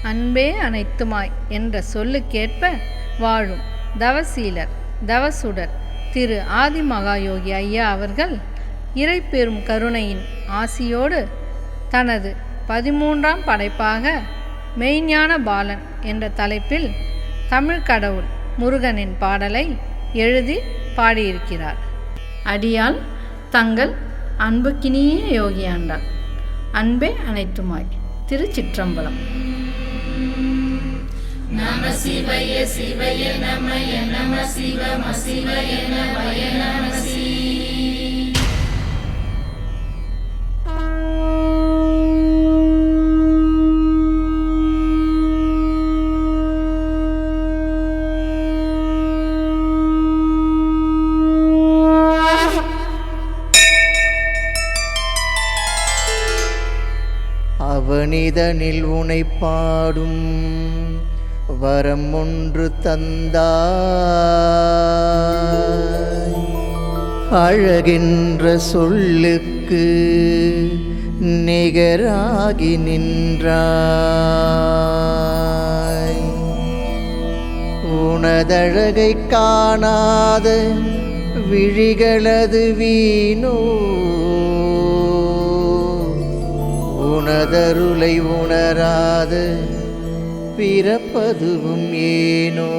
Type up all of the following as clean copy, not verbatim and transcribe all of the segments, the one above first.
அன்பே அனைத்துமாய் என்ற சொல்லுக்கேற்ப வாழும் தவசீலர் தவசுடர் திரு ஆதிமகாயோகி ஐயா அவர்கள் இறைப்பெரும் கருணையின் ஆசியோடு தனது 13ஆம் படைப்பாக மெய்ஞான பாலன் என்ற தலைப்பில் தமிழ் கடவுள் முருகனின் பாடலை எழுதி பாடியிருக்கிறார். அடியால் தங்கள் அன்புக்கினிய யோகியாண்டார். அன்பே அனைத்துமாய். திருச்சிற்றம்பலம். நம சிவய சிவய நமய நம சிவம சிவய நமய நம சி. அவனிதனில் உனை பாடும் வரம் ஒன்று தந்தாய், அழகின்ற சொல்லுக்கு நிகராகி நின்றாய். உனதழகை காணாத விழிகளது வீணோ, உனதருளை உணராத பிறப்பதுவும் ஏனோ.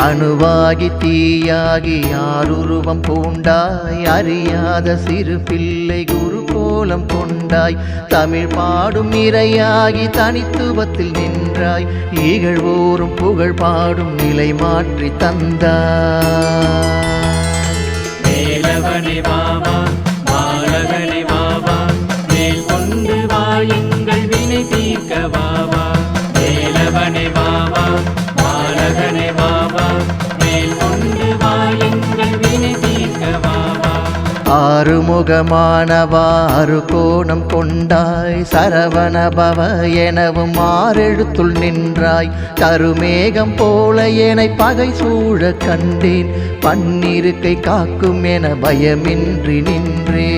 அணுவாகி தீயாகி யாருருவம் பூண்டாய், அறியாத சிறு பிள்ளை குரு கோலம் கொண்டாய். தமிழ் பாடும் இறையாகி தனித்துவத்தில் நின்றாய், இகழ்வோரும் புகழ் பாடும் நிலை மாற்றி தந்தாய். வேலவனே வாவா பாலகனே வாவா, மேல் கொண்டு வா எங்கள் வினை தீர்க்க வாவா. வேலவனே வாவா பாலகனே வாவா, மேல் கொண்டு வா எங்கள் வினை தீர்க்க வாவா. ஆறுமுகமானவா அரு கோணம் கொண்டாய், சரவண பவ எனவும் ஆறெழுத்துள் நின்றாய். கருமேகம் போல என பகை சூழ கண்டேன், பன்னிருக்கை காக்கும் என பயமின்றி நின்றே.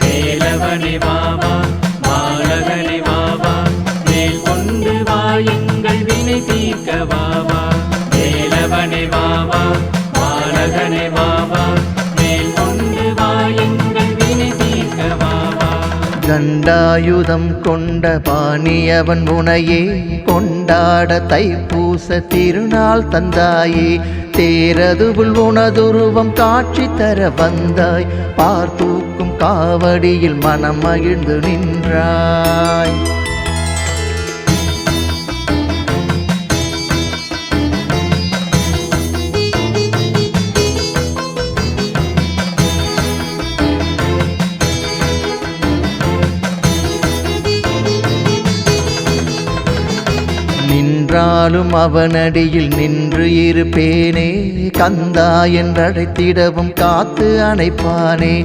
வேலவனே வாவா பாலகனே வாவா, மேல் கொண்டு வா எங்கள் வினை தீர்க்க வாவா. வேலவனே வாவா பாலகனே வாவா, மேல் கொண்டு வா எங்கள் வினை தீர்க்க வாவா. கண்டாயுதம் கொண்ட பாணியவன் உனையே கொண்டாட தைப்பூச திருநாள் தந்தாயே. தேரதுவுள் உனதுருவம் காட்சி தர வந்தாய், பார்த்தூக்கும் காவடியில் மனம் மகிழ்ந்து நின்றாய். நின்றாலும் அவனடியில் நின்று இருப்பேனே, கந்தா என்றழைத்திடவும் காத்து அணைப்பானே.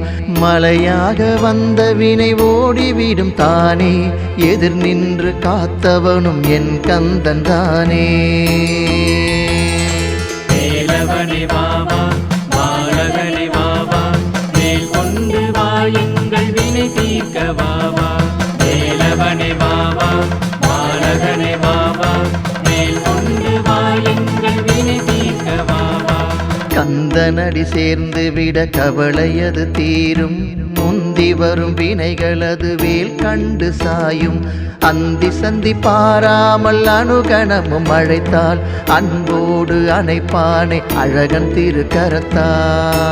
மலையாக வந்த வினை ஓடிவிடும் தானே, எதிர் நின்று காத்தவனும் என் கந்தன் தானே. வேலவனே வாவா பாலகனே வாவா, மேல் கொண்டு வா எங்கள் வினை தீர்க்க வாவா. வேலவனே வாவா பாலகனே வாவா, மேல் கொண்டு வா எங்கள் வினை தீர்க்க வாவா. கந்தனடி சேர்ந்து விட கவலையது தீரும், முந்தி வரும் வினைகளது வேல் கண்டு சாயும். அந்தி சந்தி பாராமல் அணுகணமும் அழைத்தால், அன்போடு அணைப்பானை அழகன் திருக்கரத்தால்.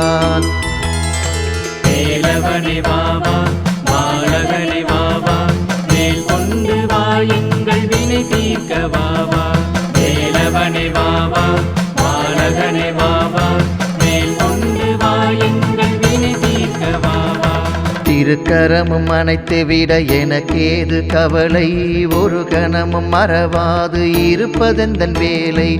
வேலவனே வாவா பாலகனே வாவா, மேல் கொண்டு வா எங்கள் வினை தீர்க்க வாவா. வேலவனே வாவா பாலகனே வாவா, மேல் கொண்டு வா எங்கள் வினை தீர்க்க வாவா. கரமும் அணைத்து விட எனக்கேது கவலை, ஒரு கணமும் மறவாது இருப்பதெந்தன் வேலை,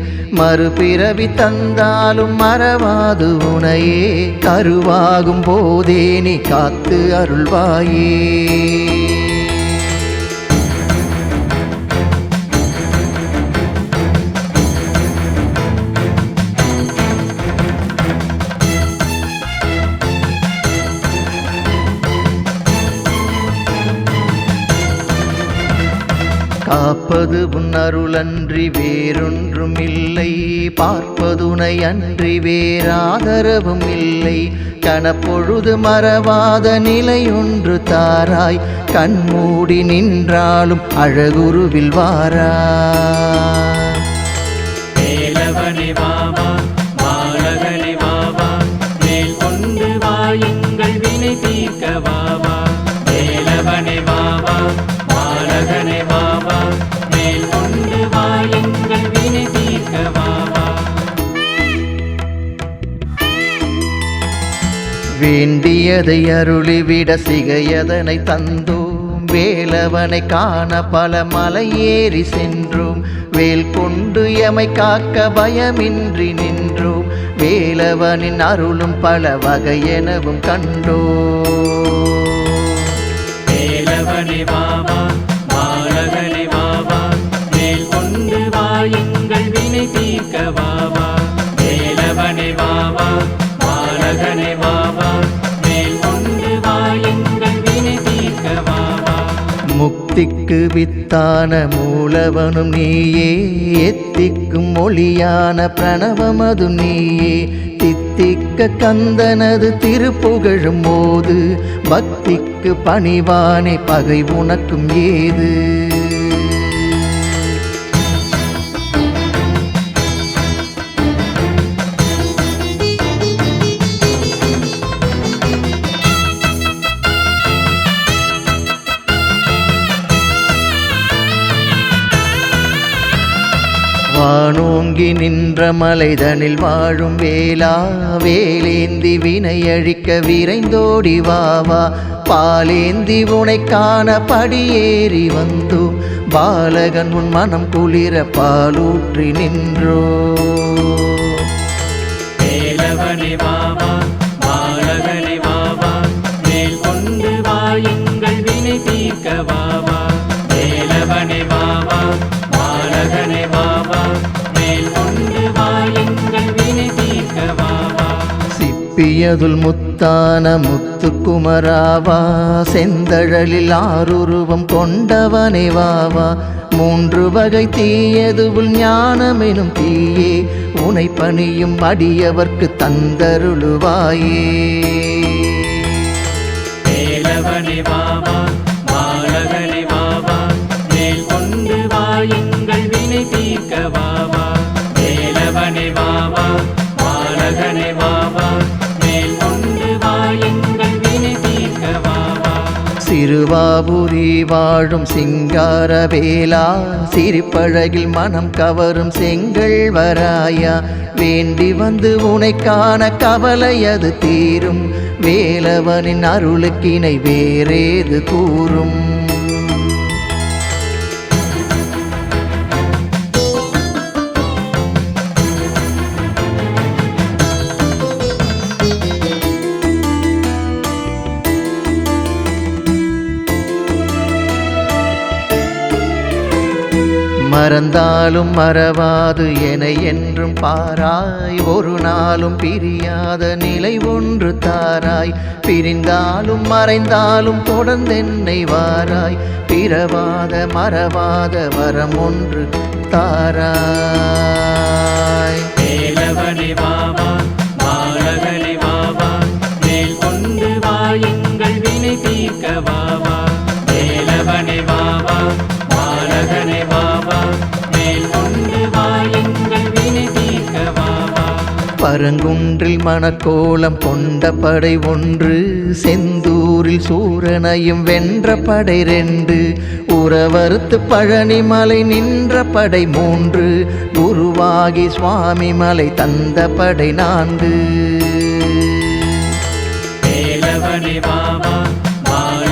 மறுபிறவி தந்தாலும் மறவாது உனையே, கருவாகும் போதே நீ காத்து அருள்வாயே. காப்பது உன் அருளன்றி வேறொன்றும் இல்லை, பார்ப்பதுனை அன்றி வேறாதரவும் இல்லை, கணப்பொழுது மறவாத நிலையொன்று தாராய், கண்மூடி நின்றாலும் அழகுருவில் வாராய். வேலவனே வாவா பாலகனே வாவா, மேல் கொண்டு வாயுங்கள் வினை தீர்க்க வாவா. வேலவனே வாவா பாலகனே வாவா, மேல் கொண்டு வாயுங்கள் வினை தீர்க்க வாவா. வேண்டியதை அருளிவிட சிகையதனை தந்தோம், வேலவனை காண பல மலை ஏறி சென்றோம், வேல் கொண்டு எமை காக்க பயமின்றி நின்றோம், வேலவனின் அருளும் பல வகையெனவும் கண்டோம். வேலவனே வாவா பாலகனே வாவா, மேல் கொண்டு வாயுங்கள் வினை தீர்க்க வாவா. வேலவனே வாவா பாலகனே வாவா, மேல் கொண்டு வாயுங்கள் வினை தீர்க்க வாவா. முக்திக்கு வித்தான மூலவனும் நீயே, எத்திக்கும் மொழியான பிரணவமது நீயே, தித்திக்க கந்தனது திருப்புகழும் போது, பக்திக்கு பணிவானே பகை உனக்கும் ஏது. வானோங்கி நின்ற மலைதனில் வாழும் வேலா, வேலேந்தி வினையழிக்க விரைந்தோடி வாவா, பாலேந்தி உனை காண படியேறி வந்தோம், பாலகன் உன் மனம் குளிர பாலூற்றி நின்றோ. வேலவனே வாவா பாலகனே வாவா, மேல் கொண்டு வாயுங்கள் வினை தீர்க்க வாவா. வேலவனே வாவா பாலகனே வாவா, மேல் கொண்டு வாயுங்கள் வினை தீர்க்க வாவா. சிப்பியதுல் முத்தான முத்துக்குமராவா, செந்தழலில் ஆறுருவம் கொண்டவனே வாவா, மூன்று வகை தீயதுவுள் ஞானமெனும் தீயே, உனை பணியும் அடியவர்க்கு தந்தருளுவாயே. வேலவனே வாவா பாலகனே வாவா, மேல் கொண்டு வாயுங்கள் வினை தீர்க்க வாவா. வேலவனே வாவா பாலகனே வாவா, மேல் கொண்டு வாயுங்கள் வினை தீர்க்க வாவா. சிறுவாபுரி வாழும் சிங்கார வேலா, சிரிப்பழகில் மனம் கவரும் செங்கல் வராயா, வேண்டி வந்து உனை காண கவலையது தீரும், வேலவனின் அருளுக்கினை வேறேது கூறும். மறந்தாலும் மறவாது என என்றும் பாராய், ஒரு நாளும் பிரியாத நிலை ஒன்று தாராய், பிரிந்தாலும் மறைந்தாலும் தொடர்ந்தென்னை வாராய், பிறவாத மறவாத வரம் ஒன்று தாராய். வேலவனே வாவா பாலகனே வாவா, மேல் கொண்டு வாயுங்கள் வினை தீர்க்க வாவா. வேலவனே வாவா பாலகனே வாவா, மேல் கொண்டு வாயுங்கள் வினை தீர்க்க வாவா. பரங்குன்றில் மணக்கோலம் கொண்ட படை ஒன்று, செந்தூரில் சூரனையும் வென்ற படை 2, உறவறுத்து பழனிமலை நின்ற படை 3, குருவாகி சுவாமி மலை தந்த படை 4. வேலவனே வாவா பாலகனே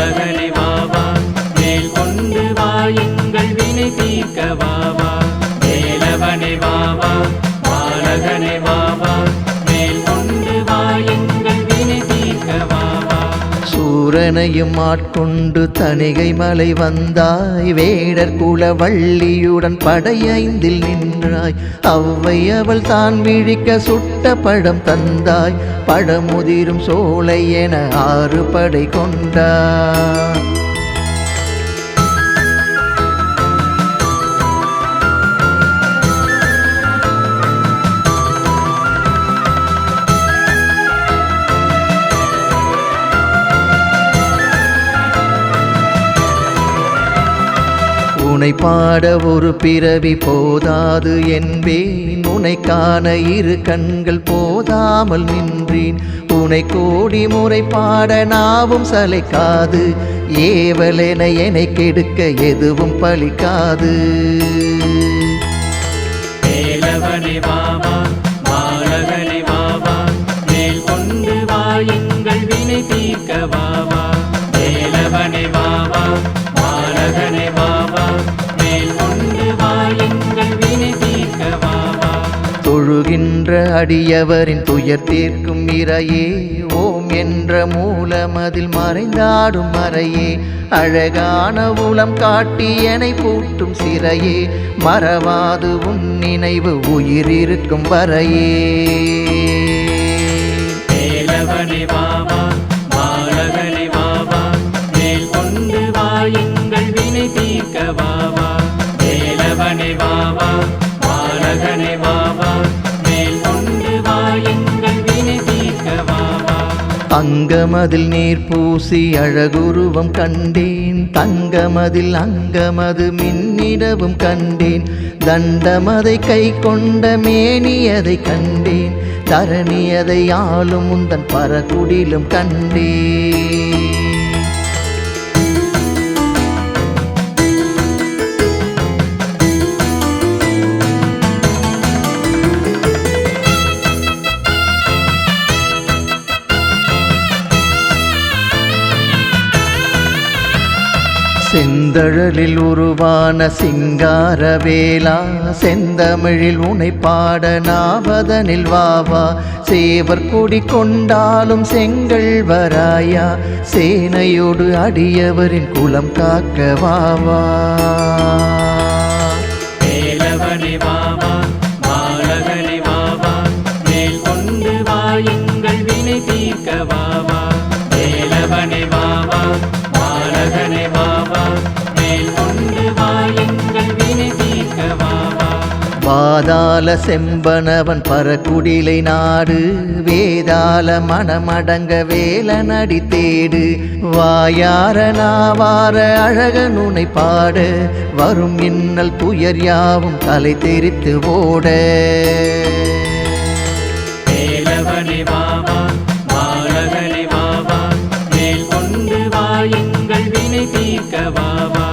என்னையும் ஆட்கொண்டு தணிகை மலை வந்தாய். வேடர் குல வள்ளியுடன் படையைந்தில் நின்றாய். அவ்வை அவள் தான் விழிக்க சுட்ட பழம் தந்தாய். பழமுதிரும் சோலை என 6 படை கொண்டாய். உனை பாட ஒரு பிறவி போதாது என்பேன். உனை காண 2 கண்கள் போதாமல் நின்றேன். உனை கோடி முறை பாட நாவும் சளைக்காது. ஏவலென என்னை கெடுக்க எதுவும் பலிக்காது. வேலவனே வாவா பாலகனே வாவா மேல் கொண்டு வா எங்கள் வினை தீர்க்க வாவா. வேலவனே வாவா பாலகனே வாவா மேல் கொண்டு வா எங்கள் வினை தீர்க்க வாவா. தொழுகின்ற அடியவரின் துயர் தீர்க்கும் இறையே. ஓம் என்ற மூலமதில் மறைந்தாடும் மறையே. அழகான உளம் காட்டி என்னை பூட்டும் சிறையே. மறவாது உன் நினைவு உயிர் இருக்கும் வரையே. வேலவனே வாவா பாலகனே வாவா மேல் கொண்டு வா எங்கள் வினை தீர்க்க வாவா. வேலவனே வாவா பாலகனே வாவா மேல் கொண்டு வா எங்கள் வினை தீர்க்க வாவா. அங்கமதில் நீர் பூசி அழகுருவம் கண்டேன். தங்கமதில் அங்கமது மின்னிடவும் கண்டேன். தண்டமதை கை கொண்ட மேனியதை கண்டேன். தரணியதை ஆளும் உந்தன் பரகுடிலும் கண்டேன். செந்தழலில் உருவான சிங்கார வேலா. செந்தமிழில் உனை பாட நாவதனில் வாவா. சேவர் கொடி கொண்டாலும் செங்கல் வராயா. சேனையோடு அடியவரின் குலம் காக்க வாவா. வேலவனே வாவா பாலகனே வாவா மேல் கொண்டு வா எங்கள் வினை தீர்க்க வாவா. வேலவனே வாவா பாலகனே வாவா மேல் கொண்டு வா எங்கள் வினை தீர்க்க வாவா. பாதாள செம்பனவன் பரகுடிலை நாடு. வேதாள மனமடங்க வேலனடி தேடு. வாயார நாவார அழகன் உனை பாட. வரும் இன்னல் துயர் யாவும் தலை தெரித்து ஓட. வேலவனே வாவா பாலகனே வாவா மேல் கொண்டு வா எங்கள் வினை தீர்க்க வாவா.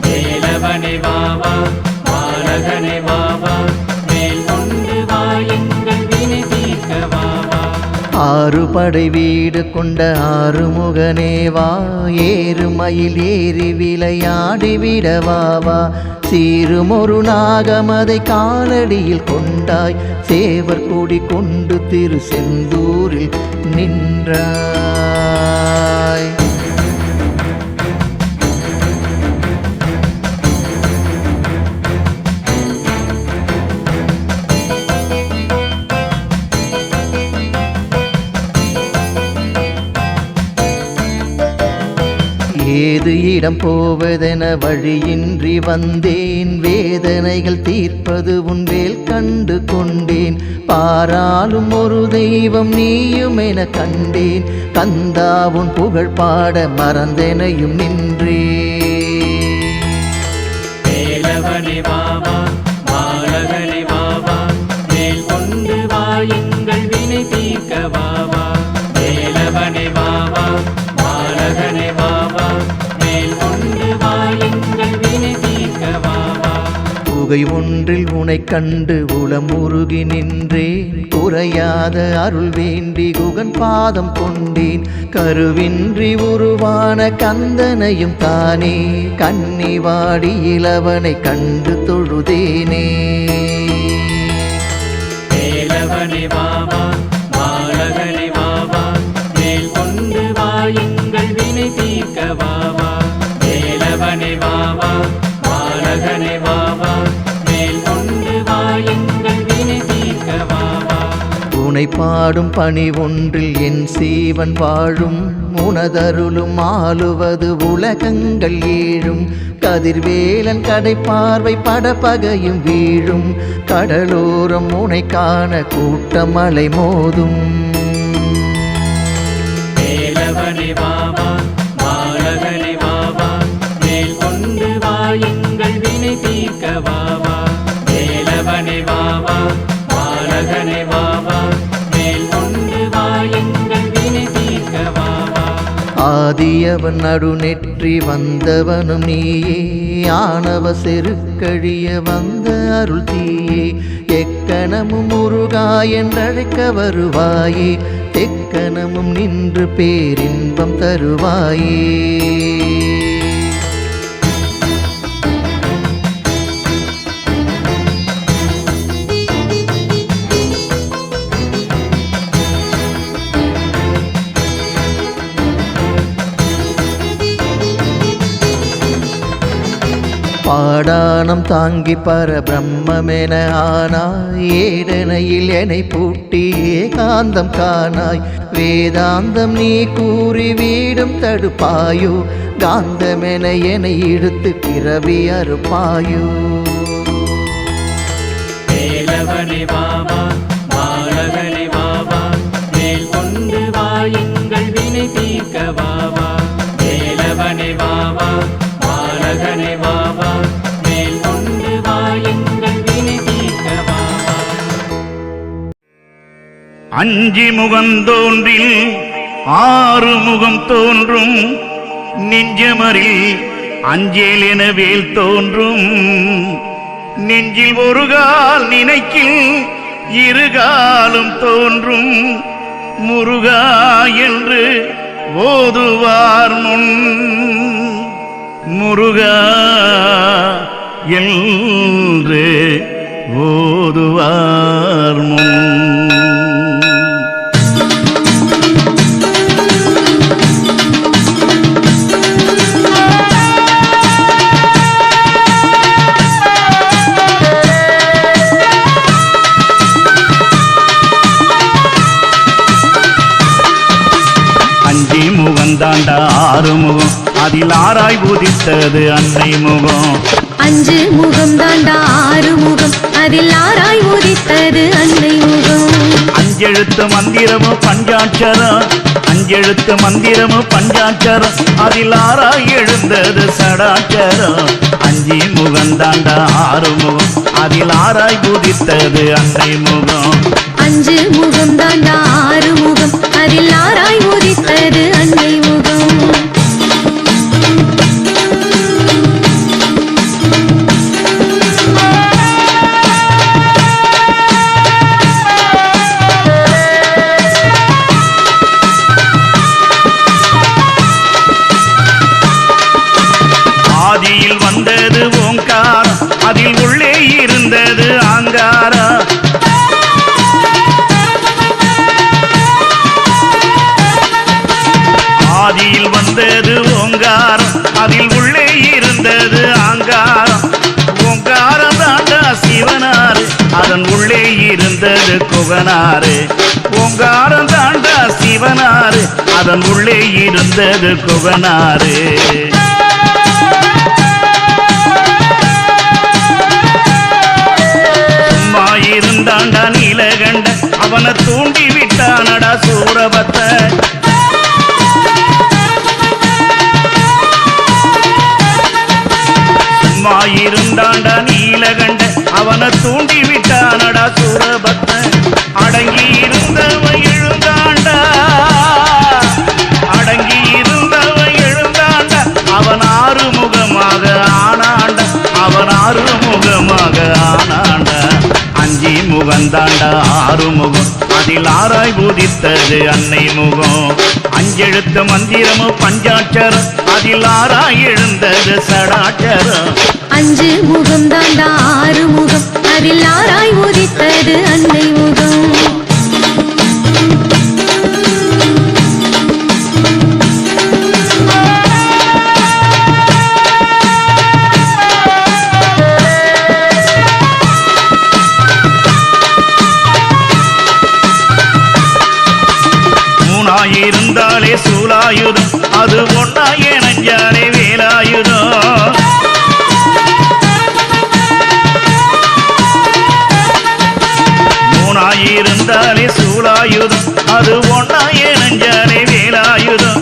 வேலவனே வாவா பாலகனே வாவா மேல் கொண்டு வா எங்கள் வினை தீர்க்க வாவா. 6 படை வீடு கொண்ட ஆறுமுகனேவா. ஏறுமயில் ஏறி விளையாடி விடவாவா. சீருமொரு நாகமதை காலடியில் கொண்டாய். சேவர் கொடி கொண்டு திரு செந்தூரில் நின்றாய். ஏது இடம் போவதென வழியின்றி வந்தேன். வேதனைகள் தீர்ப்பது உன் வேல் கண்டு கொண்டேன். பாராளும் ஒரு தெய்வம் நீயும் என கண்டேன். கந்தா உன் புகழ் பாட மறந்தெனையும் நின்றேன். வேலவனே வாவா பாலகனே வாவா மேல் கொண்டு வா எங்கள் வினை தீர்க்க வாவா. வேலவனே வாவா பாலகனே வாவா மேல் கொண்டு வா எங்கள் வினை தீர்க்க வாவா. புகை ஒன்றில் உனை கண்டு உளம் உருகி நின்றேன். குறையாத அருள் வேண்டி குகன் பாதம் கொண்டேன். கருவின்றி உருவான கந்தனையும் தானே. கன்னி வாடி இளவனை கண்டு தொழுதேனே. வேலவனே வாவா பாலகனே வாவா மேல் கொண்டு வா எங்கள் வினை தீர்க்க வேலவனே வாவா பாலகனே வாவா மேல் கொண்டு வா எங்கள் வினை தீர்க்க வாவா. உனை பாடும் பணி ஒன்றில் என் சீவன் வாழும் உனதருளும் ஆளுவது உலகங்கள் ஏழும் கதிர்வேலன் கடை பார்வை படபகையும் வீழும் கடலோரம் உனை காண கூட்டமலை மோதும். வேலவனே வாவா பாலகனே வாவா மேல் கொண்டு வா எங்கள் வினை தீர்க்க வாவா. வேலவனே வாவா பாலகனே வாவா மேல் கொண்டு வா எங்கள் வினை தீர்க்க வாவா. ஆதியவன் நடுநெற்றி வந்தவனும் நீயே ஆணவ செருக்கழிய வந்த அருள் தீயே எக்கணமும் முருகா என்றழைக்க வருவாயே தெக்கணமும் நின்று பேரின்பம் தருவாயே. பாடானம் தாங்கி பரபிரம்மென ஆனாய் ஏடனையில் என்னை பூட்டி ஏகாந்தம் காணாய் வேதாந்தம் நீ கூறி வீடும் தடுப்பாயோ காந்தமென என்னை இழுத்து பிறவி அறுப்பாயோ. வேலவனே வாவா பாலகனே வாவா மேல் கொண்டு வா எங்கள் வினை தீர்க்க வாவா. வேலவனே வாவா பாலகனே வாவா மேல் கொண்டு வா எங்கள் வினை தீர்க்க வாவா. அஞ்சி முகந்தோன்றில் ஆறு முகம் தோன்றும் நெஞ்சமரில் அஞ்சேல் என வேல் தோன்றும் நெஞ்சில் ஒரு கால் நினைக்கில் இருகாலும் தோன்றும் முருகா என்று ஓதுவார் முன் முருகா என்று ஓதுவார் முன். அஞ்சி முகந்தாண்டா ஆறு முகம் அதில் ஆராய் உதித்தது அன்னை முகம். அஞ்சு முகம் தாண்டா ஆறு முகம் அதில் ஆராய் உதித்தது அன்னை முகம். அஞ்செழுத்து மந்திரமோ பஞ்சாட்சரம் அஞ்செழுத்து மந்திரமோ பஞ்சாட்சரம் அதில் ஆராய் எழுந்தது சடாட்சரம். அஞ்சி முகந்தாண்டா ஆறு முகம் அதில் ஆராய் உதித்தது அன்னை முகம். அஞ்சு முகம் தாண்டா ஆறு முகம் அதில் ஆராய் உதித்தது அன்னை முகம். ஆதியில் வந்தது ஓங்காரம் அதில் உள்ளே இருந்தது ஆங்காரம். ஆதியில் வந்தது ஓங்காரம் அதில் உள்ளே இருந்தது ஆங்காரம். ஓங்காரம் தாண்டா சிவனாரு அதன் உள்ளே இருந்தது குகனாரு. ஓங்காரம் தாண்டா சிவனாரு அதன் உள்ளே இருந்தது குகனாரு. சும்மா இருந்தாண்டா நீலகண்ட அவனை தூண்டி விட்டானடா சூரபத்த. சும்மா இருந்தாண்டா நீலகண்ட அவனை தூண்டி விட்டானடா சூரபத்த. அடங்கி இருந்தவன் எழுந்தாண்டா அடங்கி இருந்தவன் எழுந்தாண்டா அவன் ஆறு முகமாக ஆனாண்டா அவன் ஆறு முகமாக ஆனாண்டா. அஞ்சி முகந்தாண்டா ஆறு முகம் அதில் ஆராய் உதித்தது அன்னை முகம். அஞ்செழுத்து மந்திரமோ பஞ்சாட்சரம் அதில் ஆராய் எழுந்தது சடாட்சரம். அஞ்சு முகம் தாண்டா ஆறு முகம் அதில் ஆராய் உதித்தது அன்னை முகம். சூலாயுதம் அது ஒன்னா ஏனஞ்சாலே வேலாயுதம். மூணாயிருந்தாலே சூலாயுதம் அது ஒன்னா ஏனஞ்சாலே வேலாயுதம்.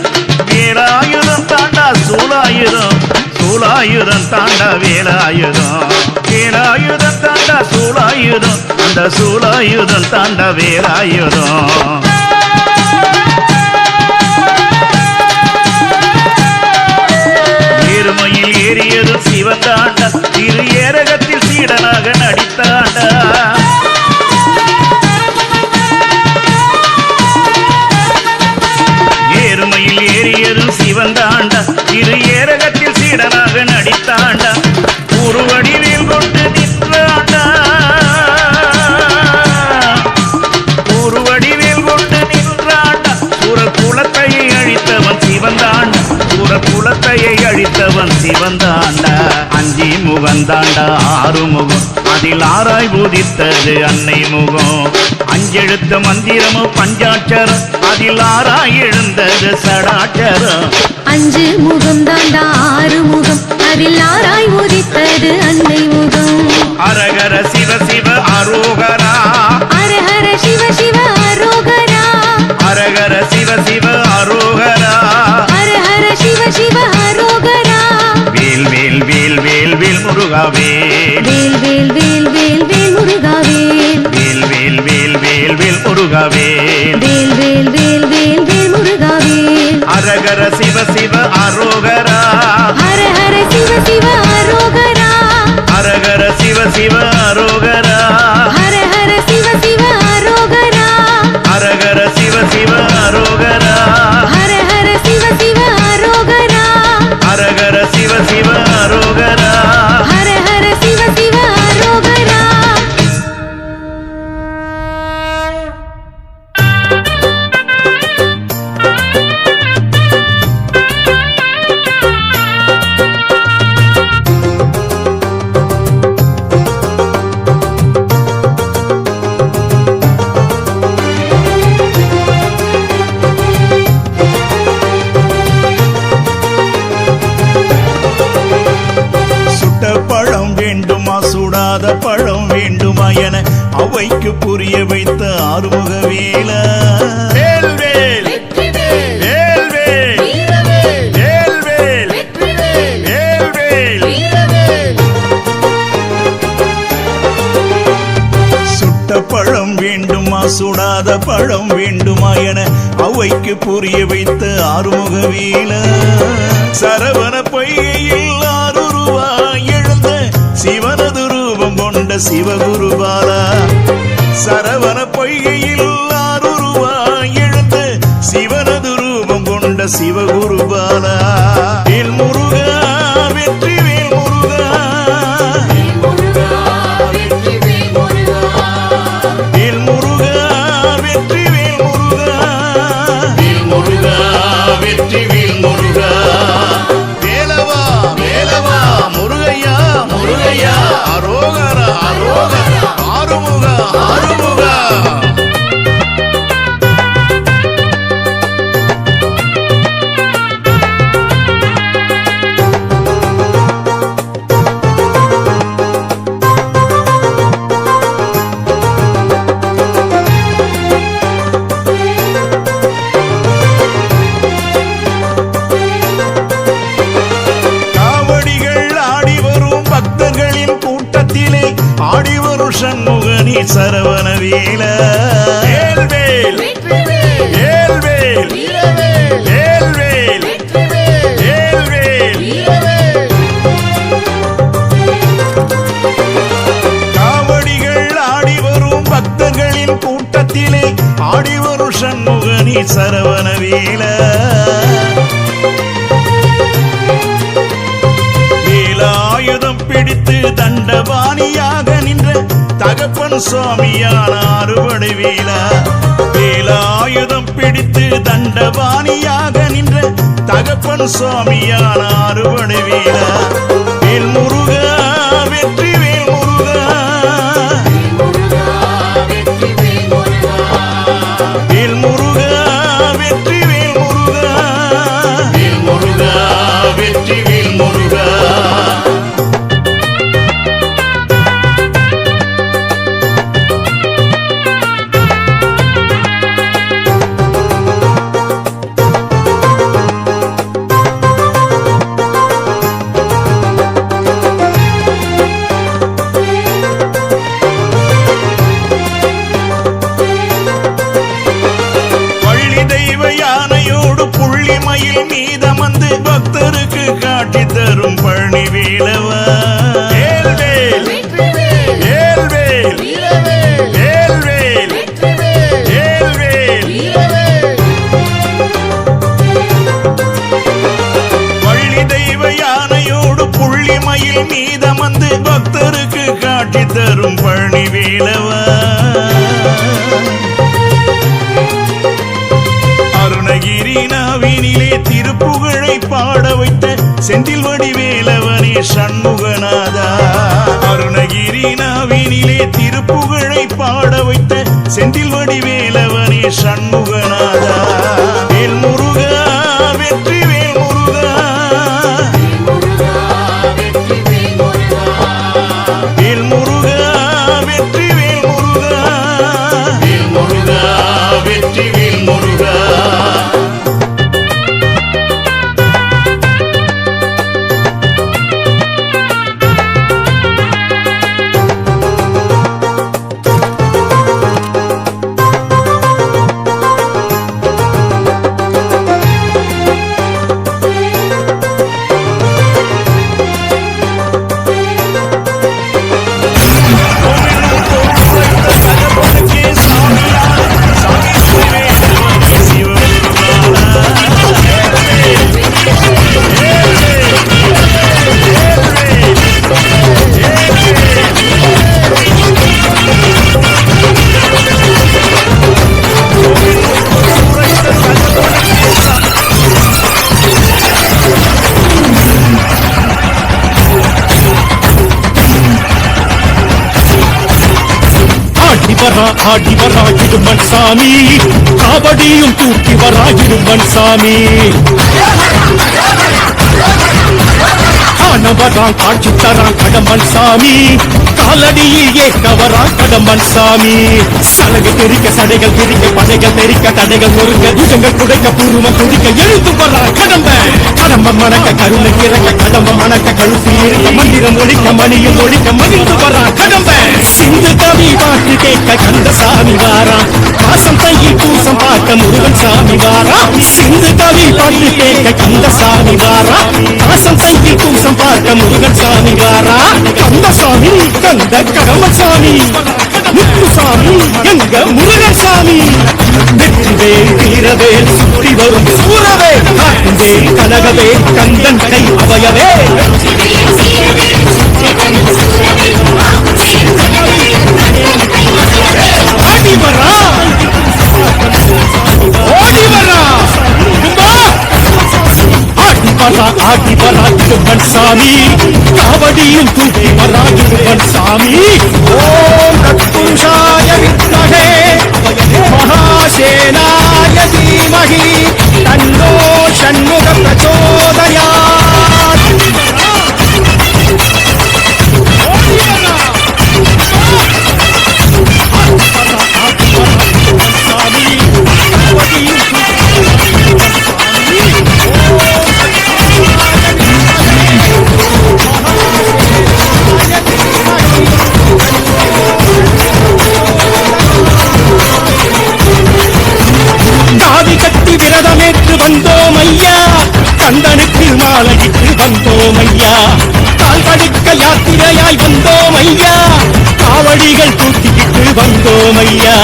வேலாயுதம் தாண்டா சூலாயுதம், சூலாயுதம் தாண்டா வேலாயுதம். வேலாயுதம் தாண்டா சூலாயுதம், அந்த சூலாயுதம் தாண்டா வேலாயுதம். ஏறுமையில் ஏறியது சிவன் தாண்டா, திரு ஏரகத்தில் சீடனாக நடித்தாண்டா. ஏறுமையில் ஏறியது சிவன் தாண்டா, திரு ஏரகத்தில் சீடனாக நடித்தாண்டா. உருவடிவில் கொண்டு நின்றாண்டா, உருவடிவில் கொண்டு நின்றாண்டா. குலத்தையை அழித்தவன் சிவன் தாண்டா, குலத்தையை அழித்தவன் சிவன் தாண்டா. அஞ்சி முகந்தாண்டா ஆறு முகம், அதில் ஆராய் பூதித்தது அன்னை முகம். அஞ்செழுத்த மந்திரமும் பஞ்சாட்சரம், அதில் ஆராய் எழுந்தது சடாட்சரம். அஞ்சு முகம் தாண்டா ஆறு முகம், அதில் ஆராய் உதித்தது அன்னை முகம். அரகர சிவ சிவ அரோகரா, அரஹர சிவ சிவ அரோகரா, அரகர சிவ சிவ அரோகரா, அரஹர சிவ சிவ அரோகரா. வேல் வேல் வேல் வேல் வேல் முருகாவே, வேல் வேல் வேல் வேல் வேல் முருகாவேல், வேல் வேல் வேல் வேல் வேல் முருகாவே, வேல் வேல் வேல் வேல் வேல் முருகாவேல். அரகர சிவ சிவ அரோகரா, ஹரஹர சிவ சிவ அரோகரா, அரகர சிவ சிவ அரோகரா, ஹரஹர சிவ சிவ அரோகரா, அரகர சிவ சிவ அரோகரா, ஹரஹர சிவ சிவ அரோகரா, அரகர சிவ சிவ அரோகரா. ஹரஹர சிவ சிவ அரோகரா. சுடாத பழம் வேண்டுமா என அவைக்கு புரிய வைத்த ஆறுமுக வேல. வேல் வேல் வேல் வேல் வேல் வேல் வேல் வேல். சுட்ட பழம் வேண்டுமா சுடாத பழம் வேண்டுமா என அவைக்கு புரிய வைத்த ஆறுமுக வேல. சரவண பொய்கையில் ஆறுருவாய் எழுந்த சிவனது ரூபம் கொண்ட சிவகுருபாலா. சரவண பொய்கையில் ஆறுருவாய் எழுந்த சிவனது ரூபம் கொண்ட சிவகுருபாலா. வேல் முருகா வெற்றி வேல் முருகா, வேல் முருகா வெற்றி வேல் முருகா, வேல் முருகா வெற்றி வேல் முருகா. வேலவா வேலவா முருகையா முருகையா, அரோகரா அரோகரா, ஆறுமுகா ஆறுமுகா. சண்முகனி சரவண வேல. வேல் வேல் வேல் வேல் வேல் வேல் வேல் வேல். காவடிகள் ஆடி வரும் பக்தர்களின் கூட்டத்திலே ஆடி வரும் சண்முகனி சரவண வேல. வேலாயுதம் பிடித்து தண்டபாணியாக நின்ற தகப்பன் சுவாமியான அறுபடை வேலா. வேலாயுதம் பிடித்து தண்டபாணியாக நின்ற தகப்பன் சுவாமியான அறுபடை வேலா. வேல் முருகா வெற்றி வேல் முருகா, வேல் முருகா வெற்றி வேல் முருகா, வந்து பக்தருக்கு காட்சி தரும் பழனி வேலவா. வேல்வேல் வேல்வேல் வேல்வேல் வேல்வேல். பள்ளி தெய்வ யானையோடு புள்ளி மயில் மீதமந்து பக்தருக்கு காட்சி தரும் பழனி வேலவா. அருணகிரி நாவினிலே திருப்புகழை பாட வைத்த செந்தில் வடிவேலவனே சண்முகநாதா. அருணகிரி நாவினிலே திருப்புகழை பாட வைத்த செந்தில் வடிவேலவனே சண்முகநாதா. வேல் முருகா வெற்றி வேல் முருகா. வேல் முருகா வெற்றி வேல் முருகா. வேல் முருகா வெற்றி வேல் முருகா. ஆடி வராகிடுமன் சாமி, காவடியும் தூக்கி வராகிடுமன் சாமி. காணவரான் காட்சி தரான் கடம்பன் சாமி, காலடியில் ஏற்றவரான் கடம்பன் சாமி. சலகை தெரிக்க சடைகள் திரிக்க படைகள் தெரிக்க தடைகள் முருங்க புஜங்கள் குடைக்க பூர்வம் துடிக்க எழுந்து வரான் கடம்பன். கடம்பம் மணக்க கருணை கிறக்க கடம்பம் மணக்க கழுத்தில் இருக்க மந்திரம் ஒழிக்க மணியும் ஒழிக்க மகிழ்ந்து வரான் கடம்பன். சிந்து கவி பாட்டு கேட்க கந்த சாமி வாரா, பாசம் கையில் பூசம் பார்க்க முருகன் சாமி வாரா. சிந்து கவி பாட்டு கேட்க கந்த சாமி வாரா, பாசம் கையில் பூசம் பார்க்க முருகன் சாமி வாரா. கந்த சாமி கந்த கடம்பன் சாமி, முத்துசாமி எங்க முருகன் சாமி. வெற்றிவேல் வீரவேல் சுற்றி வரும் சூரவேல், காட்டுவேல் கனகவேல் கந்தன் கை அவையவே. ஆடி வரா ஓடி வரா ஆடி வரா திருப்பன் சாமி, காவடியும் தூக்கி வரா திருப்பன் சாமி. ஓம் தத்புருஷாய வித்மஹே மகாசேனாய தீமஹி தன்னோ ஷண்முக பிரச்சோதயாத். வந்தோம் ஐயா, கந்தனுக்கு மாலையிட்டு வந்தோம் ஐயா. கால் கடுக்க யாத்திரையாய் வந்தோம் ஐயா, காவடிகள் தூக்கிக்கிட்டு வந்தோம் ஐயா.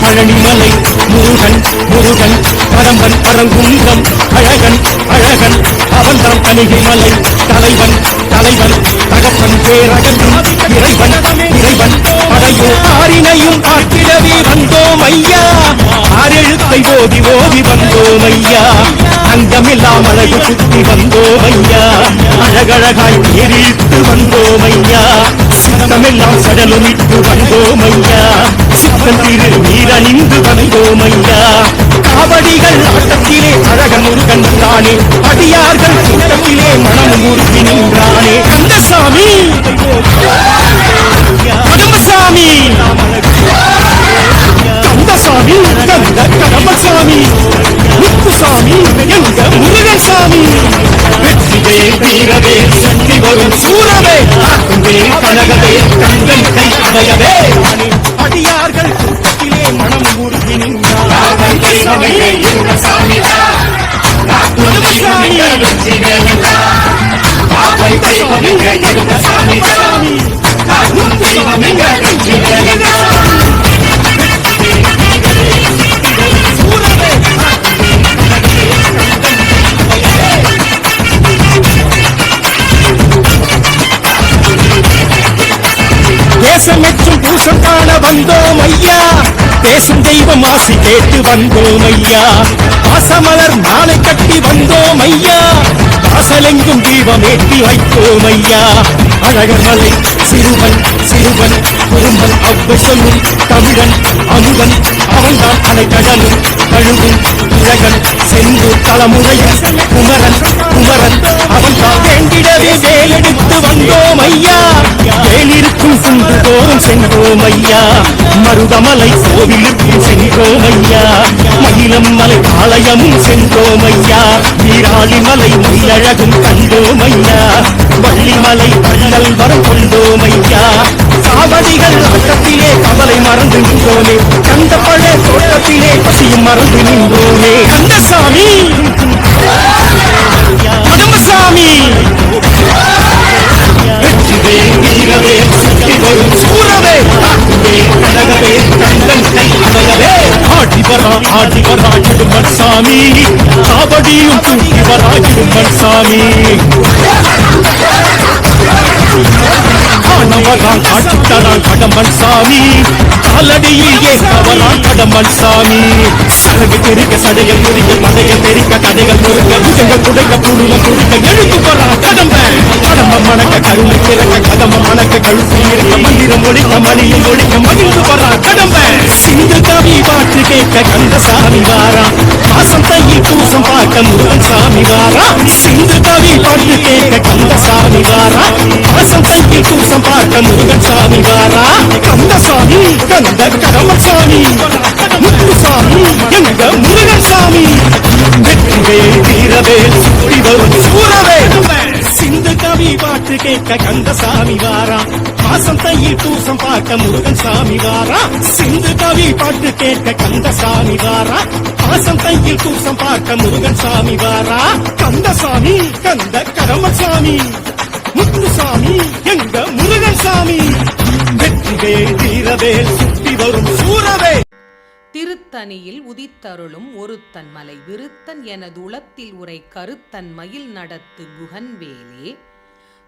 பழனிமலை முருகன் முருகன் கடம்பன் பரங்குன்றம் அழகன் அழகன் அவன்தான் கணிகைமலை தலைவன் தலைவன் தகப்பன் பேரகன் இறைவன் இறைவன் படையோ ஆரினையும் காட்டிடவே வந்தோம் ஐயா. ஆறெழுத்தை ஓதி ஓதி வந்தோம் ஐயா, அங்கமில்லாமலையை சுற்றி வந்தோம் ஐயா. அழகழகாய் நீரிட்டு வந்தோம் ஐயா, சித்தமெல்லாம் சடலுமிட்டு வந்தோம் ஐயா. சித்தம் திரு நீரணிந்து வந்தோம் ஐயா. காவடிகள் ஆட்டத்திலே அழக முருகன் தானே, அடியார்கள் கூட்டத்திலே மனம் முருகி நின்றானே. கந்தசாமி கடம்பசாமி, கந்தசாமி கந்த கடம்பசாமி, முத்துசாமி எங்க முருகன் சாமி. வெற்றிவேல் வீரவேல் சக்தி வரும் சூரவேல், காக்குவேல் கனகவேல் கந்தன் கை அவையவே. அடியார்கள் கூட்டத்திலே மனம் முருகி நின்றார். எங்க சாமி சாமி காக்கும் தெய்வம் எங்க நெஞ்சிலே தேசமெற்றும் பூசம் காண வந்தோம் ஐயா பேசும் தெய்வம் ஆசி கேட்டு வந்தோம் ஐயா பாசமலர் மாலை கட்டி வந்தோம் ஐயா வாசலெங்கும் தீபம் ஏற்றி வைத்தோம் ஐயா அழகர் மலை சிறுவன் சிறுவன் குறும்பன் அவ்வை சொல்லும் தமிழன் அமுதன் அவன்தான் அலைக்கடலும் கழுவும் உலகன் செந்தூர் தலைமுறையன் குமரன் குமரன் அவன்தான் வேண்டிடவே வேலெடுத்து வந்தோம் ஐயா வேலிருக்கும் குன்று தோறும் சென்றோம் ஐயா மருதமலை கோவிலுக்கும் சென்றோம் ஐயா மயிலம் மலை ஆலயமும் சென்றோம் ஐயா வீராளிமலை மயிலழகும் கண்டோம் ஐயா வள்ளிமலை வள்ளல் வரம் கொண்டோம் ஐயா காவடிகள் ஆட்டத்திலே கவலை மறந்து நின்றோமே கந்த பழ தோட்டத்திலே பசியும் மறந்து நின்றோமே கந்தசாமி கதம்பசாமி வெற்றிவே வீரவே சுற்றி வரும் சூரவே கடகவே கண்டன் கை அடையவே ஆடி வரா இடுமன் சாமி காவடியும் தூக்கி வரா இடுமன் சாமி காணவரான் காட்சித்தரான் கடம்பன் சாமி காலடியில் ஏற்றவரான் கடம்பன் சாமி சலகு தெரிக்க சடைகள் முறிக்க படைகள் தெரிக்க கதைகள் முறுக்க புஜங்கள் குடைக்க புருவம் குறுக்க எழுத்து வரா கடம்பன் கடம்பம் மணக்க கருணை திறக்க கதம்பம் மணக்க கழுத்து இருக்க மந்திரம் ஒழிக்க மணியும் ஒழிக்க மகிழ்ந்து வரா கடம்பன் சிந்து கவி பாட்டு கேட்க கந்தசாமி வாரா மாசம் தையில் பூசம் பார்க்க முருகன் சாமி வாரா சிந்து கவி பாட்டு கேட்க கந்தசாமி வாரா மாசம் தையில் பூசம் பார்க்க முருகன் சாமி வாரா கந்தசாமி கந்த கடம்பன் சாமி முத்துசாமி எங்க முருகன் சாமி வெற்றிவே வீரவே சுற்றி வரும் சூரவே சிந்து கவி பாட்டு கேட்க கந்தசாமி வாரா மாசம் தையில் பூசம் பார்க்க முருகன் சாமி வாரா சிந்து கவி பாட்டு கேட்க கந்தசாமி வாரா மாசம் தையில் பூசம் பார்க்க முருகன் சாமி வாரா கந்தசாமி கந்த கடம்பன் சாமி முத்துசாமி எங்க முருகன் சாமி வெற்றிவே வீரவே சுற்றி வரும் சூரவே திருத்தணியில் உதித்தருளும் ஒருத்தன் மலை விருத்தன் எனது உளத்தில் உரை கருத்தன் மயில் நடத்து குகன்வேலே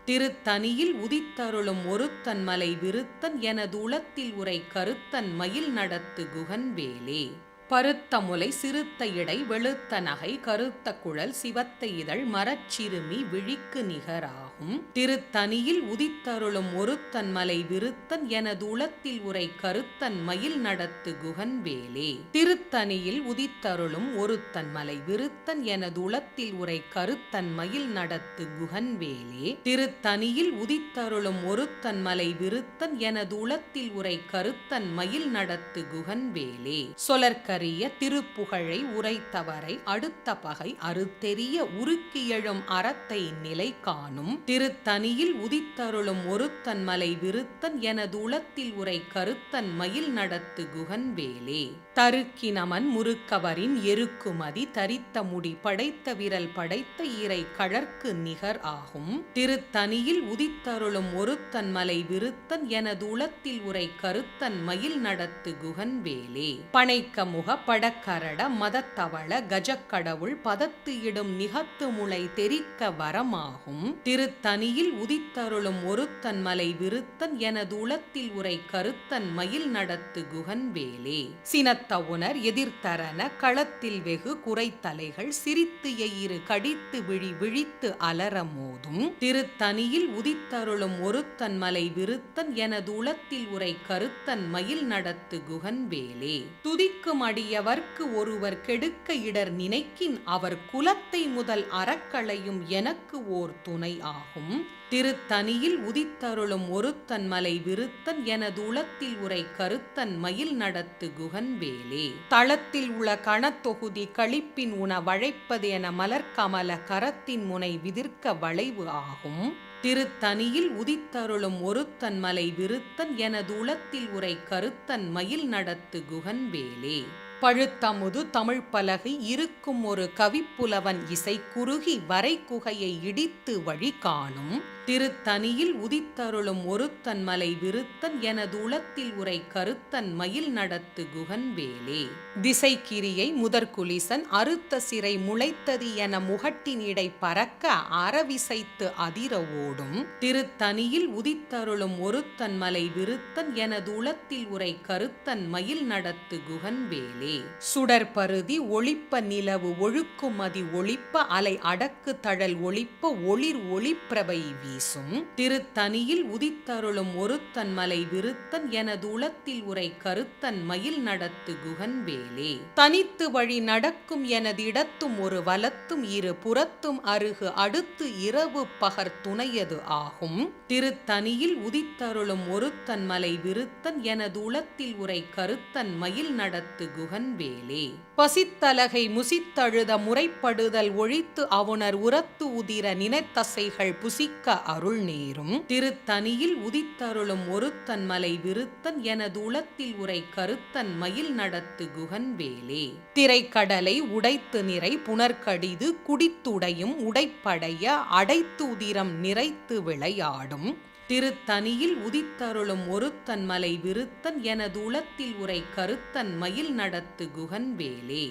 திருத்தணியில் உதித்தருளும் ஒருத்தன் மலை விருத்தன் எனது உளத்தில் உரை கருத்தன் மயில் நடத்து குகன்வேலே பருத்த முலை சிறுத்த இடை வெளுத்த நகை கருத்த குழல் சிவத்த இதழ் மரச்சிறுமி விழிக்கு நிகராகும் திருத்தணியில் உதித்தருளும் ஒருத்தன் மலை விருத்தன் எனது உளத்தில் உரை கருத்தன் மயில் நடத்து குகன்வேலே திருத்தணியில் உதித்தருளும் ஒருத்தன் மலை விருத்தன் எனது உளத்தில் உரை கருத்தன் மயில் நடத்து குகன்வேலே திருத்தணியில் உதித்தருளும் ஒருத்தன் மலை விருத்தன் எனது உளத்தில் உரை கருத்தன் மயில் நடத்து குகன்வேலே சொலர்க்க திருப்புகழை உரைத்தவரை அடுத்த பகை அறுத்தெறிய உருக்கி எழும் அறத்தை நிலை காணும் திருத்தணியில் உதித்தருளும் ஒருத்தன் மலை விருத்தன் எனது உளத்தில் உரை கருத்தன் மயில் நடத்து குகன்வேலே தருக்கி நமன் முறுக்கவரின் எருக்குமதி தரித்த முடி படைத்த விரல் படைத்த இறை கழற்கு நிகர் ஆகும் திருத்தணியில் உதித்தருளும் ஒருத்தன் மலை விருத்தன் எனது உளத்தில் உரை கருத்தன் மயில் நடத்து குகன்வேலே பனைக்க முக படக்கரட மதத்தவள கஜக்கடவுள் பதத்து இடும் நிகத்து முளை தெரிக்க வரமாகும் திருத்தணியில் உதித்தருளும் ஒருத்தன் மலை விருத்தன் எனது உளத்தில் உரை கருத்தன் மயில் நடத்து குகன்வேலே சினத்த உணர் எதிர்த்தரன களத்தில் வெகு குறைத்தலைகள் சிரித்து எயிறு கடித்து விழி விழித்து அலர மோதும் திருத்தணியில் உதித்தருளும் ஒருத்தன் மலை விருத்தன் எனது உளத்தில் உரை கருத்தன் மயில் நடத்து குகன்வேலே துதிக்கும் அடியவர்க்கு ஒருவர் கெடுக்க இடர் நினைக்கின் அவர் குலத்தை முதல் அறக்களையும் எனக்கு ஓர் துணை ஆகும் திருத்தணியில் உதித்தருளும் ஒருத்தன் மலை விருத்தன் எனது உளத்தில் உரை கருத்தன் மயில் நடத்து குகன்வேலே தளத்தில் உள்ள கணத்தொகுதி களிப்பின் உண வழைப்பது என மலர்கமல கரத்தின் முனை விதிர்க்க வளைவு ஆகும் திருத்தணியில் உதித்தருளும் ஒருத்தன் மலை விருத்தன் எனது உளத்தில் உரை கருத்தன் மயில் நடத்து குகன்வேலே பழுத்தமுது தமிழ் பலகை இருக்கும் ஒரு கவிப்புலவன் இசை குறுகி வரை குகையை இடித்து வழி காணும் திருத்தனியில் உதித்தருளும் ஒருத்தன் மலை விருத்தன் எனது உளத்தில் உரை கருத்தன் மயில் நடத்து குகன்வேலே. திசைக்கிரியை முதற்குலிசன் அறுத்த சிறை முளைத்தது என முகட்டின் இடை பறக்க அறவிசைத்து அதிர ஓடும். திருத்தனியில் உதித்தருளும் ஒருத்தன் மலை விருத்தன் எனது உளத்தில் உரை கருத்தன் மயில் நடத்து குகன்வேலே. சுடற்பருதி ஒளிப்ப நிலவு ஒழுக்குமதி ஒளிப்ப அலை அடக்கு தழல் ஒளிப்ப ஒளிர் ஒளிப்பிரபை வீசும். திருத்தனியில் உதித்தருளும் ஒருத்தன் மலை விருத்தன் எனது உளத்தில் உரை கருத்தன் மயில் நடத்து குகன்வேலே. தனித்து வழி நடக்கும் எனது இடத்தும் ஒரு வலத்தும் இரு புறத்தும் அருகு அடுத்து இரவு பகர் துணையது ஆகும். திருத்தனியில் உதித்தருளும் ஒருத்தன் மலை விருத்தன் எனது உளத்தில் உரை கருத்தன் மயில் நடத்து குகன்வேலே. பசித்தலகை முசித்தழுத முறைப்படுதல் ஒழித்து அவுணர் உரத்து உதிர நினைத்தசைகள் புசிக்க அருள் நேரும். திருத்தனியில் உதித்தருளும் ஒருத்தன் மலை விருத்தன் எனது உளத்தில் உரை கருத்தன் மயில் நடத்து குகன்வேலே. திரைக்கடலை உடைத்து நிறை புனர்கடிது குடித்துடையும் உடைப்படைய அடைத்து உதிரம் நிறைத்து விளையாடும். திருத்தனியில் உதித்தருளும் ஒருத்தன் மலை விருத்தன் எனது உளத்தில் உரை கருத்தன் மயில் நடத்து குகன்வேலே.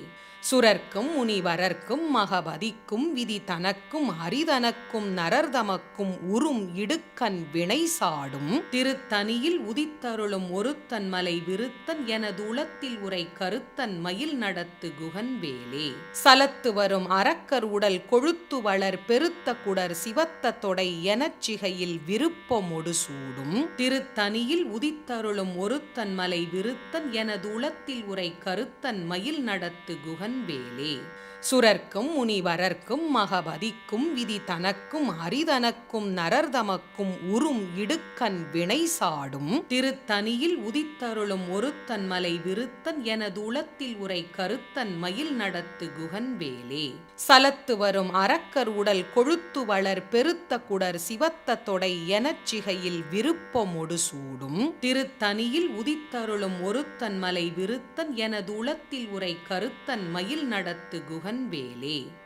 சுரர்க்கும் முனிவரர்க்கும் மகபதிக்கும் விதி தனக்கும் அரிதனக்கும் நரர்தமக்கும் உறும் இடுக்கண் வினை சாடும். திருத்தனியில் உதித்தருளும் ஒருத்தன் மலை விருத்தன் எனது உளத்தில் உரை கருத்தன் மயில் நடத்து குகன்வேலே. சலத்து வரும் அரக்கர் உடல் கொழுத்து வளர் பெருத்த குடர் சிவத்த தொடை எனச்சிகையில் விருப்பமொடு சூடும். திருத்தனியில் உதித்தருளும் ஒருத்தன் மலை விருத்தன் எனது உளத்தில் உரை கருத்தன் மயில் நடத்து குகன்வேலே. சுரர்க்கும் முனிவரர்க்கும் மகபதிக்கும் விதி தனக்கும் அரிதனக்கும் நரர்தமக்கும் உறும் இடுக்கண் வினை சாடும். திருத்தனியில் உதித்தருளும் ஒருத்தன் மலை விருத்தன் எனது உளத்தில் உரை கருத்தன் மயில் நடத்து குகன்வேலே. சலத்து வரும் அரக்கர் உடல் கொழுத்து வளர் பெருத்த குடர் சிவத்த தொடை எனச்சிகையில் விருப்பமொடு சூடும். திருத்தனியில் உதித்தருளும் ஒருத்தன் மலை விருத்தன் எனது உளத்தில் உரை கருத்தன் மயில் நடத்து குகன்வேலே.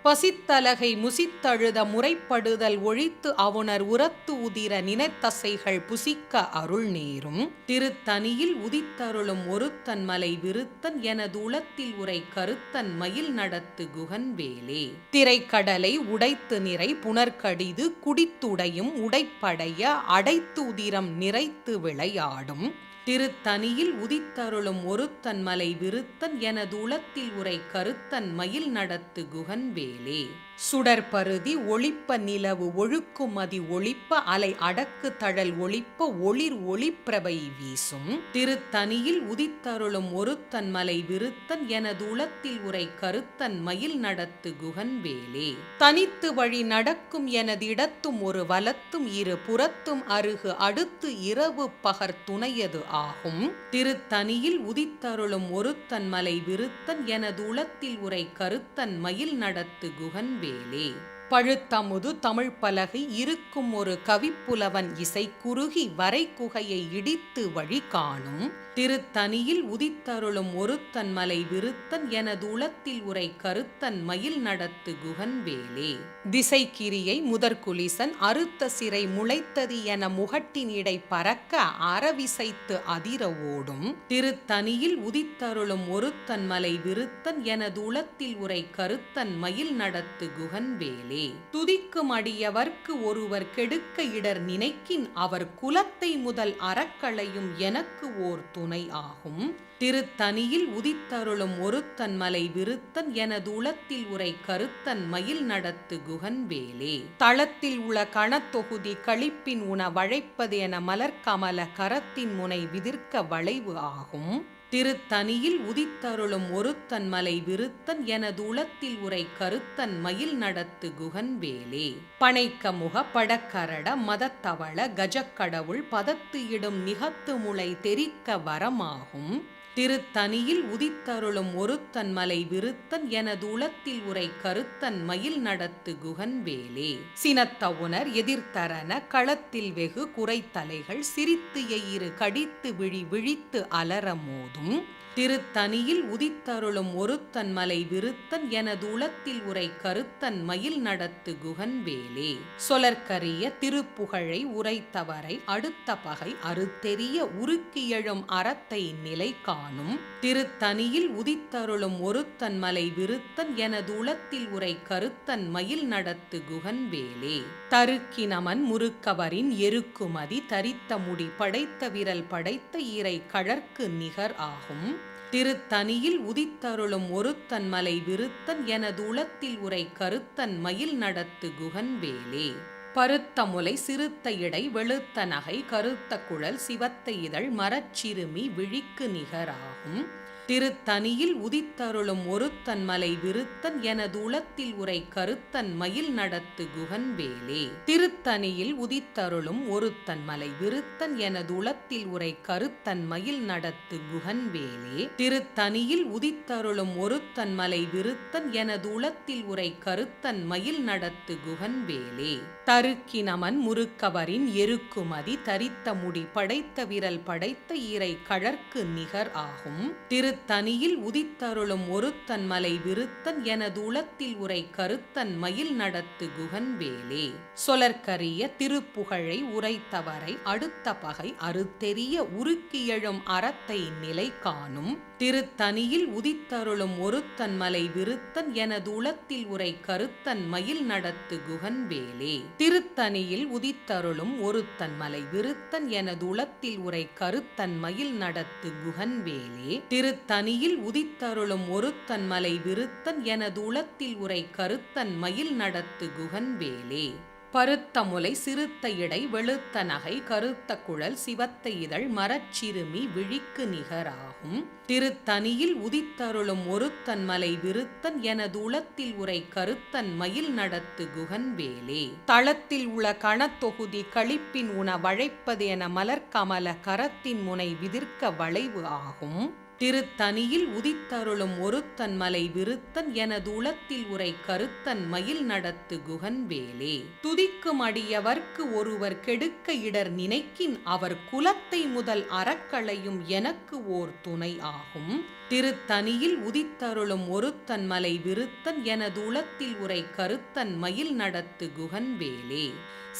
பசித்தலகை முசித்தழுத முறைப்படுதல் ஒழித்து அவுணர் உரத்து உதிர நினைத்தசைகள் புசிக்க அருள் நேரும். திருத்தனியில் உதித்தருளும் ஒருத்தன் மலை விருத்தன் எனது உளத்தில் உரை கருத்தன் மயில் நடத்து குகன்வேலே. திரைக்கடலை உடைத்து நிறை புனர்கடிது குடித்துடையும் உடைப்படைய அடைத்து உதிரம் நிறைத்து விளையாடும். திருத்தனியில் உதித்தருளும் ஒருத்தன் மலை விருத்தன் எனது உளத்தில் உரை கருத்தன் மயில் நடத்து குகன்வேலே. சுடற்பருதி ஒளிப்ப நிலவு ஒழுக்குமதி ஒளிப்ப அலை அடக்கு தழல் ஒளிப்ப ஒளிர் ஒளிப்பிரபை வீசும். திருத்தனியில் உதித்தருளும் ஒருத்தன் மலை விருத்தன் எனது உளத்தில் உரை கருத்தன் மயில் நடத்து குகன்வேலே. தனித்து வழி நடக்கும் எனது இடத்தும் ஒரு வலத்தும் இரு புறத்தும் அருகு அடுத்து இரவு பகர் துணையது ஆகும். திருத்தனியில் உதித்தருளும் ஒருத்தன் மலை விருத்தன் எனது உளத்தில் உரை கருத்தன் மயில் நடத்து குகன்வேலே. பழுத்தமுது தமிழ் பலகை இருக்கும் ஒரு கவிப்புலவன் இசை குறுகி வரை குகையை இடித்து வழி காணும். திருத்தனியில் உதித்தருளும் ஒருத்தன் மலை விருத்தன் எனது உளத்தில் உரை கருத்தன் மயில் நடத்து குகன்வேலே. திசைக்கிரியை முதற்குலிசன் அறுத்த சிறை முளைத்தது என முகட்டின் இடை பறக்க அறவிசைத்து அதிர ஓடும். திருத்தனியில் உதித்தருளும் ஒருத்தன் மலை விருத்தன் எனது உளத்தில் உரை கருத்தன் மயில் நடத்து குகன்வேலே. துதிக்கும் அடியவர்க்கு ஒருவர் கெடுக்க இடர் நினைக்கின் அவர் குலத்தை முதல் அறக்களையும் எனக்கு ஓர் துணை ஆகும். திருத்தனியில் உதித்தருளும் ஒருத்தன் மலை விருத்தன் எனது உளத்தில் உரை கருத்தன் மயில் நடத்து குகன்வேலே. தளத்தில் உள்ள கணத்தொகுதி களிப்பின் உண வழைப்பது என மலர்கமல கரத்தின் முனை விதிர்க்க வளைவு ஆகும். திருத்தனியில் உதித்தருளும் ஒருத்தன் மலை விருத்தன் எனது உளத்தில் உரை கருத்தன் மயில் நடத்து குகன்வேலே. பனைக்க முக படக்கரட மதத்தவள கஜக்கடவுள் பதத்து இடும் நிகத்து முளை தெரிக்க வரமாகும். திருத்தனியில் உதித்தருளும் ஒருத்தன் மலை விருத்தன் எனது உளத்தில் உரை கருத்தன் மயில் நடத்து குகன்வேலே. சினத்தவுணர் எதிர்த்தரன களத்தில் வெகு குறைத்தலைகள் சிரித்து எயிறு கடித்து விழித்து அலற மோதும். திருத்தனியில் உதித்தருளும் ஒருத்தன் மலை விருத்தன் எனது உளத்தில் உரை கருத்தன் மயில் நடத்து குகன்வேலே. சொலற்கரிய திருப்புகழை உரைத்தவரை அடுத்த பகை அறுத்தெறிய உருக்கி எழும் அறத்தை நிலை காணும். திருத்தனியில் உதித்தருளும் ஒருத்தன் மலை விருத்தன் எனது உளத்தில் உரை கருத்தன் மயில் நடத்து குகன்வேலே. தருக்கினமன் முறுக்கவரின் எருக்குமதி தரித்த முடி படைத்த விரல் படைத்த ஈரை கழற்கு நிகர் ஆகும். திருத்தனியில் உதித்தருளும் ஒருத்தன் மலை விருத்தன் எனது உளத்தில் உரை கருத்தன் மயில் நடத்து குகன்வேலே. பருத்த முலை சிறுத்த இடை வெளுத்த நகை கருத்த குழல் சிவத்த இதழ் மரச்சிறுமி விழிக்கு நிகராகும். திருத்தனியில் உதித்தருளும் ஒருத்தன் மலை விருத்தன் எனது உளத்தில் உரை கருத்தன் மயில் நடத்து குகன்வேலே. திருத்தனியில் உதித்தருளும் ஒருத்தன் மலை விருத்தன் எனது உளத்தில் உரை கருத்தன் மயில் நடத்து குகன்வேலே. திருத்தனியில் உதித்தருளும் ஒருத்தன் மலை விருத்தன் எனது உளத்தில் உரை கருத்தன் மயில் நடத்து குகன்வேலே. தருக்கினமன் முறுக்கவரின் எருக்குமதி தரித்த முடி படைத்த விரல் படைத்த ஈரை கழற்கு நிகர் ஆகும். திருத்தனியில் உதித்தருளும் ஒருத்தன் மலை விருத்தன் எனது உளத்தில் உரை கருத்தன் மயில் நடத்து குகன்வேலே. சொலற்கரிய திருப்புகழை உரைத்தவரை அடுத்த பகை அறுத்தெறிய உருக்கி எழும் அறத்தை நிலை காணும். திருத்தனியில் உதித்தருளும் ஒருத்தன் மலை விருத்தன் எனது உளத்தில் உரை கருத்தன் மயில் நடத்து குகன்வேலே. திருத்தனியில் உதித்தருளும் ஒருத்தன் மலை விருத்தன் எனது உளத்தில் உரை கருத்தன் மயில் நடத்து குகன்வேலே. திருத்தனியில் உதித்தருளும் ஒருத்தன் மலை விருத்தன் எனது உளத்தில் உரை கருத்தன் மயில் நடத்து குகன்வேலே. பருத்த முலை சிறுத்த இடை வெளுத்த நகை கருத்த குழல் சிவத்த இதழ் மரச்சிறுமி விழிக்கு நிகராகும். திருத்தனியில் உதித்தருளும் ஒருத்தன் மலை விருத்தன் எனது உளத்தில் உரை கருத்தன் மயில் நடத்து குகன்வேலே. தளத்தில் உள்ள கணத்தொகுதி களிப்பின் உண வழைப்பது என மலர்கமல கரத்தின் முனை விதிர்க்க வளைவு ஆகும். திருத்தனியில் உதித்தருளும் ஒருத்தன் மலை விருத்தன் எனது உளத்தில் உரை கருத்தன் மயில் நடத்து குகன்வேலே. துதிக்கும் அடியவர்க்கு ஒருவர் கெடுக்க இடர் நினைக்கின் அவர் குலத்தை முதல் அறக்களையும் எனக்கு ஓர் துணை ஆகும். திருத்தனியில் உதித்தருளும் ஒருத்தன் மலை விருத்தன் எனது உளத்தில் உரை கருத்தன் மயில் நடத்து குகன்வேலே.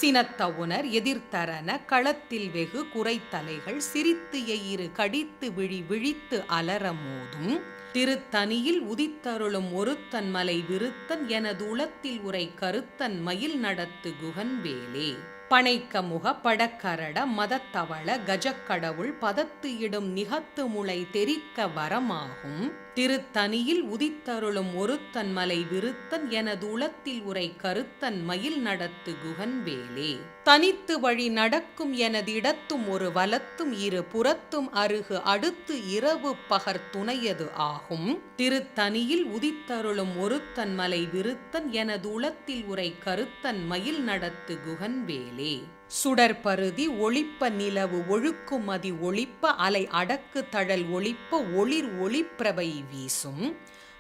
சினத்தவுணர் எதிர்த்தரன களத்தில் வெகு குறைத்தலைகள் சிரித்து எயிறு கடித்து விழித்து அலற மோதும். திருத்தனியில் உதித்தருளும் ஒருத்தன் மலை விருத்தன் எனது உளத்தில் உரை கருத்தன் மயில் நடத்து குகன்வேலே. பனைக்க முக படக்கரட மதத்தவள கஜக்கடவுள் பதத்து இடும் நிகத்து முளை தெரிக்க வரமாகும். திருத்தனியில் உதித்தருளும் ஒருத்தன் மலை விருத்தன் எனது உளத்தில் உரை கருத்தன் மயில் நடத்து குகன்வேலே. தனித்து வழி நடக்கும் எனது இடத்தும் ஒரு வலத்தும் இரு புறத்தும் அருகு அடுத்து இரவு பகர் துணையது ஆகும். திருத்தனியில் உதித்தருளும் ஒருத்தன் மலை விருத்தன் எனது உளத்தில் உரை கருத்தன் மயில் நடத்து குகன்வேலே. சுடற்பருதி ஒளிப்ப நிலவு ஒழுக்குமதி ஒளிப்ப அலை அடக்கு தழல் ஒளிப்ப ஒளிர் ஒளிப்பிரபை வீசும்.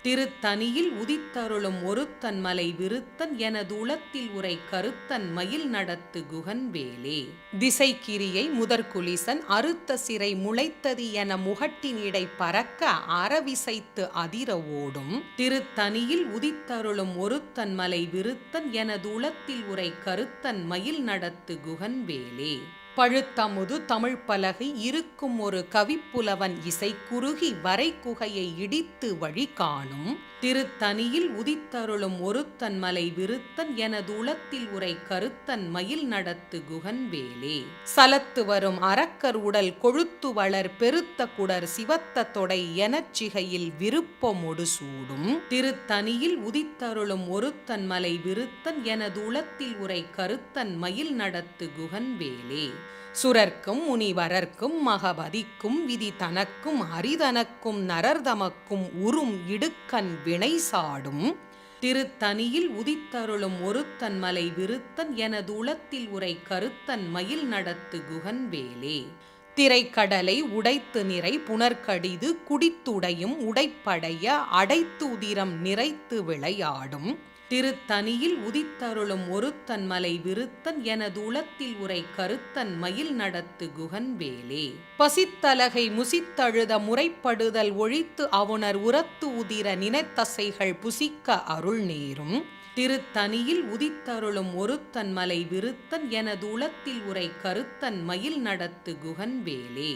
திருத்தனியில் உதித்தருளும் ஒருத்தன் மலை விருத்தன் எனது உளத்தில் உரை கருத்தன் மயில் நடத்து குகன்வேலே. திசைக்கிரியை முதற்குலிசன் அறுத்த சிறை முளைத்தது என முகட்டின் இடை பறக்க அறவிசைத்து அதிர ஓடும். திருத்தனியில் உதித்தருளும் ஒருத்தன் மலை விருத்தன் எனது உளத்தில் உரை கருத்தன் மயில் நடத்து குகன்வேலே. பழுத்தமுது தமிழ் பலகை இருக்கும் ஒரு கவிப்புலவன் இசை குறுகி வரை குகையை இடித்து வழி காணும். திருத்தனியில் உதித்தருளும் ஒருத்தன் மலை விருத்தன் எனது உளத்தில் உரை கருத்தன் மயில் நடத்து குகன்வேலே. சலத்து வரும் அரக்கர் உடல் கொழுத்து வளர் பெருத்த குடர் சிவத்த தொடை எனச்சிகையில் விருப்பமொடு சூடும். திருத்தனியில் உதித்தருளும் ஒருத்தன் மலை விருத்தன் எனது உளத்தில் உரை கருத்தன் மயில் நடத்து குகன்வேலே. சுரர்க்கும் முனிவரர்க்கும் மகபதிக்கும் விதி தனக்கும் அரிதனக்கும் நரர்தமக்கும் உறும் இடுக்கண் வினை சாடும். திருத்தனியில் உதித்தருளும் ஒருத்தன் மலை விருத்தன் எனது உளத்தில் உரை கருத்தன் மயில் நடத்து குகன்வேலே. திரைக்கடலை உடைத்து நிறை புனர்கடிது குடித்துடையும் உடைப்படைய அடைத்து உதிரம் நிறைத்து விளையாடும் திருத்தனியில் உதித்தருளும் ஒருத்தன் மலை விருத்தன் எனது உளத்தில் உரை கருத்தன் மயில் நடத்து குகன்வேலே. பசித்தலகை முசித்தழுத முறைப்படுதல் ஒழித்து அவுணர் உரத்து உதிர நினைத்தசைகள் புசிக்க அருள் நேரும் திருத்தனியில் உதித்தருளும் ஒருத்தன் மலை விருத்தன் எனது உளத்தில் உரை கருத்தன் மயில் நடத்து குகன்வேலே.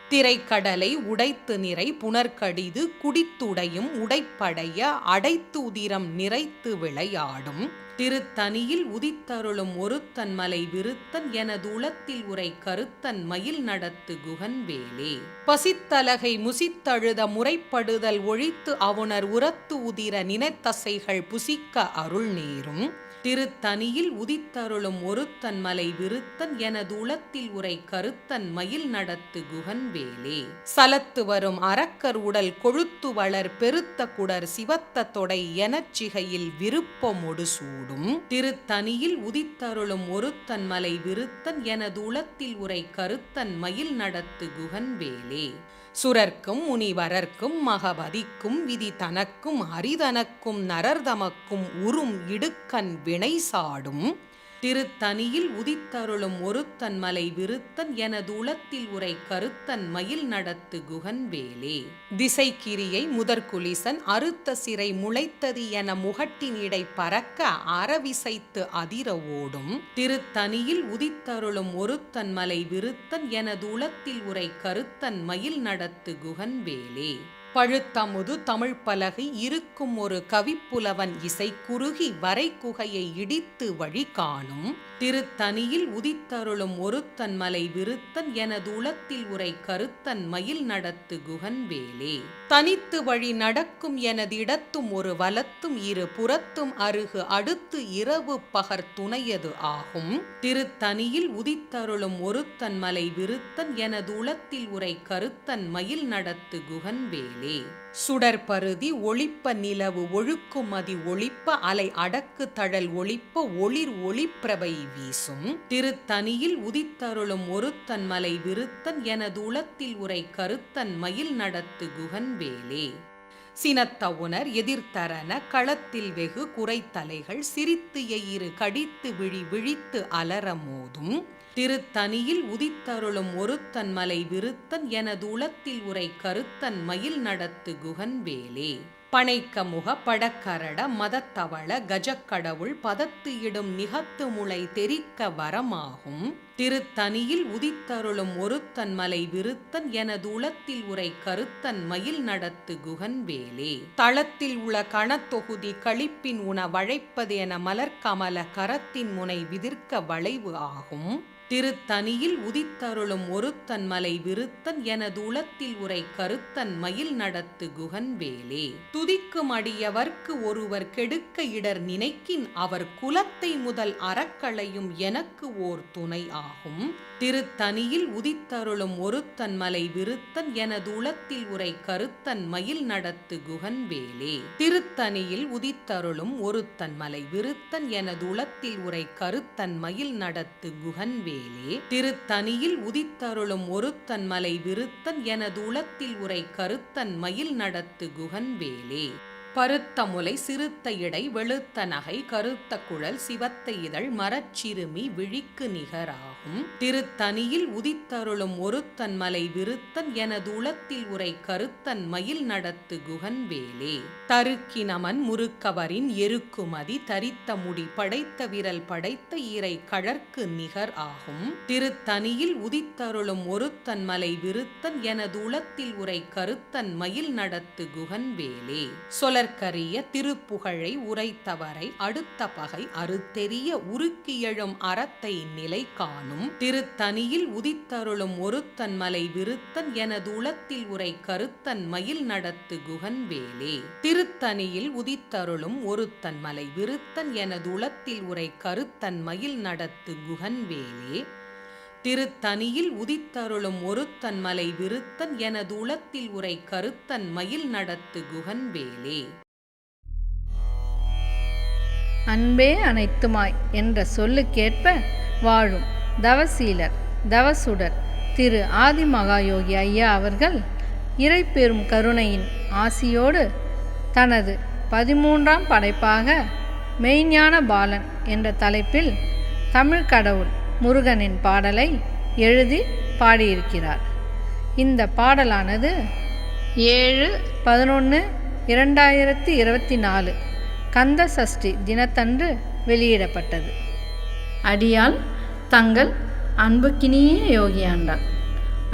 திரைக்கடலை உடைத்து நிறை புனர்கடிது குடித்துடையும் உடைப்படைய அடைத்து உதிரம் நிறைத்து விளையாடும் திருத்தனியில் உதித்தருளும் ஒருத்தன் மலை விருத்தன் எனது உளத்தில் உரை கருத்தன் மயில் நடத்து குகன்வேலே. பசித்தலகை முசித்தழுத முறைப்படுதல் ஒழித்து அவுணர் உரத்து உதிர நினைத்தசைகள் புசிக்க அருள் நேரும் திருத்தனியில் உதித்தருளும் ஒருத்தன் மலை விருத்தன் எனது உளத்தில் உரை கருத்தன் மயில் நடத்து குகன்வேலே. சலத்து வரும் அரக்கர் உடல் கொழுத்து வளர் பெருத்த குடர் சிவத்த தொடை எனச்சிகையில் விருப்பமொடு சூடும் திருத்தனியில் உதித்தருளும் ஒருத்தன் மலை விருத்தன் எனது உளத்தில் உரை கருத்தன் மயில் நடத்து குகன்வேலே. சுரர்க்கும் முனிவரர்க்கும் மகபதிக்கும் விதி தனக்கும் அரிதனக்கும் நரர்தமக்கும் உறும் இடுக்கண் வினை சாடும் திருத்தனியில் உதித்தருளும் ஒருத்தன் மலை விருத்தன் எனது உளத்தில் உரை கருத்தன் மயில் நடத்து குகன்வேலே. திசைக்கிரியை முதற்குலிசன் அறுத்த சிறை முளைத்தது என முகட்டினிடை பறக்க அறவிசைத்து அதிர ஓடும் திருத்தனியில் உதித்தருளும் ஒருத்தன் மலை விருத்தன் எனது உளத்தில் உரை கருத்தன் மயில் நடத்து குகன்வேலே. பழுத்தமுது தமிழ் பலகை இருக்கும் ஒரு கவிப்புலவன் இசை குறுகி வரை குகையை இடித்து வழி காணும் திருத்தனியில் உதித்தருளும் ஒருத்தன் மலை விருத்தன் எனது உளத்தில் உரை கருத்தன் மயில் நடத்து குகன்வேலே. தனித்து வழி நடக்கும் எனது இடத்தும் ஒரு வலத்தும் இரு புறத்தும் அருகு அடுத்து இரவு பகர் துணையது ஆகும் திருத்தனியில் உதித்தருளும் ஒருத்தன் மலை விருத்தன் எனது உளத்தில் உரை கருத்தன் மயில் நடத்து குகன்வேலே. சுடற்பருதி ஒளிப்ப நிலவு ஒழுக்குமதி ஒளிப்ப அலை அடக்கு தழல் ஒளிப்ப ஒளிர் ஒளிப்பிரபை வீசும் திருத்தனியில் உதித்தருளும் ஒருத்தன் மலை விருத்தன் எனது உளத்தில் உரை கருத்தன் மயில் நடத்து குகன்வேலே. சினத்தவுணர் எதிர்த்தரன களத்தில் வெகு குறைத்தலைகள் சிரித்து எயிறு கடித்து விழி விழித்து அலர மோதும் திருத்தனியில் உதித்தருளும் ஒருத்தன் மலை விருத்தன் எனது உளத்தில் உரை கருத்தன் மயில் நடத்து குகன்வேலே. பனைக்க முக படக்கரட மதத்தவள கஜக்கடவுள் பதத்து இடும் நிகத்து முளை தெரிக்க வரமாகும் திருத்தனியில் உதித்தருளும் ஒருத்தன் மலை விருத்தன் எனது உளத்தில் உரை கருத்தன் மயில் நடத்து குகன்வேலே. தளத்தில் உள்ள கணத்தொகுதி களிப்பின் உண வழைப்பது என மலர்கமல கரத்தின் முனை விதிர்க்க வளைவு ஆகும் திருத்தனியில் உதித்தருளும் ஒருத்தன் மலை விருத்தன் எனது உளத்தில் உரை கருத்தன் மயில் நடத்து குகன்வேலே. துதிக்கும் அடியவர்க்கு ஒருவர் கெடுக்க இடர் நினைக்கின் அவர் குலத்தை முதல் அறக்களையும் எனக்கு ஓர் துணை ஆகும் திருத்தனியில் உதித்தருளும் ஒருத்தன் மலை விருத்தன் எனது உளத்தில் உரை கருத்தன் மயில் நடத்து குகன்வேலே. திருத்தனியில் உதித்தருளும் ஒருத்தன் மலை விருத்தன் எனது உளத்தில் உரை கருத்தன் மயில் நடத்து குகன்வேலே. திருத்தனியில் உதித்தருளும் ஒருத்தன் மலை விருத்தன் எனது உளத்தில் உரை கருத்தன் மயில் நடத்து குகன்வேலே. பருத்த முலை சிறுத்த இடை வெளுத்த நகை கருத்த குழல் சிவத்த இதழ் மரச்சிறுமி விழிக்கு நிகராகும் திருத்தனியில் உதித்தருளும் ஒருத்தன் மலை விருத்தன் எனது உளத்தில் உரை கருத்தன் மயில் நடத்து குகன்வேலே. தருக்கினமன் முறுக்கவரின் எருக்குமதி தரித்த முடி படைத்த விரல் படைத்த ஈரை கழற்கு நிகர் ஆகும் திருத்தனியில் உதித்தருளும் ஒருத்தன் மலை விருத்தன் எனது உளத்தில் உரை கருத்தன் மயில் நடத்து குகன்வேலே. கரிய திருப்புகழை உரைத்தவரை அடுத்த பகை அறுத்தெறிய உருக்கியழும் அறத்தை நிலை காணும் திருத்தனியில் உதித்தருளும் ஒருத்தன் மலை விருத்தன் எனது உளத்தில் உரை கருத்தன் மயில் நடத்து குகன்வேலே. திருத்தனியில் உதித்தருளும் ஒருத்தன் மலை விருத்தன் எனது உளத்தில் உரை கருத்தன் மயில் நடத்து குகன்வேலே. திருத்தனியில் உதித்தருளும் ஒருத்தன் மலை விருத்தன் எனது உளத்தில் உரை கருத்தன் மயில் நடத்து குகன்வேலே. அன்பே அனைத்துமாய் என்ற சொல்லுக்கேற்ப வாழும் தவசீலர் தவசுடர் திரு ஆதிமகாயோகி ஐயா அவர்கள் இறைப்பெரும் கருணையின் ஆசியோடு தனது 13ஆம் படைப்பாக மெய்ஞான பாலன் என்ற தலைப்பில் தமிழ் கடவுள் முருகனின் பாடலை எழுதி பாடியிருக்கிறார். இந்த பாடலானது 7/11/2024 கந்த சஷ்டி தினத்தன்று வெளியிடப்பட்டது. அடியால் தங்கள் அன்புக்கினிய யோகியாண்டாள்.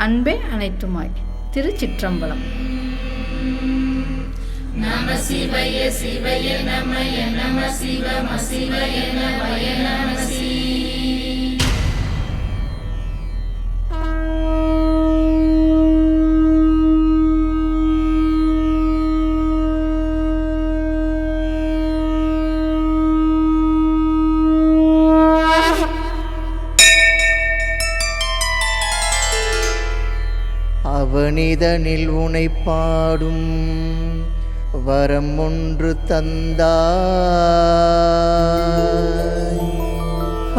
அன்பே அனைத்துமாய். திருச்சிற்றம்பலம். நம சிவய சிவய நமய நம சிவம சிவய நமய நம சி. அவனிதனில் உனை பாடும் வரம் ஒன்று தந்தாய்,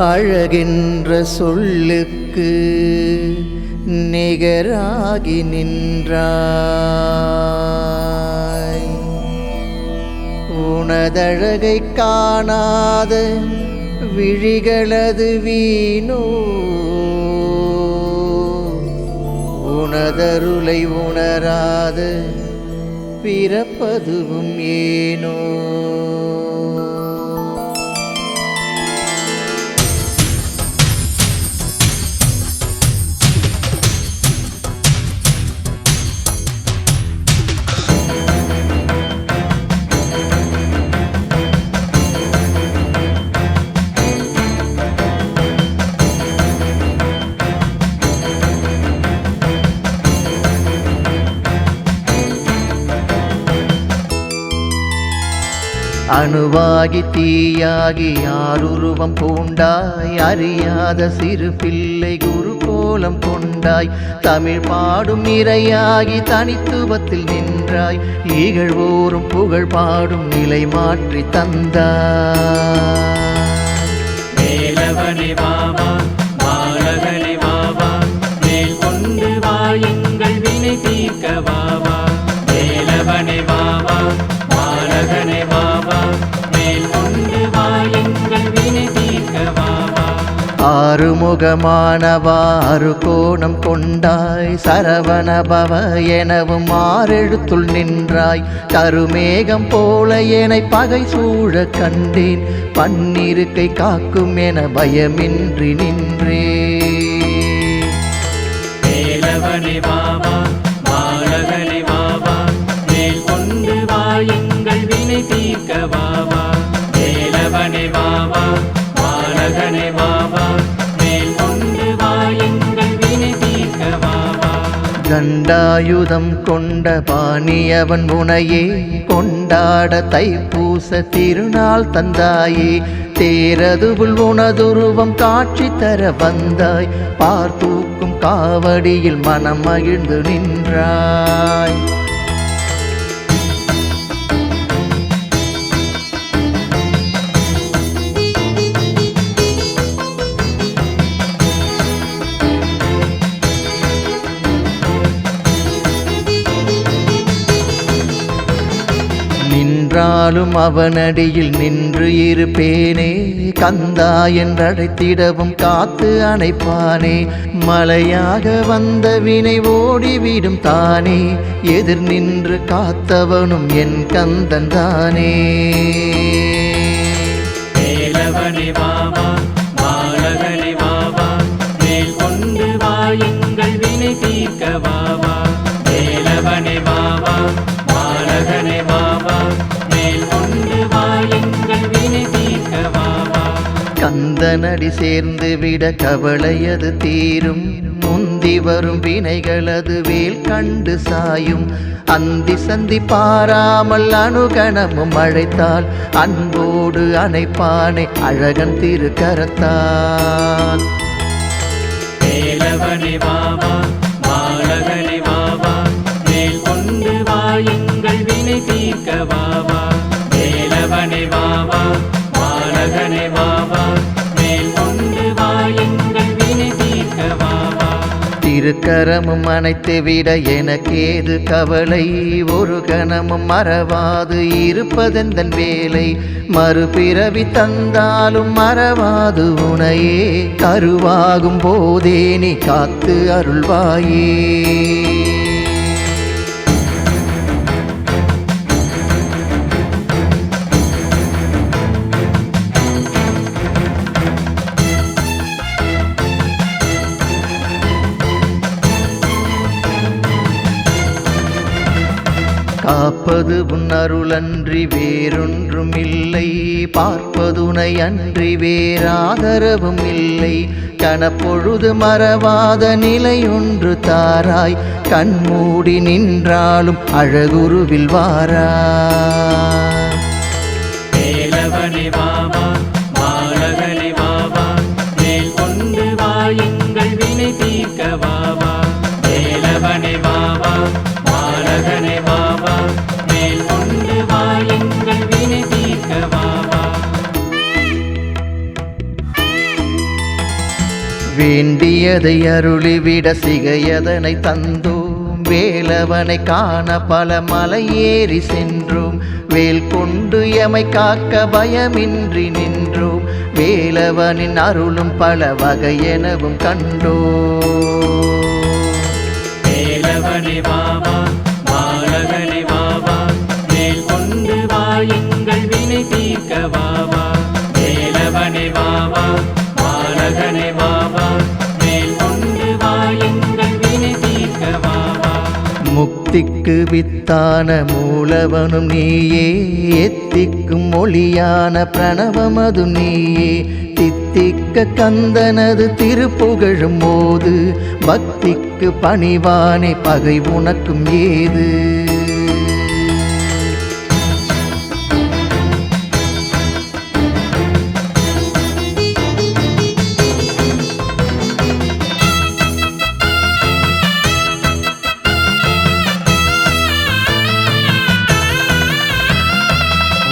அழகின்ற சொல்லுக்கு நிகராகி நின்றாய். உனதழகை காணாத விழிகளது வீணோ, உனதருளை உணராத பிறப்பதுவும் ஏனோ. அணுவாகி தீயாகி யாருருவம் பூண்டாய், அறியாத சிறு பிள்ளை குரு கோலம் கொண்டாய். தமிழ் பாடும் இறையாகி தனித்துவத்தில் நின்றாய், இகழ்வோரும் புகழ் பாடும் நிலை மாற்றி தந்தாய். வேலவனே வாவா பாலகனே வாவா, மேல் கொண்டு வாயுங்கள் வினை தீர்க்க வாவா. வேலவனே வாவா பாலகனே வாவா, மேல் கொண்டு வாயுங்கள் வினை தீர்க்க வாவா. ஆறுமுகமானவாறு கோணம் கொண்டாய், சரவண பவ எனவும் ஆறெழுத்துள் நின்றாய். கருமேகம் போல என பகை சூழ கண்டேன், பன்னிருக்கை காக்கும் என பயமின்றி நின்றே. வேலவனே வாவா பாலகனே வாவா, மேல் கொண்டு வாயுங்கள் வினை தீர்க்க வாவா. வேலவனே வாவா பாலகனே வாவா, மேல் கொண்டு வாயுங்கள் வினை தீர்க்க வாவா. கண்டாயுதம் கொண்ட பாணியவன் உனையே கொண்டாட தைப்பூச திருநாள் தந்தாயே. தேரதுவுள் உனதுருவம் காட்சி தர வந்தாய், பார்த்தூக்கும் காவடியில் மனம் மகிழ்ந்து நின்றாய். நின்றாலும் அவனடியில் நின்று இருப்பேனே, கந்தா என்றழைத்திடவும் காத்து அணைப்பானே. மலையாக வந்த வினை ஓடிவிடும் தானே, எதிர் நின்று காத்தவனும் என் கந்தன் தானே. வேலவனே வாவா பாலகனே வாவா, மேல் கொண்டு வாயுங்கள் வினை தீர்க்க வாவா. வேலவனே வாவா பாலகனே வாவா, மேல் கொண்டு வாயுங்கள் வினை தீர்க்க வாவா. கந்தனடி சேர்ந்து விட கவலையது தீரும், முந்தி வரும் வினைகளது வேல் கண்டு சாயும். அந்தி சந்தி பாராமல் அணுகணமும் அழைத்தால், அன்போடு அணைப்பானே அழகன் திருக்கரத்தால். வேலவனே வாவா பாலகனே வாவா, மேல் கொண்டு வாயுங்கள் வினை தீர்க்க வாவா. வேலவனே வாவா பாலகனே வாவா, மேல் கொண்டு வாயுங்கள் வினை தீர்க்க வாவா. இருக்கரமும் அணைத்து விட எனக்கேது கவலை, ஒரு கணமும் மறவாது இருப்பதெந்தன் வேலை, மறுபிறவி தந்தாலும் மறவாது உனையே, கருவாகும் போதே நீ காத்து அருள்வாயே. காப்பது உன் அருளன்றி வேறொன்றும் இல்லை, பார்ப்பதுனை அன்றி வேறாதரவும் இல்லை, கணப்பொழுது மறவாத நிலை ஒன்று தாராய், கண்மூடி நின்றாலும் அழகுருவில் வாராய். வேலவனே வாவா பாலகனே வாவா, மேல் கொண்டு வா எங்கள் வினை தீர்க்க வாவா. வேலவனே வாவா பாலகனே வாவா, மேல் கொண்டு வா எங்கள் வினை தீர்க்க வாவா. வேண்டியதை அருளிவிட சிகையதனை தந்தோம், வேலவனை காண பல மலை ஏறி சென்றோம், வேல் கொண்டு எமை காக்க பயமின்றி நின்றோம், வேலவனின் அருளும் பல வகையெனவும் கண்டோம். வேலவனே வாவா பாலகனே வாவா, மேல் கொண்டு வா எங்கள் வினை தீர்க்க வாவா. வேலவனே வாவா பாலகனே வாவா, மேல் கொண்டு வா எங்கள் வினை தீர்க்க வாவா. முக்திக்கு வித்தான மூலவனும் நீயே, எத்திக்கும் மொழியான பிரணவமது நீயே, தித்திக்க கந்தனது திருப்புகழும் போது, பக்திக்கு பணிவானே பகை உனக்கும் ஏது.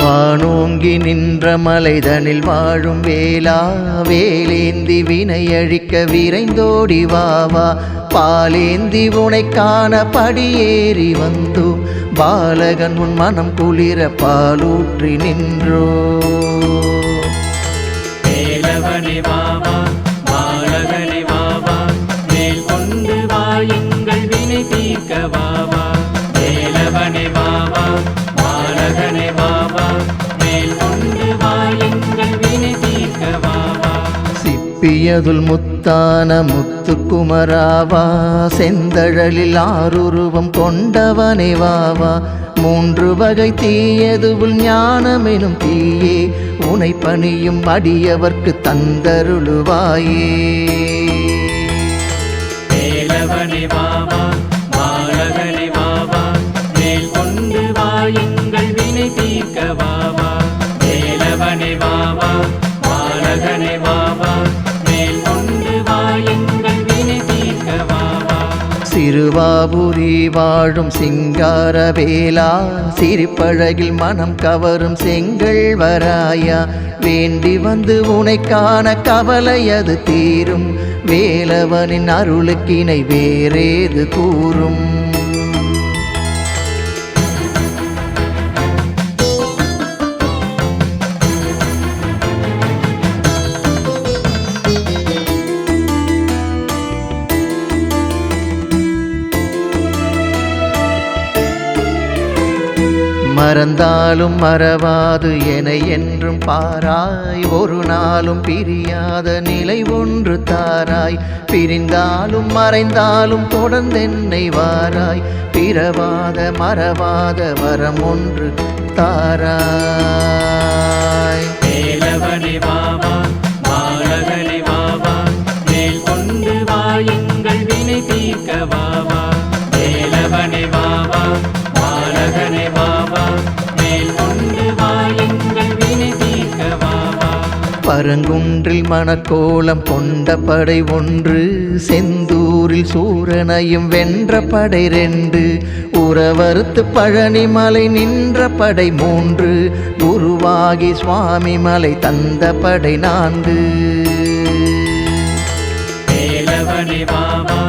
வானோங்கி நின்ற மலைதனில் வாழும் வேளா, வேலேந்தி வினை அழிக்க விரைந்தோடி வாவா, பாலேந்தி உனை காண படியேறி வந்தோம், பாலகன் உன் மனம் குளிர பாலூற்றி நின்றோ. வேலவனே வாவா பாலகனே வாவா, மேல் கொண்டு வா எங்கள் வினை தீர்க்க வாவா. வேலவனே வாவா பாலகனே வாவா, மேல் கொண்டு வா எங்கள் வினை தீர்க்க வாவா. சிப்பியதுல் முத்தான முத்துக்குமராவா, செந்தழலில் ஆறுருவம் கொண்டவனே வாவா, மூன்று வகை தீயதுவுள் ஞானமெனும் தீயே, உனை பணியும் அடியவர்க்கு தந்தருளுவாயே. வேலவனே வாவா பாலகனே வாவா, மேல் கொண்டு வா எங்கள் வினை தீர்க்க வாவா. வேலவனே வாவா பாலகனே வாவா, மேல் கொண்டு வா எங்கள் வினை தீர்க்க வாவா. சிறுவாபுரி வாழும் சிங்கார வேலா, சிரிப்பழகில் மனம் கவரும் செங்கல் வராயா, வேண்டி வந்து உனை காண கவலையது தீரும், வேலவனின் அருளுக்கினை வேறேது கூறும். மறந்தாலும் மறவாது என என்றும் பாராய், ஒரு நாளும் பிரியாத நிலை ஒன்று தாராய், பிரிந்தாலும் மறைந்தாலும் தொடர்ந்தென்னை வாராய், பிறவாத மறவாத வரம் ஒன்று தாராய். வேலவனே வாவா பாலகனே வாவா, மேல் கொண்டு வா எங்கள் வினை தீர்க்க வாவா. வேலவனே வாவா பாலகனே வாவா, மேல் கொண்டு வா எங்கள் வினை தீர்க்க வாவா. பரங்குன்றில் மணக்கோலம் கொண்ட படை ஒன்று, செந்தூரில் சூரனையும் வென்ற படை 2, உறவறுத்து பழனி மலை நின்ற படை 3, குருவாகி சுவாமி மலை தந்த படை 4. வேலவனே வாவா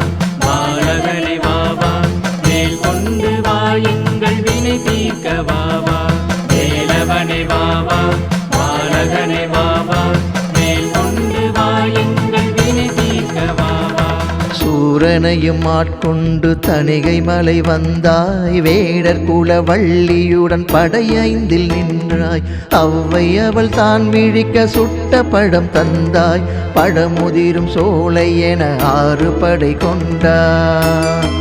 சூரனையும் ஆட்கொண்டு தணிகை மலை வந்தாய் வேடர் குல வள்ளியுடன் படையைந்தில் நின்றாய் அவ்வை அவள் தான் விழிக்க சுட்ட பழம் தந்தாய் பழமுதிரும் சோலை என 6 படை கொண்டாய்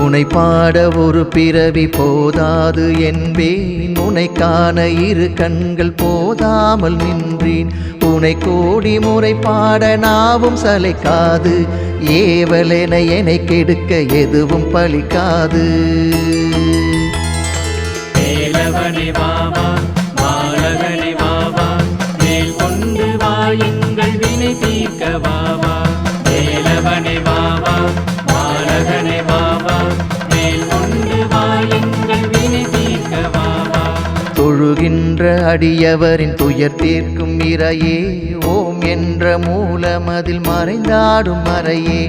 உனை பாட ஒரு பிறவி போதாது என்பேன் உனை காண 2 கண்கள் போதாமல் நின்றேன் உனை கோடி முறை பாட நாவும் சளைக்காது ஏவலென என்னை கெடுக்க எதுவும் பலிக்காது வேலவனே வாவா பாலகனே வாவா மேல் கொண்டு வா எங்கள் வினை தீர்க்க வாவா வேலவனே வாவா பாலகனே வாவா மேல் கொண்டு வா எங்கள் வினை தீர்க்க வாவா தொழுகின்ற அடியவரின் துயர் தீர்க்கும் இறையே ஓம் என்ற மூலமதில் மறைந்தாடும் மறையே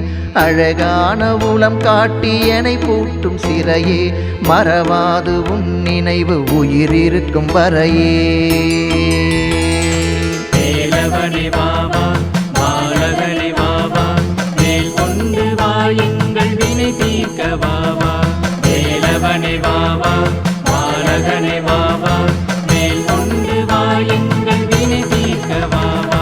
அழகான உளம் காட்டி என்னை பூட்டும் சிறையே மறவாது உன் நினைவு உயிர் இருக்கும் வரையே வேலவனே வாவா பாலகனே வாவா மேல் கொண்டு வா எங்கள் வினை தீர்க்க வாவா வேலவனே வாவா பாலகனே வாவா மேல் கொண்டு வா எங்கள் வினை தீர்க்க வாவா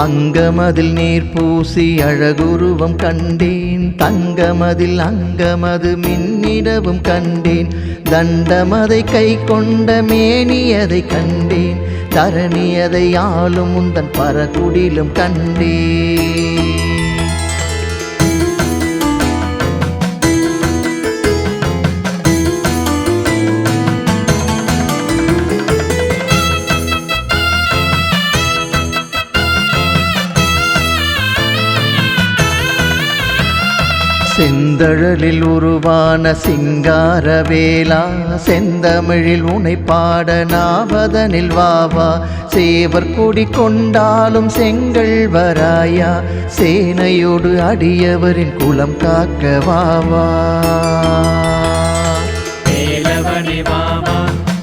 அங்கமதில் நீர் பூசி அழகுருவம் கண்டேன் தங்கமதில் அங்கமது மின்னிடவும் கண்டேன் தண்டமதை கை கொண்ட மேனியதை கண்டேன் தரணியதை ஆளும் உந்தன் பரகுடிலும் கண்டேன் செந்தழலில் உருவான சிங்கார வேளா செந்தமிழில் உனை பாட நாவதனில் வாவா சேவர் கொடி கொண்டாலும் செங்கல் வராயா சேனையோடு அடியவரின் குலம் காக்க வாவா வேலவனே வாவா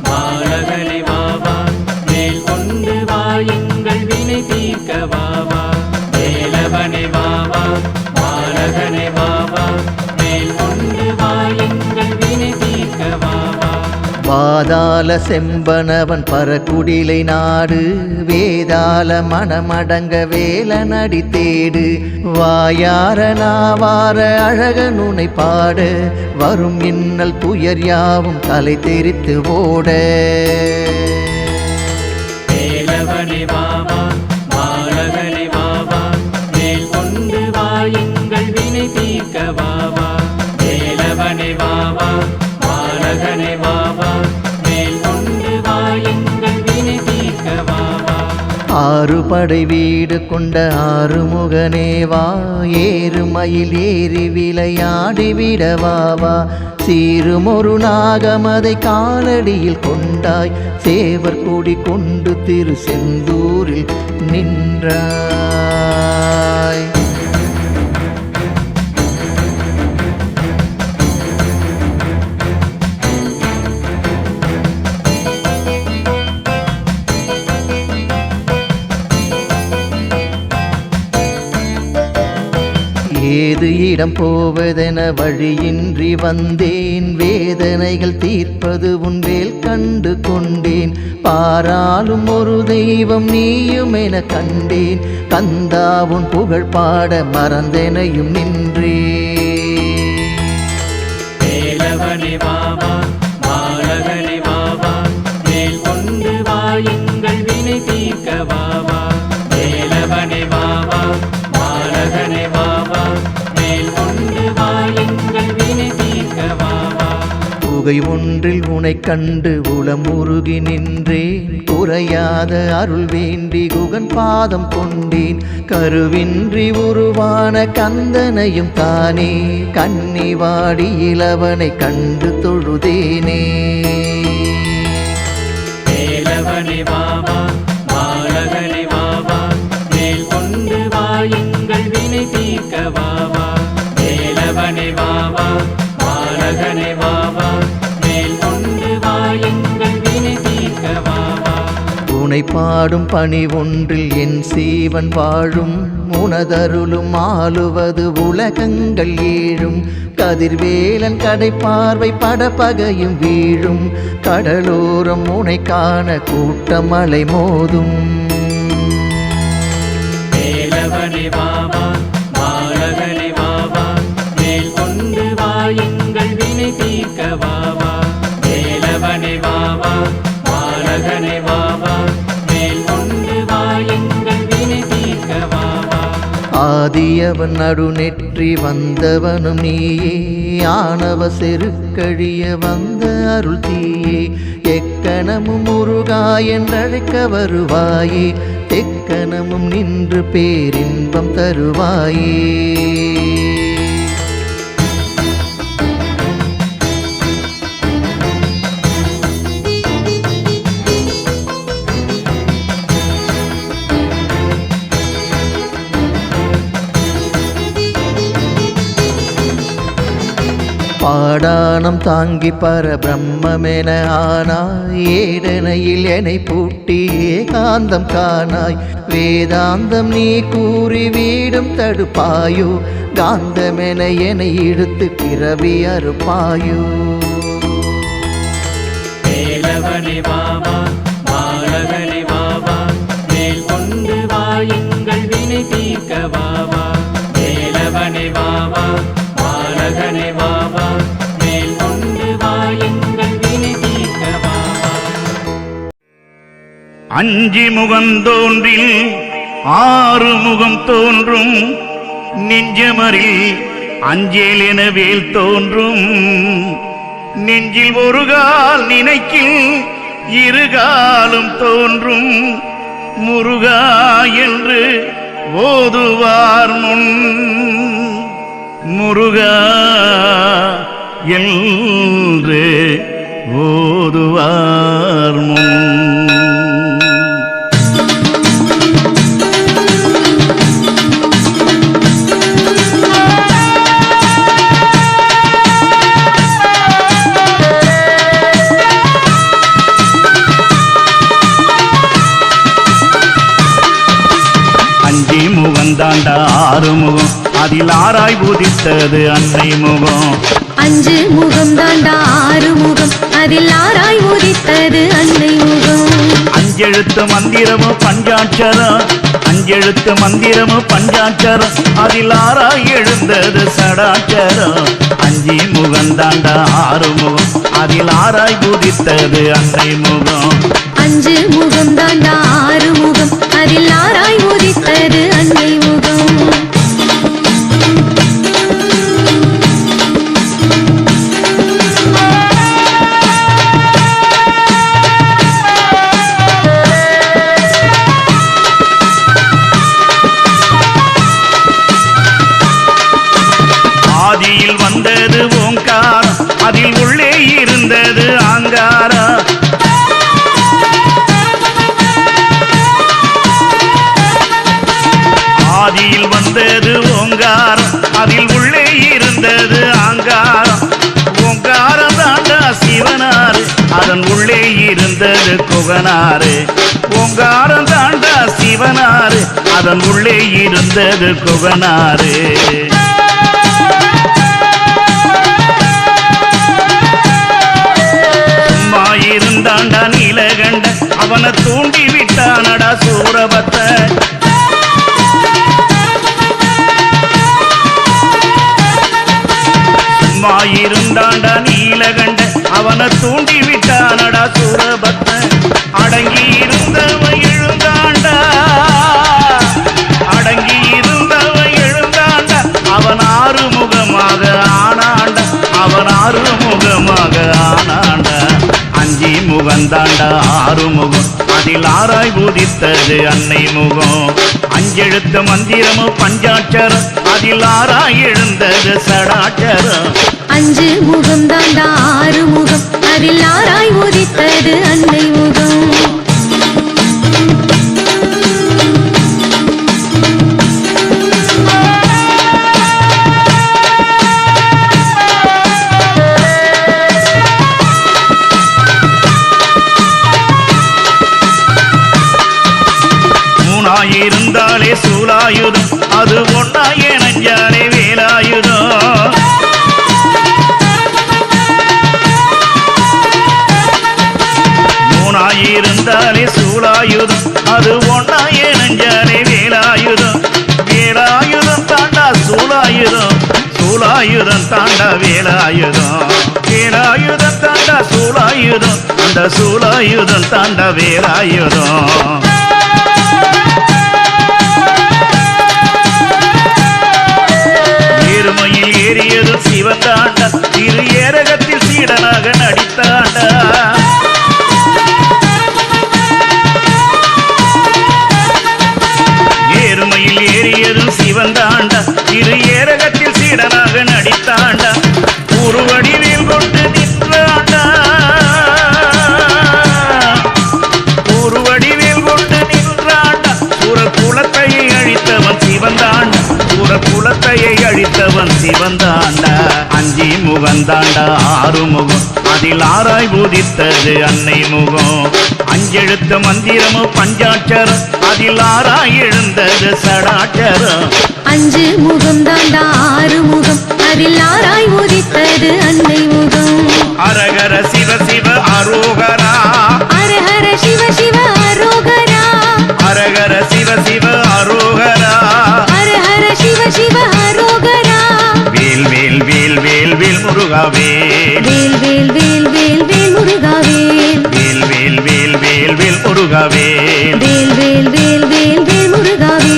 பாலகனே வாவா மேல் கொண்டு வா எங்கள் வினை தீர்க்க வாவா வேலவனே வாவா பாலகனே வாவா மேல் கொண்டு வா எங்கள் வினை தீர்க்க வாவா பாதாள செம்பனவன் பரகுடிலை நாடு வேதாள மனமடங்க வேலனடி தேடு வாயார நாவார அழகனுனை பாட வரும் இன்னல் துயர் யாவும் தலை தெரித்து ஓட வேலவனே வாவா பாலகனே வாவா மேல் கொண்டு வா எங்கள் வினை தீர்க்க வாவா வேலவனே வாவா பாலகனே வாவா மேல் கொண்டு வா எங்கள் வினை தீர்க்க வாவா 6 படை வீடு கொண்ட 6 முகனேவா ஏறு மயில் ஏறி விளையாடி விடவாவா சீருமொரு நாகமதை காலடியில் கொண்டாய் சேவர் கொடி கொண்டு திரு செந்தூரில் நின்றாய் ஏது இடம் போவதென வழியின்றி வந்தேன் வேதனைகள் தீர்ப்பது உன் வேல் கண்டு கொண்டேன் பாராளும் ஒரு தெய்வம் நீயும் என கண்டேன் கந்தா உன் புகழ் பாட மறந்தெனையும் நின்றே வேலவனே வாவா பாலகனே வாவா மேல் கொண்டு வா எங்கள் வினை தீர்க்க வாவா வேலவனே வாவா பாலகனே வாவா மேல் கொண்டு வா எங்கள் வினை தீர்க்க வாவா புகை ஒன்றில் உனை கண்டு உளம் உருகி நின்றேன் குறையாத அருள் வேண்டி குகன் பாதம் கொண்டேன் கருவின்றி உருவான கந்தனையும் தானே கன்னி வாடி இளவனை கண்டு தொழுதேனே வேலவனே வாவா பாலகனே வாவா மேல் கொண்டு வா எங்கள் வினை தீர்க்க வாவா வேலவனே வாவா பாலகனே வாவா மேல் கொண்டு வா எங்கள் வினை தீர்க்க வாவா. உனை பாடும் பணி ஒன்றில் என் சீவன் வாழும் உனதருளும் ஆளுவது உலகங்கள் ஏழும் கதிர்வேலன் கடை பார்வை படப்பகையும் வீழும் கடலோரம் உனை காண கூட்டமலை மோதும். வேலவனே வாவா பாலகனே வாவா மேல் கொண்டு வா எங்கள் வினை தீர்க்க வாவா வேலவனே வாவா பாலகனே வாவா மேல் கொண்டு வா எங்கள் வினை தீர்க்க வாவா. ஆதியவன் நடுநெற்றி வந்தவனும் நீயே ஆணவ செருக்கழிய வந்த அருள் தீயே எக்கணமும் முருகா என்றழைக்க வருவாயே எக்கணமும் நின்று பேரின்பம் தருவாயே. பாடானம் தாங்கி பரபிரம்மென ஆனாய் ஏடனையில் என்னை பூட்டி ஏகாந்தம் காணாய் வேதாந்தம் நீ கூறி வீடும் தடுப்பாயோ காந்தமென என்னை இழுத்து பிறவி அறுப்பாயோ. வேலவனே வாவா பாலகனே வாவா மேல் கொண்டு வா எங்கள் வினை தீர்க்க வாவா வேலவனே வாவா பாலகனே வாவா மேல் கொண்டு வா எங்கள் வினை தீர்க்க வாவா. அஞ்சி முகந்தோன்றில் ஆறு முகம் தோன்றும் நெஞ்சமரில் அஞ்சேல் என வேல் தோன்றும் நெஞ்சில் ஒரு கால் நினைக்கில் இருகாலும் தோன்றும் முருகா என்று ஓதுவார் முன் முருகா என்று ஓதுவார் முன். அஞ்சி முகந்தாண்டா ஆறு முகம் அதில் ஆராய் உதித்தது அன்னை முகம். அஞ்சு முகம் தாண்டா ஆறு முகம் அதில் ஆராய் உதித்தது அன்னை முகம். அஞ்செழுத்து மந்திரமோ பஞ்சாட்சரம் அஞ்செழுத்து மந்திரமோ பஞ்சாட்சரம் அதில் ஆராய் எழுந்தது சடாட்சரம். அஞ்சி முகந்தாண்டா ஆறு முகம் அதில் ஆராய் உதித்தது அன்னை முகம். அஞ்சு முகம் தாண்டா ஆறு முகம் அதில் ஆராய் உதித்தது அன்னை முகம். ஆதியில் வந்தது ஓங்காரம் அதில் உள்ளே இருந்தது ஆங்காரம். ஆதியில் வந்தது ஓங்காரம் அதில் உள்ளே இருந்தது ஆங்காரம். ஓங்காரம் தாண்டா சிவனாரு அதன் உள்ளே இருந்தது குகனாரு. ஓங்காரம் தாண்டா சிவனாரு அதன் உள்ளே இருந்தது குகனாரு. சும்மா இருந்தாண்டா நீலகண்ட அவனை தூண்டி விட்டானடா சூரபத்த. சும்மா இருந்தாண்டா நீலகண்ட அவனை தூண்டி விட்டானடா சூரபத்த. அடங்கி இருந்தவன் எழுந்தாண்டா அடங்கி இருந்தவன் எழுந்தாண்டா அவன் ஆறு முகமாக ஆனாண்டா அவன் ஆறு முகமாக ஆனாண்டா. அஞ்சி முகந்தாண்டா ஆறு முகம் அதில் ஆராய் உதித்தது அன்னை முகம். அஞ்செழுத்து மந்திரமோ பஞ்சாட்சரம் அதில் ஆராய் எழுந்தது சடாட்சரம். அஞ்சு முகம் தாண்டா ஆறு முகம் அதில் ஆராய் உதித்தது அன்னை முகம். ஆயுதம் அது ஒன்னா ஏனஞ்சாலே வேலாயுதம் வேலாயுதம் தாண்டா சூலாயுதம் சூலாயுதம் தாண்டா வேலாயுதம் வேலாயுதம் தாண்டா சூலாயுதம் அந்த சூலாயுதம் தாண்டா வேலாயுதம் ஏறுமையில் ஏறியதும் சிவன் தாண்டா திரு ஏரகத்தில் சீடனாக நடித்தாண்டா ஏறுமையில் ஏறியதும் சிவன் தாண்டா திரு ஏரகத்தில் சீடனாக நடித்தாண்டா உருவடிவில் கொண்டு நின்றாண்டா உருவடிவில் கொண்டு நின்றாண்டா குலத்தையை அழித்தவன் சிவன் தாண்டா குலத்தையை அழித்தவன் சிவன் தாண்டா அஞ்சி முகந்தாண்டா ஆறு முகம் அதில் ஆராய் பூதித்தது அன்னை முகம் அஞ்செழுத்த மந்திரமும் பஞ்சாட்சரம் அதில் ஆராய் எழுந்தது சடாட்சரம் அஞ்சு முகம் தாண்டா ஆறு முகம் அதில் ஆராய் உதித்தது அன்னை முகம் அரகர சிவ சிவ அரோகரா அரஹர சிவ சிவ அரோகரா அரகர சிவ சிவ அரோகரா அரஹர சிவ சிவ அரோகரா வேல் வேல் வேல் வேல் வேல் முருகாவே வேல் வேல் வேல் வேல் வேல் முருகாவே வேல் வேல் வேல் வேல் வேல் முருகாவே வேல் வேல் வேல் வேல் வேல் முருகாவே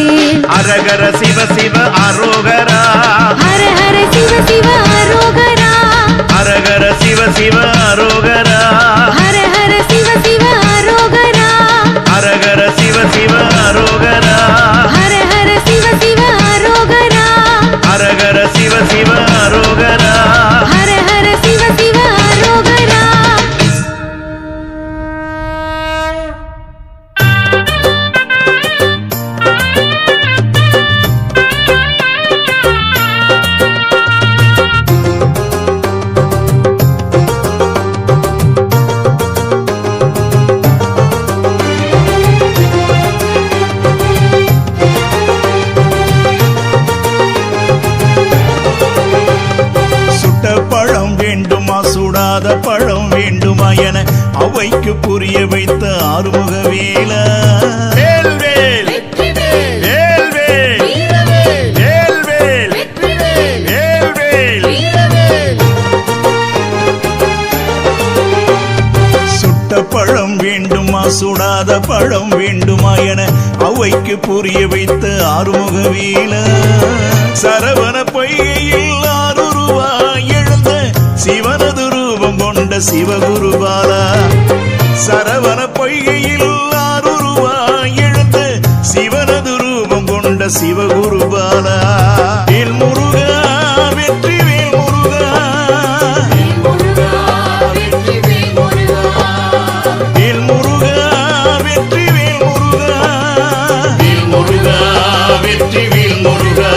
அரகர சிவ சிவ அரோகரா ஹர சிவ சிவ அரோகரா அரகர சிவ சிவ அரோகரா ஹர சிவ சிவ அரோகரா அரகர சிவ சிவ அரோகரா ஹர சிவ சிவ அரோகரா அரகர சிவ சிவ அரோகரா ஹர சிவ சிவ அரோகரா சுடாத பழம் வேண்டுமா என அவைக்கு புரிய வைத்த ஆறுமுக வேல வேல் வேல் வேல் வேல் வேல் வேல் வேல் வேல் சுட்ட பழம் வேண்டுமா சுடாத பழம் வேண்டுமா என அவைக்கு புரிய வைத்த ஆறுமுக வேல சரவண பொய்கையில் ஆறுருவாய் எழுந்த சிவனது ரூபம் கொண்ட சிவகுருபாலா சரவண பொய்கையில் ஆறுருவாய் எழுந்த சிவனது ரூபம் கொண்ட சிவகுருபாலா வேல் முருகா வெற்றி வேல் முருகா வேல் முருகா வெற்றி வேல் முருகா வேல் முருகா வெற்றி வேல் முருகா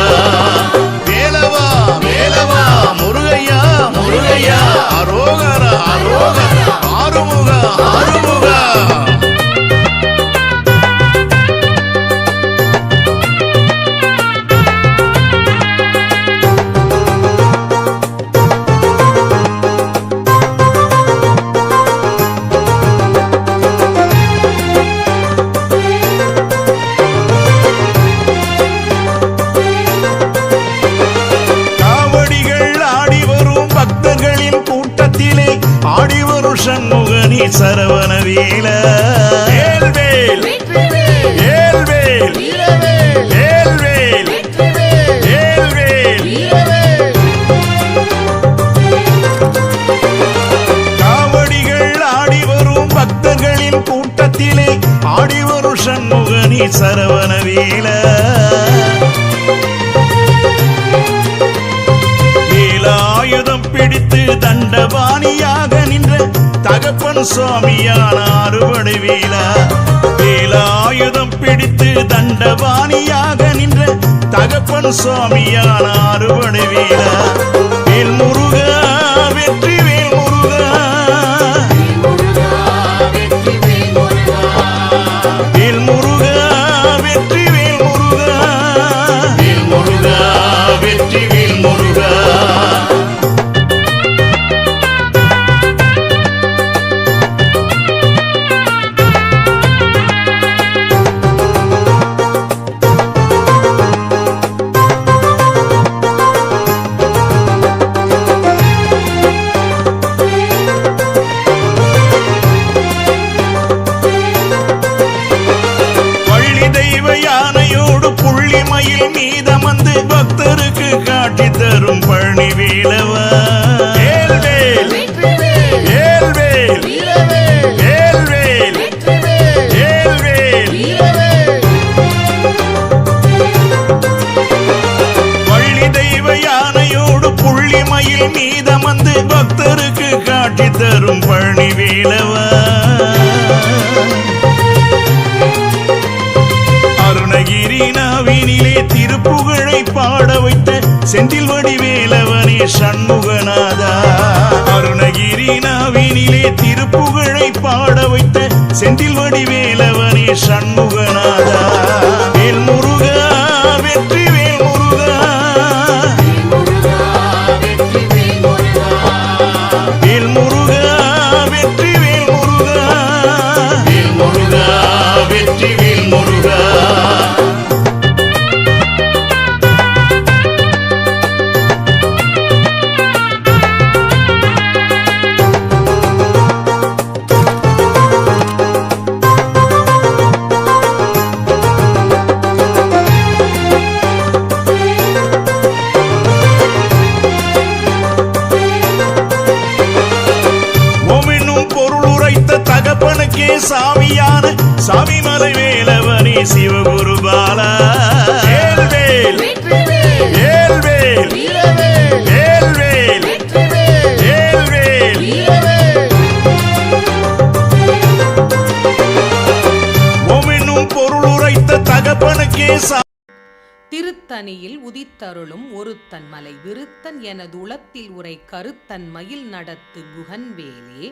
வேலவா வேலவா முருகையா முருகையா அரோகரா அரோகரா ஆறுமுகா ஆறுமுகா சண்முகனி சரவண வேல வேல் வேல் வேல் வேல் வேல் வேல் வேல் வேல் காவடிகள் ஆடி வரும் பக்தர்களின் கூட்டத்திலே ஆடி வரும் சண்முகனி சரவண வேல வேலாயுதம் பிடித்து தண்டபாணியாக நின்ற தகப்பன் சுவாமியான அறுபடை வேலா வேலாயுதம் பிடித்து தண்டபாணியாக நின்ற தகப்பன் சுவாமியான அறுபடை வேலா வேல் முருகா வெற்றி வேல் முருகா வேல் முருகா வெற்றி வேல் முருகா வேல் முருகா வெற்றி வேல் முருகா பக்தருக்கு காட்சி தரும் பழனி வேலவா. வேல்வேல் வேல்வேல் வேல்வேல் வேல்வேல். வள்ளி தெய்வ யானையோடு புள்ளி மயில் மீதமந்து பக்தருக்கு காட்சி தரும் பழனி வேலவா. அருணகிரி நாவினிலே திருப்புகழை பாட வைத்த செந்தில் வடிவேலவனே சண்முகநாதா. அருணகிரி நாவினிலே திருப்புகழை பாட வைத்த செந்தில் வடிவேலவனே சண்முகநாதா. வேல் முருகா வெற்றி வேல் முருகா. வேல் முருகா வெற்றி வேல் முருகா. வேல் முருகா வெற்றி வேல் முருகா. தகப்பனுக்கே சாமியான சாமிமலை வேலவனே சிவகுரு பாலா. வேல்வேல் வேல்வேல் வேல்வேல் வேல்வேல். ஓமென்னும் பொருள் உரைத்த தகப்பனுக்கே திருத்தணியில் உதித்தருளும் ஒருத்தன் மலை விருத்தன் எனதுளத்தில் உரை கருத்தன் மயில் நடத்து குகன்வேலே.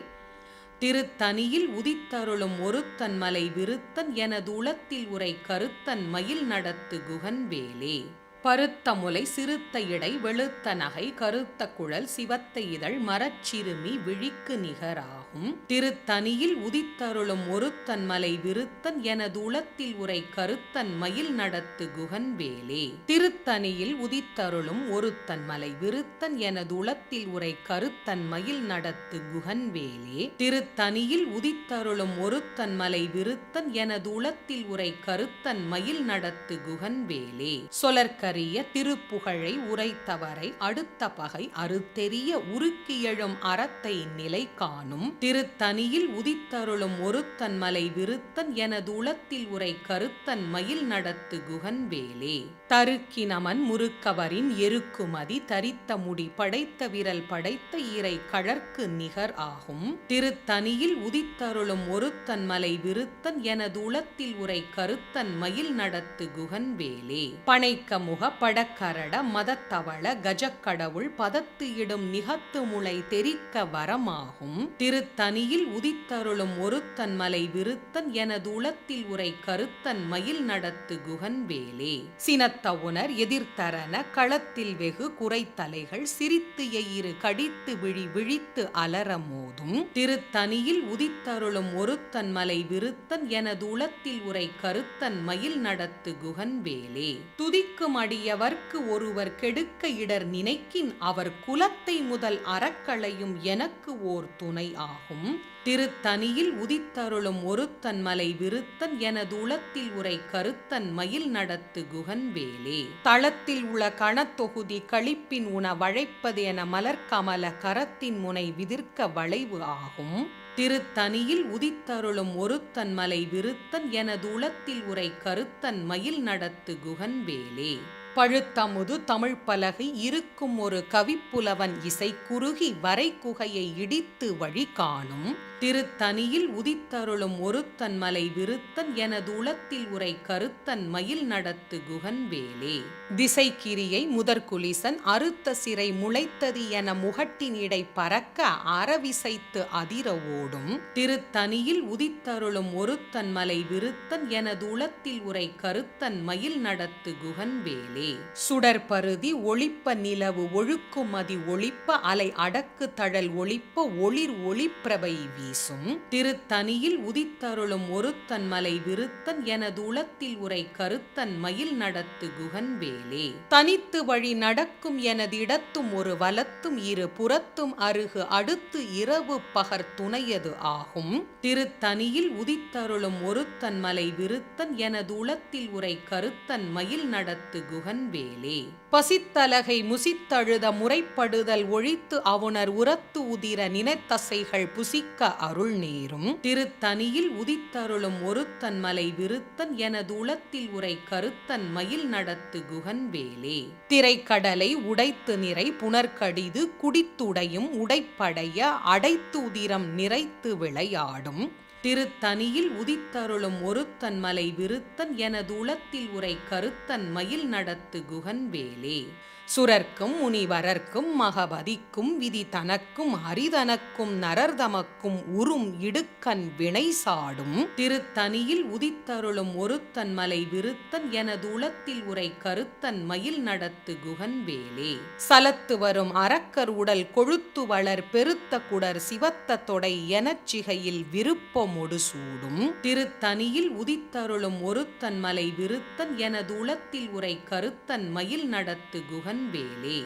திருத்தணியில் உதித்தருளும் ஒருத்தன் மலை விருத்தன் எனது உளத்தில் உரை கருத்தன் மயில் நடத்து குகன்வேலே. பருத்த முலை சிறுத்த இடை வெளுத்த நகை கருத்த குழல் சிவத்த இதழ் மரச்சிறுமி விழிக்கு நிகராகும். திருத்தணியில் உதித்தருளும் ஒருத்தன் மலை விருத்தன் எனது உளத்தில் உரை கருத்தன் மயில் நடத்து குகன்வேலே. திருத்தணியில் உதித்தருளும் ஒருத்தன் மலை விருத்தன் எனது உளத்தில் உரை கருத்தன் மயில் நடத்து குகன்வேலே. திருத்தணியில் உதித்தருளும் ஒருத்தன் மலை விருத்தன் எனது உளத்தில் உரை கருத்தன் மயில் நடத்து குகன்வேலே. சொலர்கரிய திருப்புகழை உரைத்தவரை அடுத்த பகை அறுத்தெறிய உருக்கியெழும் அறத்தை நிலை காணும். திருத்தணியில் உதித்தருளும் ஒருத்தன் மலை விருத்தன் எனது உளத்தில் உரை கருத்தன் மயில் நடத்து குகன்வேலே. தருக்கினமன் முறுக்கவரின் எருக்குமதி தரித்த முடி படைத்த விரல் படைத்த இறை கழற்கு நிகர் ஆகும். திருத்தணியில் உதித்தருளும் ஒருத்தன் மலை விருத்தன் எனது உளத்தில் உரை கருத்தன் மயில் நடத்து குகன்வேலே. பனைக்க முக படக்கரட மதத்தவள கஜக்கடவுள் பதத்து இடும் நிகத்து முளை தெரிக்க வரமாகும். திருத்தணியில் உதித்தருளும் ஒருத்தன் மலை விருத்தன் எனது உளத்தில் உரை கருத்தன் மயில் நடத்து குகன்வேலே. சினத்த உணர் எதிர்த்தரன களத்தில் வெகு குறைத்தலைகள் சிரித்து எயிறு கடித்து விழி விழித்து அலர மோதும். திருத்தணியில் உதித்தருளும் ஒருத்தன் மலை விருத்தன் எனது உளத்தில் உரை கருத்தன் மயில் நடத்து குகன்வேலே. துதிக்கும் அடியவர்க்கு ஒருவர் கெடுக்க இடர் நினைக்கின் அவர் குலத்தை முதல் அறக்களையும் எனக்கு ஓர் துணை ஆகும். திருத்தணியில் உதித்தருளும் ஒருத்தன் மலை விருத்தன் எனது உளத்தில் உரை கருத்தன் மயில் நடத்து குகன்வேலே. தளத்தில் உள்ள கணத்தொகுதி களிப்பின் உண வழைப்பது என மலர்கமல கரத்தின் முனை விதிர்க்க வளைவு ஆகும். திருத்தணியில் உதித்தருளும் ஒருத்தன் மலை விருத்தன் எனது உளத்தில் உரை கருத்தன் மயில் நடத்து குகன்வேலே. பழுத்தமுது தமிழ் பலகை இருக்கும் ஒரு கவிப்புலவன் இசை குறுகி வரை குகையை இடித்து வழி காணும். திருத்தணியில் உதித்தருளும் ஒருத்தன் மலை விருத்தன் எனது உளத்தில் உரை கருத்தன் மயில் நடத்து குகன்வேலே. திசைக்கிரியை முதற்குலிசன் அறுத்த சிறை முளைத்தது என முகட்டின் இடை பறக்க அறவிசைத்து அதிர ஓடும். திருத்தணியில் உதித்தருளும் ஒருத்தன் மலை விருத்தன் எனது உளத்தில் உரை கருத்தன் மயில் நடத்து குகன்வேலே. சுடற்பருதி ஒளிப்ப நிலவு ஒழுக்கும் மதி ஒளிப்ப அலை அடக்கு தழல் ஒளிப்ப ஒளிர் ஒளிப்பிரபை வீசும். திருத்தணியில் உதித்தருளும் ஒருத்தன் மலை விருத்தன் எனது உளத்தில் உரை கருத்தன் மயில் நடத்து குகன்வேலே. தனித்து வழி நடக்கும் எனது இடத்தும் ஒரு வலத்தும் இரு புறத்தும் அருகு அடுத்து இரவு பகர் துணையது ஆகும். திருத்தணியில் உதித்தருளும் ஒருத்தன் மலை விருத்தன் எனது உளத்தில் உரை கருத்தன் மயில் நடத்து குகன்வேலே. பசித்தலகை முசித்தழுத முறைப்படுதல் ஒழித்து அவுணர் உரத்து உதிர நினைத்தசைகள் புசிக்க அருள் நேரும் திருத்தனியில் உதித்தருளும் ஒருத்தன் மலை விருத்தன் எனது உளத்தில் உரை கருத்தன் மயில் நடத்து குகன் வேலே. திரைக்கடலை உடைத்து நிறை புனர்கடிது குடித்துடையும் உடைப்படைய அடைத்து உதிரம் நிறைத்து விளையாடும் திருத்தனியில் உதித்தருளும் ஒருத்தன் மலை விருத்தன் எனது உளத்தில் உரை கருத்தன் மயில் நடத்து குகன் வேலே. சுரர்க்கும் முனிவரர்க்கும் மகபதிக்கும் விதி தனக்கும் அரிதனக்கும் நரர்தமக்கும் உறும் இடுக்கண் வினை சாடும் திருத்தனியில் உதித்தருளும் ஒருத்தன் மலை விருத்தன் எனது உளத்தில் உரை கருத்தன் மயில் நடத்து குகன் வேலே. சலத்து வரும் அரக்கர் உடல் கொழுத்து வளர் பெருத்த குடர் சிவத்த தொடை எனச்சிகையில் விருப்பமொடு சூடும் திருத்தனியில் உதித்தருளும் ஒருத்தன் மலை விருத்தன் எனது உளத்தில் உரை கருத்தன் மயில் நடத்து குகன் வேலே.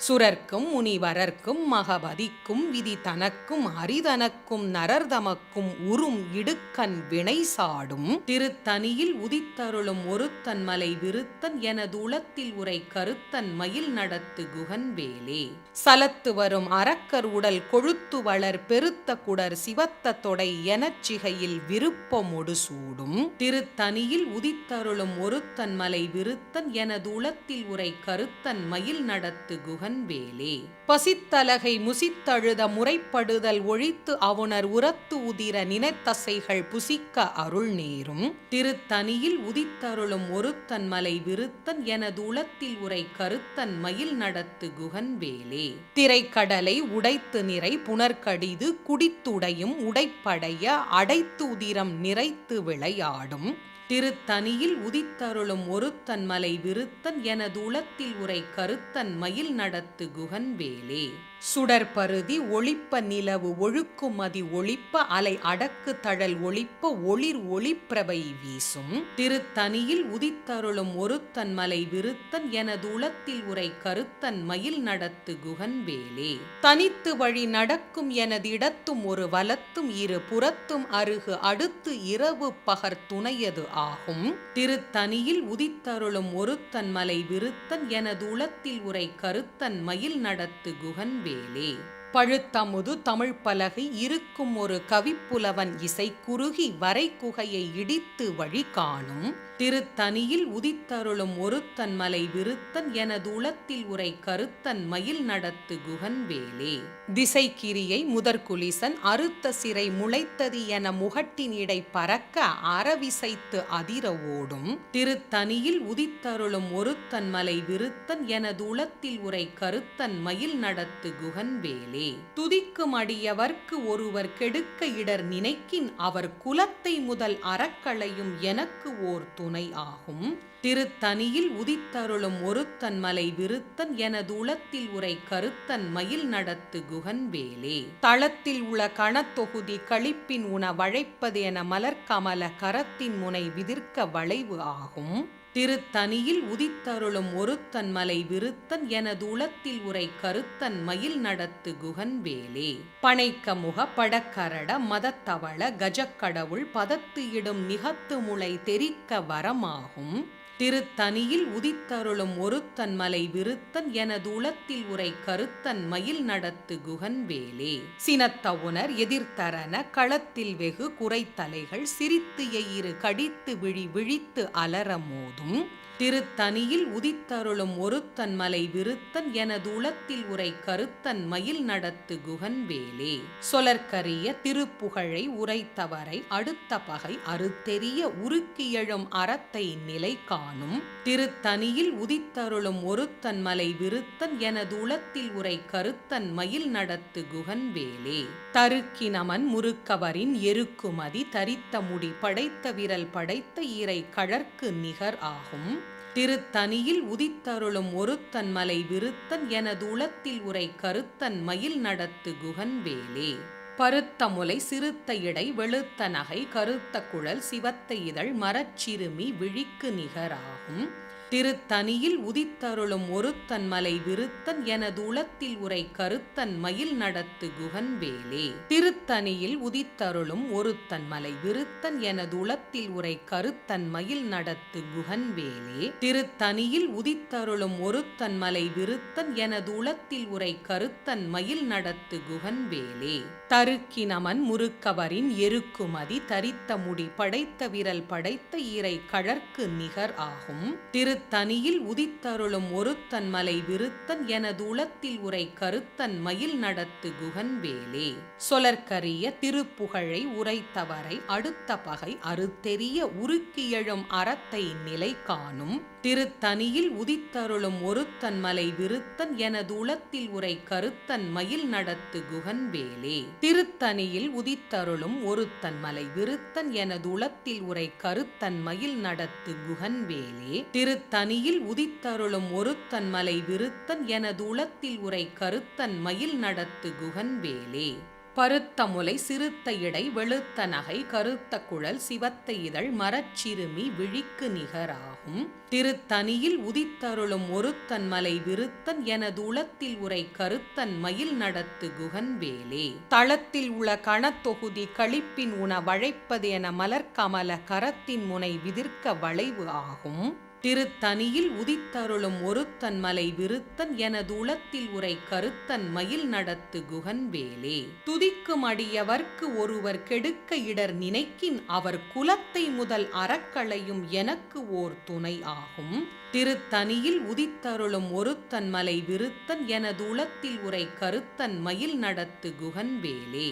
சுரர்க்கும் முனிவரர்க்கும் மகபதிக்கும் விதி தனக்கும் அரிதனக்கும் நரர்தமக்கும் உறும் இடுக்கண் வினை சாடும் திருத்தனியில் உதித்தருளும் ஒருத்தன் மலை விருத்தன் எனது உளத்தில் உரை கருத்தன் மயில் நடத்து குகன் வேலே. சலத்து வரும் அரக்கர் உடல் கொழுத்து வளர் பெருத்த குடர் சிவத்த தொடை எனச்சிகையில் விருப்பமொடு சூடும் திருத்தனியில் உதித்தருளும் ஒருத்தன் மலை விருத்தன் எனது உளத்தில் உரை கருத்தன் மயில் நடத்து குகன் வேலே. பசித்தலகை முசித்தழுத முறைப்படுதல் ஒழித்து அவுணர் உரத்து உதிர நினைத்தசைகள் புசிக்க அருள் நேரும் திருத்தனியில் உதித்தருளும் ஒருத்தன் மலை விருத்தன் எனது உளத்தில் உரை கருத்தன் மயில் நடத்து குகன் வேலே. திரைக்கடலை உடைத்து நிறை புனர்கடிது குடித்துடையும் உடைப்படைய அடைத்து உதிரம் நிறைத்து விளையாடும் திருத்தனியில் உதித்தருளும் ஒருத்தன் மலை விருத்தன் எனது உளத்தில் உரை கருத்தன் மயில் நடத்து குகன் வேலே. சுடற்பருதி ஒளிப்ப நிலவு ஒழுக்குமதி ஒளிப்ப அலை அடக்கு தழல் ஒளிப்ப ஒளிர் ஒளிப்பிரபை வீசும் திருத்தனியில் உதித்தருளும் ஒருத்தன் மலை விருத்தன் எனது உளத்தில் உரை கருத்தன் மயில் நடத்து குகன் வேலே. தனித்து வழி நடக்கும் எனது இடத்தும் ஒரு வலத்தும் இரு புறத்தும் அருகு அடுத்து இரவு பகர் துணையது ஆகும் திருத்தனியில் உதித்தருளும் ஒருத்தன் மலை விருத்தன் எனது உளத்தில் உரை கருத்தன் மயில் நடத்து குகன் வேலே. பழுத்தமுது தமிழ் பலகை இருக்கும் ஒரு கவிப்புலவன் இசை குறுகி வரை குகையை இடித்து வழி காணும் திருத்தனியில் உதித்தருளும் ஒருத்தன் மலை விருத்தன் எனது உளத்தில் உரை கருத்தன் மயில் நடத்து குகன் வேலே. திசைக்கிரியை முதற்குலிசன் அறுத்த சிறை முளைத்தது என முகட்டினிடை பறக்க அறவிசைத்து அதிர ஓடும் திருத்தனியில் உதித்தருளும் ஒருத்தன் மலை விருத்தன் எனது உளத்தில் உரை கருத்தன் மயில் நடத்து குகன் வேலே. துதிக்கும் அடியவர்க்கு ஒருவர் கெடுக்க இடர் நினைக்கின் அவர் குலத்தை முதல் அறக்களையும் எனக்கு ஓர் துணை ஆகும் திருத்தனியில் உதித்தருளும் ஒருத்தன் மலை விருத்தன் எனது உளத்தில் உரை கருத்தன் மயில் நடத்து குகன் வேலே. தளத்தில் உள்ள கணத்தொகுதி களிப்பின் உண வழைப்பது என மலர்கமல கரத்தின் முனை விதிர்க்க வளைவு ஆகும் திருத்தனியில் உதித்தருளும் ஒருத்தன் மலை விருத்தன் எனது உளத்தில் உரை கருத்தன் மயில் நடத்து குகன் வேலே. பனைக்க முக படக்கரட மதத்தவள கஜக்கடவுள் பதத்து இடும் நிகத்து முளை தெரிக்க வரமாகும் திருத்தனியில் உதித்தருளும் ஒருத்தன் மலை விருத்தன் எனது உளத்தில் உரை கருத்தன் மயில் நடத்து குகன் வேலே. சினத்த உணர் எதிர்த்தரன களத்தில் வெகு குறைத்தலைகள் சிரித்து எயிறு கடித்து விழி விழித்து அலற மோதும் திருத்தனியில் உதித்தருளும் ஒருத்தன் மலை விருத்தன் எனது உளத்தில் உரை கருத்தன் மயில் நடத்து குகன் வேலே. சொலற்கரிய திருப்புகழை உரைத்தவரை அடுத்த பகை அறுத்தெறிய உருக்கியழும் அறத்தை நிலை காணும் திருத்தனியில் உதித்தருளும் ஒருத்தன் மலை விருத்தன் எனது உளத்தில் உரை கருத்தன் மயில் நடத்து குகன் வேலே. தருக்கினமன் முறுக்கவரின் எருக்குமதி தரித்த முடி படைத்த விரல் படைத்த ஈரை கழற்கு நிகர் ஆகும் திருத்தனியில் உதித்தருளும் ஒருத்தன் மலை விருத்தன் எனது உளத்தில் உரை கருத்தன் மயில் நடத்து குகன் வேலே. பருத்த முலை சிறுத்த இடை வெளுத்த நகை கருத்த குழல் சிவத்த இதழ் மரச்சிறுமி விழிக்கு நிகராகும் திருத்தனியில் உதித்தருளும் ஒருத்தன் மலை விருத்தன் எனது உளத்தில் உரை கருத்தன் மயில் நடத்து குகன் வேலே. திருத்தனியில் உதித்தருளும் ஒருத்தன் மலை விருத்தன் எனது உளத்தில் உரை கருத்தன் மயில் நடத்து குகன் வேலே. திருத்தனியில் உதித்தருளும் ஒருத்தன் மலை விருத்தன் எனது உளத்தில் உரை கருத்தன் மயில் நடத்து குகன் வேலே. தருக்கினமன் முறுக்கவரின் எருக்குமதி தரித்த முடி படைத்த விரல் படைத்த ஈரை கழற்கு நிகர் ஆகும். திருத்தனியில் உதித்தருளும் ஒருத்தன் மலை விருத்தன் எனது உளத்தில் உரை கருத்தன் மயில் நடத்து குகன் வேலே. சொலற்கரிய திருப்புகழை உரைத்தவரை அடுத்த பகை அறுத்தெறிய உருக்கியழும் அறத்தை நிலை காணும். திருத்தனியில் உதித்தருளும் ஒருத்தன் மலை விருத்தன் எனது உளத்தில் உரை கருத்தன் மயில் நடத்து குகன் வேலே. திருத்தனியில் உதித்தருளும் ஒருத்தன் மலை விருத்தன் எனது உளத்தில் உரை கருத்தன் மயில் நடத்து குகன் வேலே. திருத்தனியில் உதித்தருளும் ஒருத்தன் மலை விருத்தன் எனது உளத்தில் உரை கருத்தன் மயில் நடத்து குகன் வேலே. பருத்த முலை சிறுத்த இடை வெளுத்த நகை கருத்த குழல் சிவத்த இதழ் மரச்சிறுமி விழிக்கு நிகராகும். திருத்தனியில் உதித்தருளும் ஒருத்தன் மலை விருத்தன் எனது உளத்தில் உரை கருத்தன் மயில் நடத்து குகன் வேலே. தளத்தில் உள கணத்தொகுதி களிப்பின் உண வழைப்பது என மலர்கமல கரத்தின் முனை விதிர்க்க வளைவு ஆகும். திருத்தனியில் உதித்தருளும் ஒருத்தன் மலை விருத்தன் எனது உளத்தில் உரை கருத்தன் மயில் நடத்து குகன் வேலே. துதிக்கும் அடியவர்க்கு ஒருவர் கெடுக்க இடர் நினைக்கின் அவர் குலத்தை முதல் அறக்களையும் எனக்கு ஓர் துணை ஆகும். திருத்தனியில் உதித்தருளும் ஒருத்தன் மலை விருத்தன் எனது உளத்தில் உரை கருத்தன் மயில் நடத்து குகன் வேலே.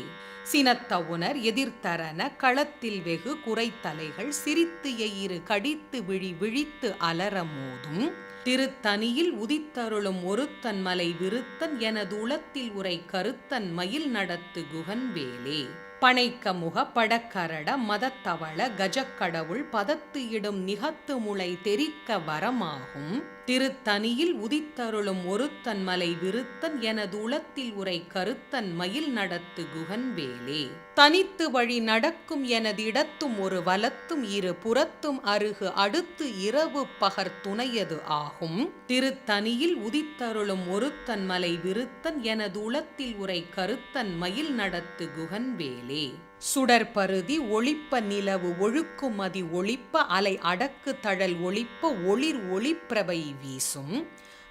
சினத்த உணர் எதிர்த்தரன களத்தில் வெகு குறைத்தலைகள் சிரித்து எயிறு கடித்து விழி விழித்து அலர மோதும். திருத்தனியில் உதித்தருளும் ஒருத்தன் மலை விருத்தன் எனது உளத்தில் உரை கருத்தன் மயில் நடத்து குகன் வேலே. பனைக்க முக படக்கரட மதத்தவள கஜக்கடவுள் பதத்து இடும் நிகத்து முளை தெரிக்க வரமாகும். திருத்தனியில் உதித்தருளும் ஒருத்தன் மலை விருத்தன் எனது உளத்தில் உரை கருத்தன் மயில் நடத்து குகன் வேலே. தனித்து வழி நடக்கும் எனது இடத்தும் ஒரு வலத்தும் இரு புறத்தும் அருகு அடுத்து இரவு பகர் துணையது ஆகும். திருத்தனியில் உதித்தருளும் ஒருத்தன் மலை விருத்தன் எனது உளத்தில் உரை கருத்தன் மயில் நடத்து குகன் வேலே. சுடற்பருதி ஒளிப்ப நிலவு ஒழுக்குமதி ஒளிப்ப அலை அடக்கு தழல் ஒளிப்ப ஒளிர் ஒளிப்பிரபை வீசும்.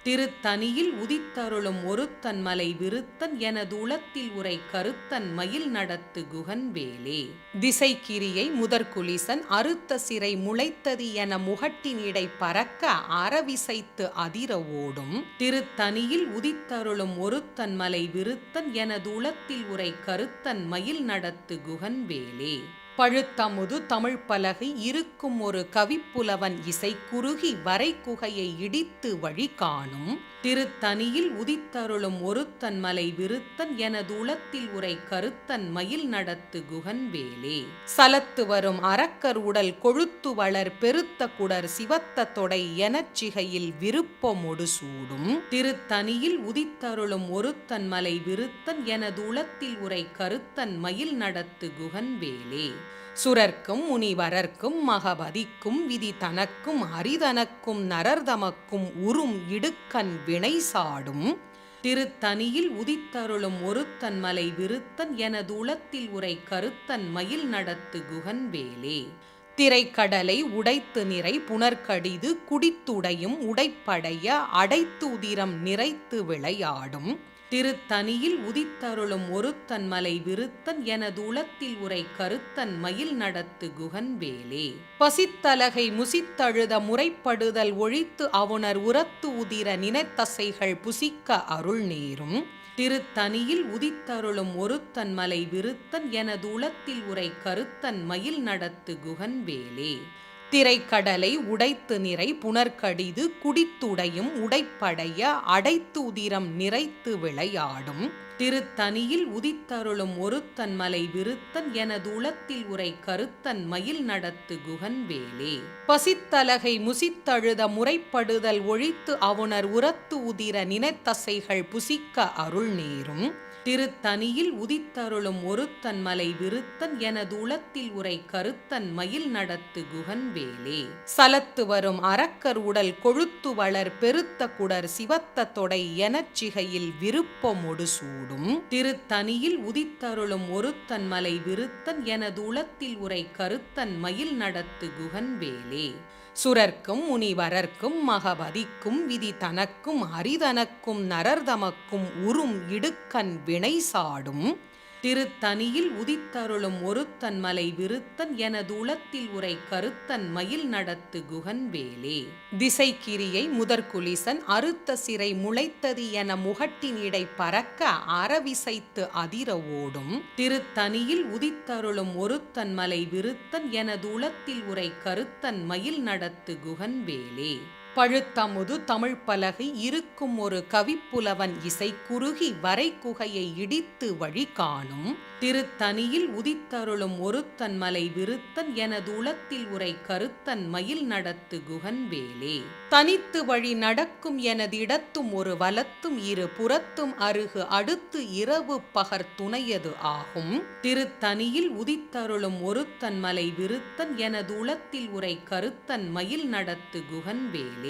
திருத்தனியில் உதித்தருளும் ஒருத்தன் மலை விருத்தன் எனது உளத்தில் உரை கருத்தன் மயில் நடத்து குகன் வேலே. திசைக்கிரியை முதற்குலிசன் அறுத்த சிறை முளைத்தது என முகட்டின் இடை பறக்க அறவிசைத்து அதிர ஓடும். திருத்தனியில் உதித்தருளும் ஒருத்தன் மலை விருத்தன் எனது உளத்தில் உரை கருத்தன் மயில் நடத்து குகன் வேலே. பழுத்தமுது தமிழ் பலகை இருக்கும் ஒரு கவிப்புலவன் இசை குறுகி வரை குகையை இடித்து வழி காணும். திருத்தனியில் உதித்தருளும் ஒருத்தன் மலை விருத்தன் எனது உளத்தில் உரை கருத்தன் மயில் நடத்து குகன் வேலே. சலத்து வரும் அரக்கர் உடல் கொழுத்து வளர் பெருத்த குடர் சிவத்த தொடை எனச்சிகையில் விருப்பமொடு சூடும். திருத்தனியில் உதித்தருளும் ஒருத்தன் மலை விருத்தன் எனது உளத்தில் உரை கருத்தன் மயில் நடத்து குகன் வேலே. சுரர்க்கும் முனிவரர்க்கும் மகபதிக்கும் விதி தனக்கும் அரிதனக்கும் நரர்தமக்கும் உறும் இடுக்கண் வினை சாடும். திருத்தனியில் உதித்தருளும் ஒருத்தன் மலை விருத்தன் எனது உளத்தில் உரை கருத்தன் மயில் நடத்து குகன் வேலே. திரைக்கடலை உடைத்து நிறை புனர்கடிது குடித்துடையும் உடைப்படைய அடைத்து உதிரம் நிறைத்து விளையாடும். திருத்தனியில் உதித்தருளும் ஒருத்தன் மலை விருத்தன் எனது உளத்தில் உரை கருத்தன் மயில் நடத்து குகன் வேலே. பசித்தலகை முசித்தழுத முறைப்படுதல் ஒழித்து அவுணர் உரத்து உதிர நினைத்தசைகள் புசிக்க அருள் நேரும். திருத்தனியில் உதித்தருளும் ஒருத்தன் மலை விருத்தன் எனது உளத்தில் உரை கருத்தன் மயில் நடத்து குகன் வேலே. திரைக்கடலை உடைத்து நிறை புனர்கடிது குடித்துடையும் உடைப்படைய அடைத்து உதிரம் நிறைத்து விளையாடும். திருத்தனியில் உதித்தருளும் ஒருத்தன் மலை விருத்தன் எனது உளத்தில் உரை கருத்தன் மயில் நடத்து குகன் வேலே. பசித்தலகை முசித்தழுத முறைப்படுதல் ஒழித்து அவுணர் உரத்து உதிர நினைத்தசைகள் புசிக்க அருள் நேரும். திருத்தனியில் உதித்தருளும் ஒருத்தன் மலை விருத்தன் எனது உளத்தில் உரை கருத்தன் மயில் நடத்து குகன் குகன்வேலே. சலத்து வரும் அரக்கர் உடல் கொழுத்து வளர் பெருத்த குடர் சிவத்த தொடை எனச்சிகையில் விருப்பமொடு சூடும் திருத்தனியில் உதித்தருளும் ஒருத்தன் மலை விருத்தன் எனது உளத்தில் உரை கருத்தன் மயில் நடத்து குகன்வேலே. சுரர்க்கும் முனிவரர்க்கும் மகபதிக்கும் விதி தனக்கும் அரிதனக்கும் நரர்தமக்கும் உறும் இடுக்கண் வினை சாடும் திருத்தனியில் உதித்தருளும் ஒருத்தன் மலை விருத்தன் எனது உளத்தில் உரை கருத்தன் மயில் நடத்து குகன்வேலே. திசைக்கிரியை முதற்குலிசன் அறுத்த சிறை முளைத்தது என முகட்டின் இடை பறக்க அறவிசைத்து அதிர ஓடும் திருத்தனியில் உதித்தருளும் ஒருத்தன் மலை விருத்தன் எனது உளத்தில் உரை கருத்தன் மயில் நடத்து குகன்வேலே. பழுத்தமுது தமிழ் பலகை இருக்கும் ஒரு கவிப்புலவன் இசை குறுகி வரை குகையை இடித்து வழி காணும் திருத்தனியில் உதித்தருளும் ஒருத்தன் மலை விருத்தன் எனது உளத்தில் உரை கருத்தன் மயில் நடத்து குகன்வேலே. தனித்து வழி நடக்கும் எனது இடத்தும் ஒரு வலத்தும் இரு புறத்தும் அருகு அடுத்து இரவு பகர் துணையது ஆகும் திருத்தனியில் உதித்தருளும் ஒருத்தன் மலை விருத்தன் எனது உளத்தில் உரை கருத்தன் மயில் நடத்து குகன்வேலே.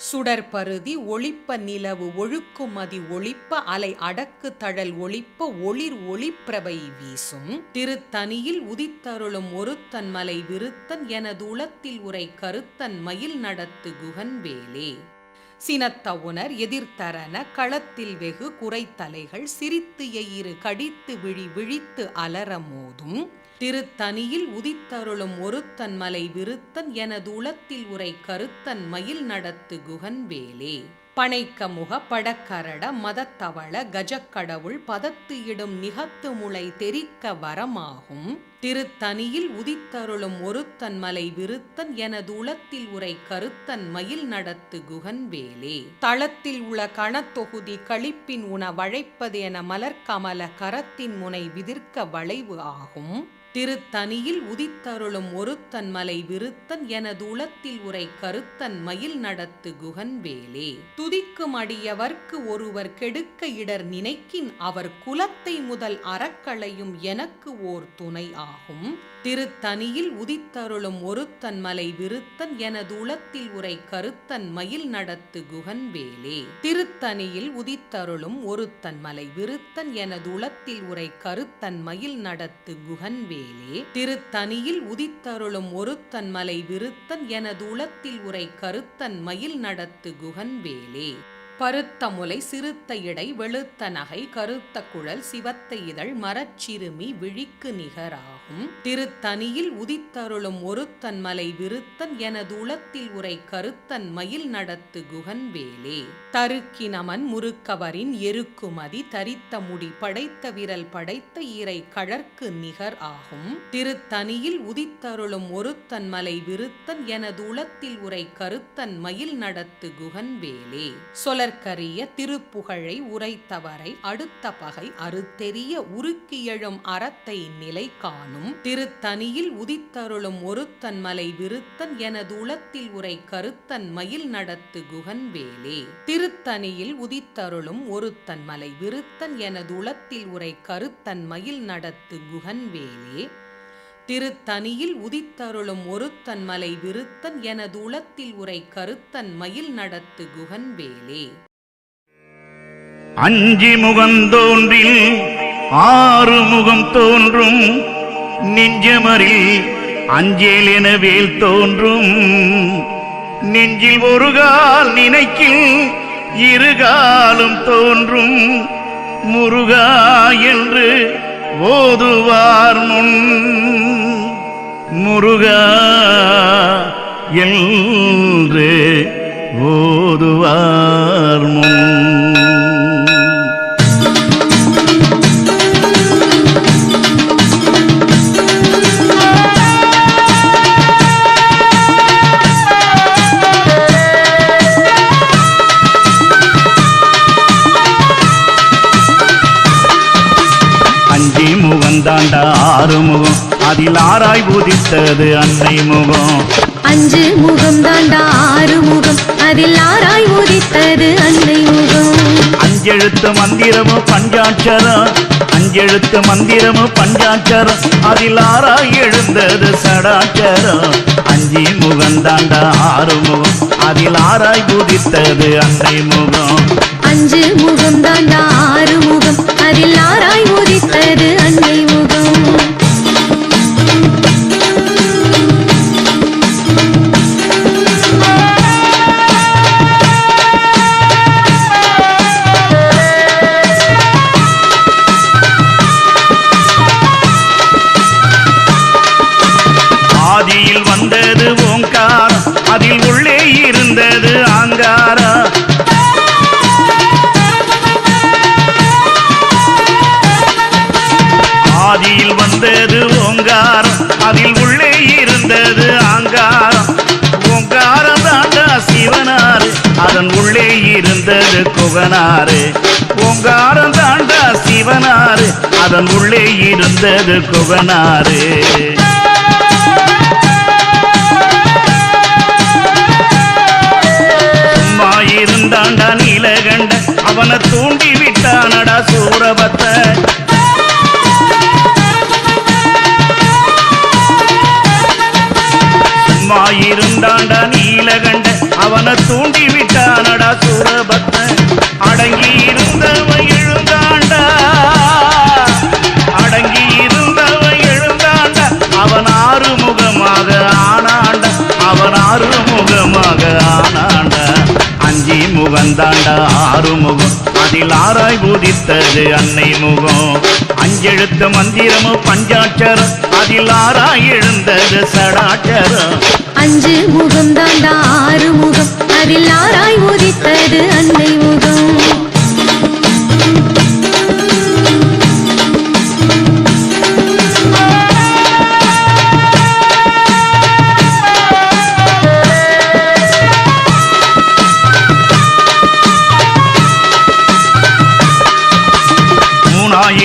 சுடற்பருதி ஒளிப்ப நிலவு ஒழுக்கும் மதி ஒளிப்ப அலை அடக்கு தழல் ஒளிப்ப ஒளிர் ஒளிப்பிரபை வீசும் திருத்தனியில் உதித்தருளும் ஒருத்தன் மலை விருத்தன் எனது உளத்தில் உரை கருத்தன் மயில் நடத்து குகன்வேலே. சினத்த உணர் எதிர்த்தரன களத்தில் வெகு குறைத்தலைகள் சிரித்து எயிறு கடித்து விழி விழித்து அலர மோதும் திருத்தனியில் உதித்தருளும் ஒருத்தன் மலை விருத்தன் எனது உளத்தில் உரை கருத்தன் மயில் நடத்து குகன்வேலே. பனைக்க முக படக்கரட மதத்தவள கஜக்கடவுள் பதத்து இடும் நிகத்து முளை தெரிக்க வரமாகும் திருத்தனியில் உதித்தருளும் ஒருத்தன் மலை விருத்தன் எனது உளத்தில் உரை கருத்தன் மயில் நடத்து குகன்வேலே. தளத்தில் உள கணத்தொகுதி களிப்பின் உண வழைப்பது என மலர்கமல கரத்தின் முனை விதிர்க்க வளைவு ஆகும் திருத்தனியில் உதித்தருளும் ஒருத்தன் மலை விருத்தன் எனது உளத்தில் உரை கருத்தன் மயில் நடத்து குகன்வேலே. துதிக்கும் அடியவர்க்கு ஒருவர் கெடுக்க இடர் நினைக்கின் அவர் குலத்தை முதல் அறக்களையும் எனக்கு ஓர் துணை ஆகும் திருத்தனியில் உதித்தருளும் ஒருத்தன் மலை விருத்தன் எனது உளத்தில் உரை கருத்தன் மயில் நடத்து குகன்வேலே. திருத்தனியில் உதித்தருளும் ஒருத்தன் மலை விருத்தன் எனது உளத்தில் உரை கருத்தன் மயில் நடத்து குகன்வேலே. திருத்தனியில் உதித்தருளும் ஒருத்தன் மலை விருத்தன் எனது உளத்தில் உரை கருத்தன் மயில் நடத்து குகன்வேலே. பருத்த முலை சிறுத்த இடை வெளுத்த நகை கருத்த குழல் சிவத்த இதழ் மரச்சிறுமி விழிக்கு நிகராகும் திருத்தனியில் உதித்தருளும் ஒருத்தன் மலை விருத்தன் எனது உளத்தில் உரை கருத்தன் மயில் நடத்து குகன்வேலே. தருக்கினமன் முறுக்கவரின் எருக்குமதி தரித்த முடி படைத்த விரல் படைத்த இறை கழற்கு நிகர் ஆகும் திருத்தனியில் உதித்தருளும் ஒருத்தன் மலை விருத்தன் எனது உளத்தில் உரை கருத்தன் மயில் நடத்து குகன்வேலே. சொலற்கரிய திருப்புகழை உரைத்தவரை அடுத்த பகை அறுத்தெறிய உருக்கியெழும் அறத்தை நிலை காணும் திருத்தனியில் உதித்தருளும் ஒருத்தன் மலை விருத்தன் எனது உளத்தில் உரை கருத்தன் மயில் நடத்து குகன்வேலே. திருத்தனியில் உதித்தருளும் ஒருத்தன் மலை விருத்தன் எனது உளத்தில் உரை கருத்தன் மயில் நடத்து குகன்வேலே. திருத்தனியில் உதித்தருளும் ஒருத்தன் மலை விருத்தன் எனது உளத்தில் உரை கருத்தன் மயில் நடத்து குகன்வேலே. அஞ்சி முகந்தோன்றில் ஆறு முகம் தோன்றும் நெஞ்சமரில் அஞ்சேல் என வேல் தோன்றும் நெஞ்சில் ஒரு கால் நினைக்கில் இருகாலும் தோன்றும் முருகா என்று ஓதுவார் முன் முருகா என்று ஓதுவார் முன். அஞ்சி முகந்தாண்டா ஆறு முகம் அதில் ஆராய் உதித்தது அன்னை முகம். அஞ்சு முகம் தாண்டா ஆறு முகம் அதில் ஆராய் உதித்தது அன்னை முகம். அஞ்செழுத்து மந்திரமும் பஞ்சாட்சரம், அஞ்செழுத்து மந்திரமும் பஞ்சாட்சரம், அதில் ஆறாய் எழுந்தது சடாட்சரம். அஞ்சி முகந்தாண்டா ஆறு முகம், அதில் ஆறாய் உதித்தது அன்னை முகம். அஞ்சு முகம் தாண்டா ஆறு முகம், அதில் ஆறாய் உதித்தது அன்னை முகம். ஆதியில் வந்தது ஓங்காரம், அதில் உள்ளே இருந்தது ஆங்காரம். ஆதியில் வந்தது ஓங்காரம், அதில் உள்ளே இருந்தது ஆங்காரம். ஓங்காரம் தாண்டா சிவனாரு, அதன் உள்ளே இருந்தது குகனாரு. ஓங்காரம் தாண்டா சிவனாரு, அதன் உள்ளே இருந்தது குகனாரு. சும்மா இருந்தாண்டா நீலகண்ட, அவனை தூண்டி விட்டானடா சூரபத்த. சும்மா இருந்தாண்டா நீலகண்ட, அவனை தூண்டி விட்டானடா சூரபத்த. அடங்கி இருந்தவன் எழுந்தாண்டா, அடங்கி இருந்தவன் எழுந்தாண்டா, அவன் ஆறுமுகமாக ஆனாண்டா, அவன் ஆறுமுகமாக ஆனாண்டா. அஞ்சி முகந்தாண்டா ஆறு முகம், அதில் ஆறாய் உதித்தது அன்னை முகம். அஞ்செழுத்து மந்திரமும் பஞ்சாட்சரம், அதில் ஆறாய் எழுந்தது சடாட்சரம். அஞ்சு முகம் தாண்டா ஆறு முகம், அதில் ஆறாய் உதித்தது அன்னை முகம்.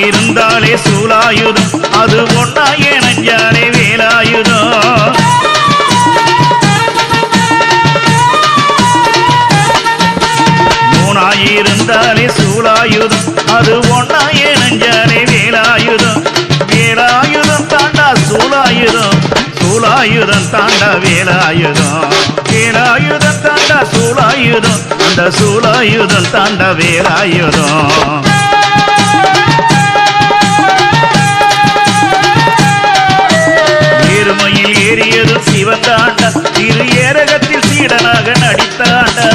இருந்தாலே சூலாயுதம், அது ஒன்னாயே நஞ்சாலே வேலாயுதம். மூணாயிருந்தாலே சூலாயுதம், அது ஒன்னாயே நஞ்சாலே வேலாயுதம். வேலாயுதம் தாண்டா சூலாயுதம், சூலாயுதம் தாண்டா வேலாயுதம். வேலாயுதம் தாண்டா சூலாயுதம், அந்த சூலாயுதம் தாண்டா வேலாயுதம். ஏறுமையில் ஏறியது சிவந்தாண்டா, திரு ஏரகத்தில் சீடனாக நடித்தாண்டா.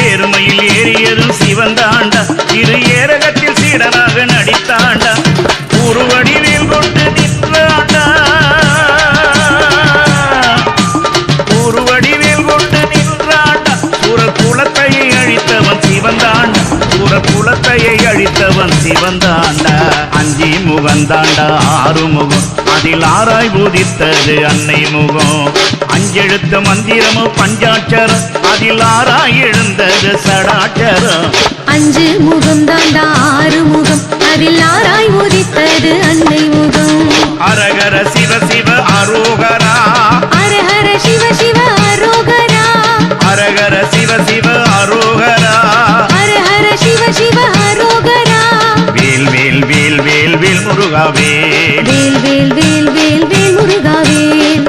ஏறுமையில் ஏறியது சிவந்தாண்டா, திரு ஏரகத்தில் சீடனாக நடித்தாண்டா. உருவடிவேல் கொண்டு நின்றாண்டா, உருவடிவேல் கொண்டு நின்றாண்டா. குலத்தையை அழித்தவன் சிவந்தாண்டா, குலத்தையை அழித்தவன் சிவந்தாண்டா. அஞ்சி முகந்தாண்டா ஆறு முகம், அதில் ஆறாய் உதித்தது அன்னை முகம். அஞ்செழுத்து மந்திரமும் பஞ்சாட்சரம், அதில் ஆறாய் எழுந்தது சடாட்சரம். அஞ்சு முகம் தாண்டா ஆறு முகம், அதில் ஆறாய் உதித்தது அன்னை முகம். அரகர சிவ சிவ அரோகரா, ஹர சிவ சிவ அரோகரா, அரகர சிவ சிவ அரோகரா, ஹர சிவ சிவ அரோகரா. வேல் வேல் வேல் வேல் வேல் முருகாவே, வேல் வேல் வேல் வேல் வேல் முருகாவே,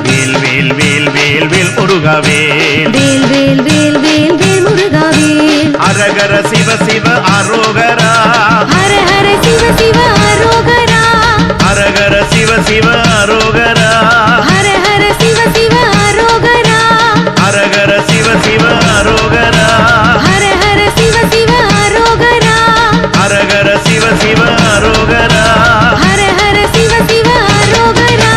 வேல் வேல் வேல் வேல் வேல் முருகாவே, வேல் வேல் வேல் வேல் வேல் முருகாவே. அரகர சிவ சிவ அரோகரா, ஹர சிவ சிவ அரோகரா, அரகர சிவ சிவ அரோகரா, ஹர சிவ சிவ அரோகரா, அரகர சிவ சிவ அரோகரா, ஹர சிவ சிவ அரோகரா, அரகர சிவ சிவ அரோகரா. ஹர சிவ சிவ அரோகரா.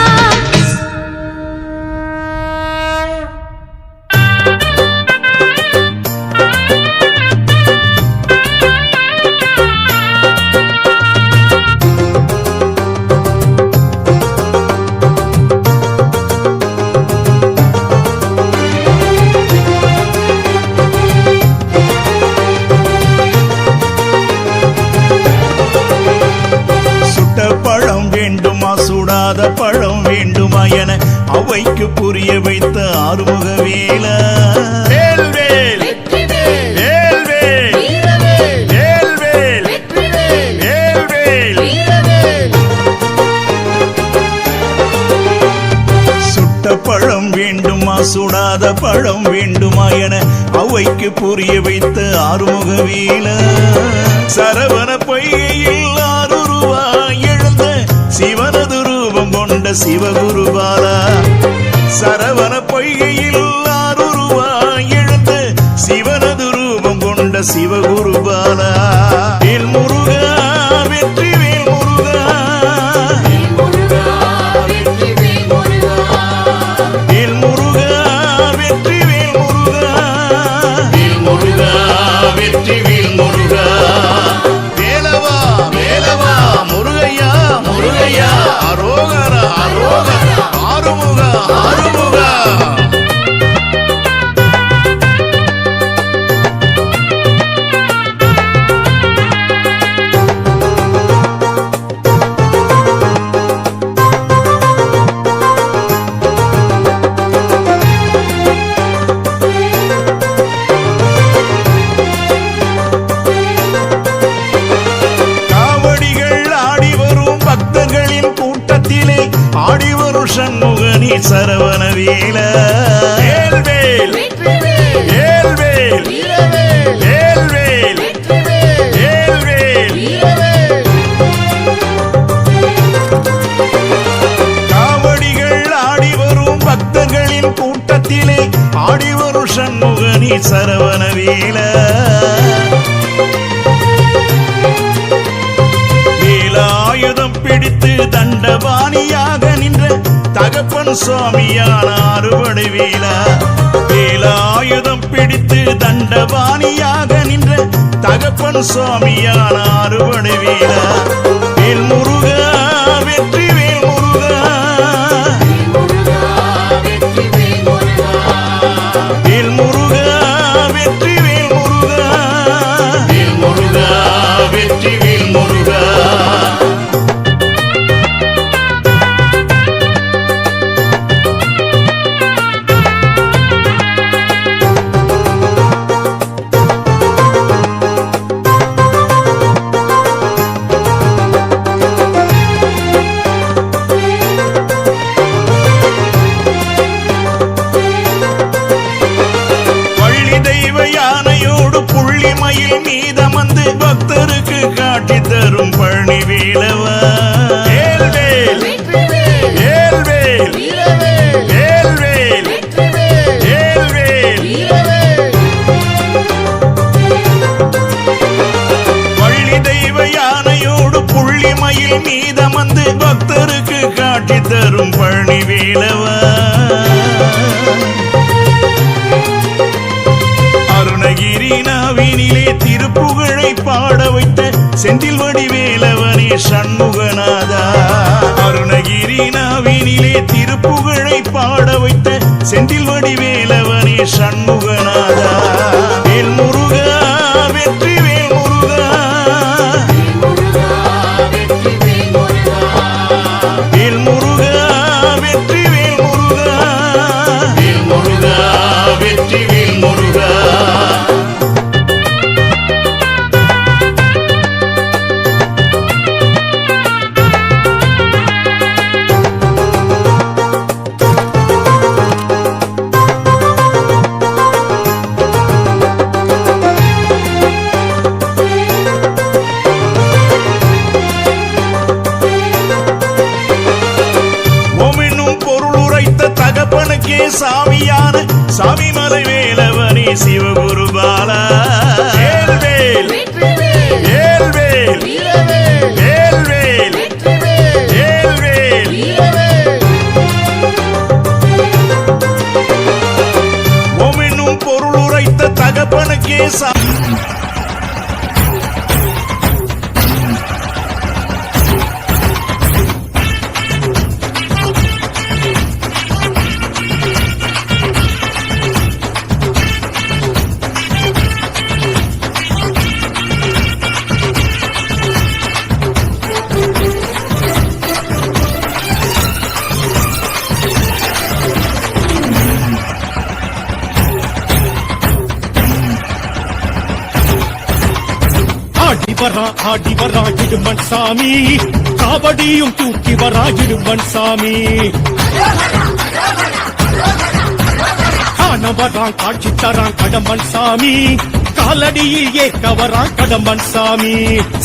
பழம் வேண்டுமா, சுடாத பழம் வேண்டுமா என அவைக்கு புரிய வைத்த ஆறுமுக வேலா வேல்வேல் வேல்வேல் வேல்வேல் வேல்வேல் சுட்ட பழம் வேண்டுமா சுடாத பழம் வேண்டுமா என அவைக்கு புரிய வைத்த ஆறுமுக வேலா சரவண பொய்கையில் ஆறுருவாய் எழுந்த சிவனது ரூபம் கொண்ட சிவகுருபாலா சரவண பொய்கையில் ஆறுருவாய் எழுந்த சிவனது ரூபம் கொண்ட சிவகுருபாலா வேல் முருகா வெற்றி வேல் முருகா வேல் முருகா வெற்றி வேல் முருகா வேல் முருகா வெற்றி வேல் முருகா வேலவா வேலவா முருகையா முருகையா அரோகரா அரோகரா ஆறுமுகா ஆறுமுகா ஆடி வரும் சண்முகனே சரவண வேலா வேல்வேல் வேல்வேல் வேல்வேல் வேல்வேல் காவடிகள் ஆடி வரும் பக்தர்களின் கூட்டத்திலே ஆடி வரும் சண்முகனே சரவண வேலா வேலாயுதம் பிடித்து தண்டபாணியாக நின்ற தகப்பன் சுவாமியான அறுபடை வேலா வேலாயுதம் பிடித்து தண்டபாணியாக நின்ற தகப்பன் சுவாமியான அறுபடை வேலா வேல் முருகா வெற்றி வேல் முருகா வேல் முருகா வெற்றி வேல் முருகா வேல் முருகா வெற்றி வேல் முருகா புள்ளிமயில் மீதமந்து பக்தருக்கு காட்சி தரும் பழனி வேலவா வேல்வேல் வேல்வேல் வேல்வேல் வேல்வேல் வள்ளி தெய்வ யானையோடு புள்ளிமயில் மீதமந்து பக்தருக்கு காட்சி தரும் பழனி வேலவா அருணகிரி நாவினிலே திருப்புகழை பாட வைத்த செந்தில் வடிவேலவனே சண்முகநாதா அருணகிரி நாவினிலே திருப்புகழை பாட வைத்த செந்தில் வடிவேலவனே சண்முகநாதா வேல் முருகா வெற்றி வேல் முருகா வேல் முருகா வெற்றி வேல் முருகா வேல் முருகா வெற்றி வேல் முருகா தகப்பனுக்கே சாமியான சாமிமலை வேலவனே சிவகுருபாலா வேல்வேல் வேல்வேல் வேல்வேல் வேல்வேல் ஓமென்னும் பொருள் உரைத்த தகப்பனுக்கே ஆடி வரா இடுமன் சாமி காவடியும் தூக்கி வரா இடுமன் சாமி காண வரான் காட்சி தரான் கடம்பன் சாமி காலடியில் ஏற்க வரான் கடம்பன் சாமி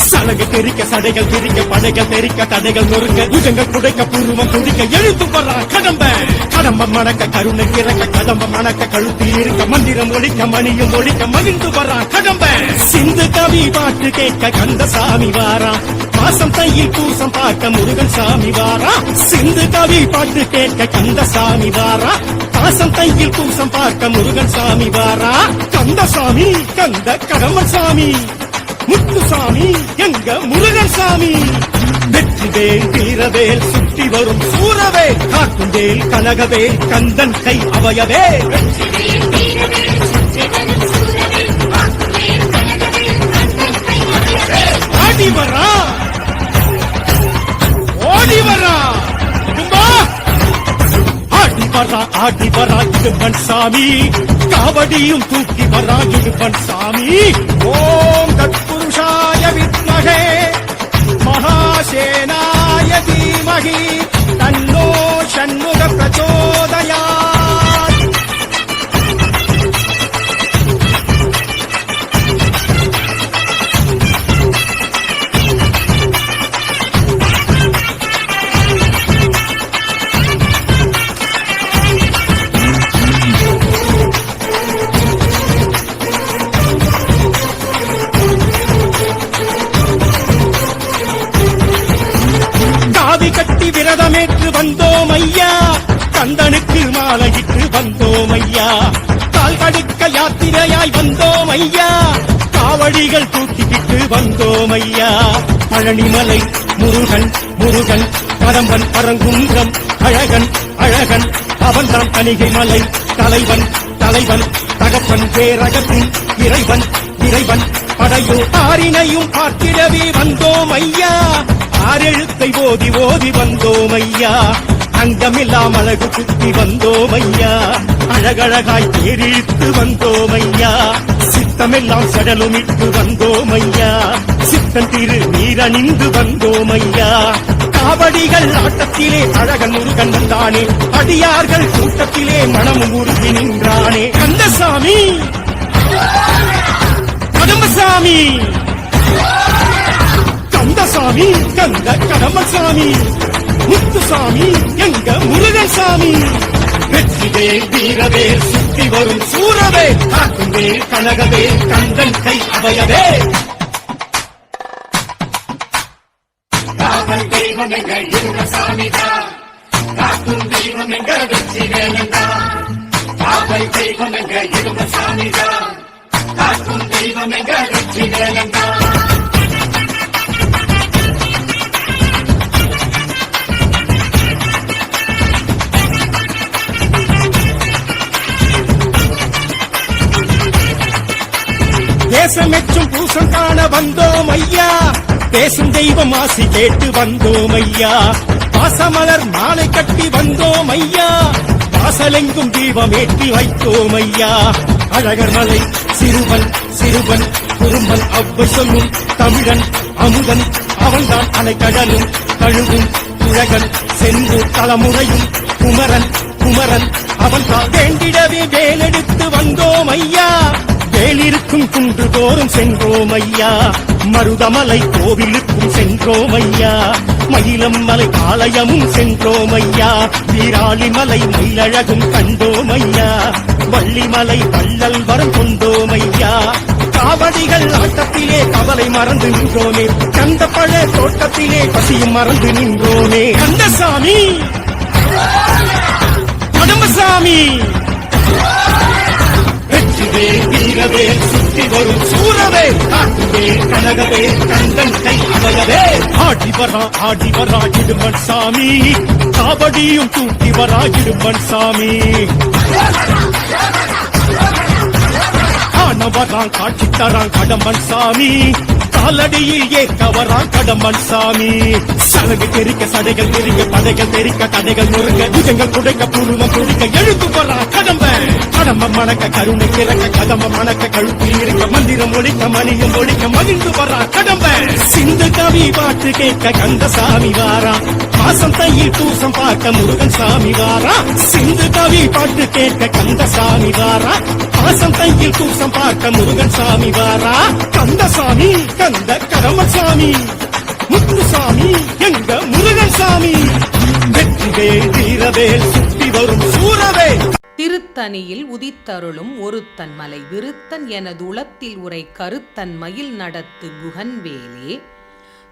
சலகு தெரிக்க சடைகள் திரிக்க படைகள் தெரிக்க தடைகள் நொறுக்க புஜங்கள் குடைக்க பூர்வம் துடிக்க எழுத்து வரான் கடம்பன் கடம்பன் மணக்க கருணை இறக்க கடம்பன் மணக்க கழுத்தில் இருக்க மந்திரம் ஒழிக்க மணியும் ஒழிக்க மகிழ்ந்து வரான் கடம்பன் சிந்து கவி பாட்டு கேட்க கந்தசாமி வாரான் மாசம் தையில் பூசம் பார்க்க முருகன் சாமி வாரா சிந்து கவி பாட்டு கேட்க கந்தசாமி வாரா மாசம் தையில் பூசம் பார்க்க முருகன் சாமி வாரா கந்தசாமி கந்த கடம்பன் சாமி முத்துசாமி எங்க முருகன் சாமி வெற்றிவேல் வீரவேல் சுற்றி வரும் சூரவேல் காட்டுவேல் கனகவேல் கந்தன் கை அவயவே ஆடி வரா ஓடி வரா ஆடி வரா இடுமன் சாமி காவடியும் தூக்கி வரா இடுமன் சாமி ஓம் தத்புருஷாய வித்மகே மகாசேனாய தீமகி தன்னோ ஷண்முக பிரச்சோதயாத் கட்டி விரதமேற்று வந்தோம் ஐயா கந்தனுக்கு மாலையிட்டு வந்தோம் ஐயா கால் கடுக்க யாத்திரையாய் வந்தோம் ஐயா காவடிகள் தூக்கிக்கிட்டு வந்தோம் ஐயா பழனிமலை முருகன் முருகன் கடம்பன் பரங்குன்றம் அழகன் அழகன் அவன்தான் தணிகை மலை தலைவன் தலைவன் தகப்பன் பேரகத்தின் இறைவன் இறைவன் படையோ ஆரினையும் பார்த்திடவே வந்தோம் ஐயா ஆறெழுத்தை ஓதி ஓதி வந்தோம் ஐயா அங்கமில்லாம் அழகு குத்தி வந்தோம் ஐயா அழகழகாய் தேரிழித்து வந்தோம் ஐயா சித்தமெல்லாம் சடலுமிட்டு வந்தோம் ஐயா சித்தன் திரு நீரணிந்து வந்தோம் ஐயா காவடிகள் ஆட்டத்திலே அழகன் முருகன் வந்தானே அடியார்கள் கூட்டத்திலே மனமும் உருகி நின்றானே கந்தசாமி கடம்பசாமி கந்தசாமி கந்த கடம்பசாமி முத்துசாமி எங்க முருகன் சாமி வெற்றிவேல் வீரவேல் சுற்றி வரும் சூரவேல் காக்குவேல் கனகவேல் கந்தன் கை அவையவே காவல் தெய்வம் எங்க சாமிதான் காக்கும் தெய்வம் எங்க வெற்றிவேலந்தான் காவல் தெய்வம் எங்க சாமிதான் காக்கும் தெய்வம் எங்க வெற்றிவேலந்தான் தேசமெச்சும் பூசம் காண வந்தோம் ஐயா பேசும் தெய்வம் ஆசி கேட்டு வந்தோம் ஐயா பாசமலர் மாலை கட்டி வந்தோம் ஐயா வாசலெங்கும் தீபம் ஏற்றி வைத்தோம் ஐயா அழகர் மலை சிறுவன் சிறுவன் குறும்பன் அவ்வை சொல்லும் தமிழன் அமுதன் அவன்தான் அலைக்கடலும் கழுவும் உலகன் சென்று தலைமுறையும் குமரன் குமரன் அவன்தான் வேண்டிடவே வேலெடுத்து வந்தோம் ஐயா வேலிருக்கும் குன்று தோறும் சென்றோம் ஐயா மருதமலை கோவிலுக்கும் சென்றோம் ஐயா மயிலம் மலை ஆலயமும் சென்றோம் ஐயா வீராளிமலை மயிலழகும் கண்டோம் ஐயா வள்ளிமலை வள்ளல் வரம் கொண்டோம் ஐயா காவடிகள் ஆட்டத்திலே கவலை மறந்து நின்றோமே கந்த பழ தோட்டத்திலே பசியும் மறந்து நின்றோமே கந்தசாமி கடம்பசாமி வெற்றிவேல் வீரவேல் சுற்றி வரும் சூரவேல் காட்டுவேல் கனகவேல் கந்தன் கை அவையவே ஆடி வரா இடுமன் சாமி காவடியும் தூக்கி வரா இடுமன் சாமி ஆன வரான் காட்சி தரான் கடம்பன் சாமி காலடியில் ஏற்க வரான் கடம்பன் சாமி சலகு தெரிக்க சடைகள் தெரிக்க படைகள் தெரிக்க கடைகள் நொறுக்க புஜங்கள் குடைக்க பூர்வம் துடிக்க எழுத்து வரான் கடம்பன் கடம்ப மணக்க கருணை கிறக்க கதம்ப மணக்க கழுத்தில் இருக்க மந்திரம் ஒழிக்க மணியம் ஒழிக்க மகிழ்ந்து வர்றா கடம்ப சிந்து கவி பாட்டு கேட்க கந்தசாமி வாரா மாசம் தையில் பூசம் பார்க்க முருகன் சாமி வாரா சிந்து கவி பாட்டு கேட்க கந்தசாமி வாரா மாசம் தையில் பூசம் பார்க்க முருகன் சாமி வாரா கந்தசாமி கந்த கடமசாமி முத்துசாமி எங்க முருகன் சாமி வெற்றிவேல் வீரவேல் சுத்தி வரும் சூரவே திருத்தணியில் உதித்தருளும் ஒருத்தன் மலை விருத்தன் எனதுளத்தில் உரை கருத்தன் மயில் நடத்து குகன்வேலே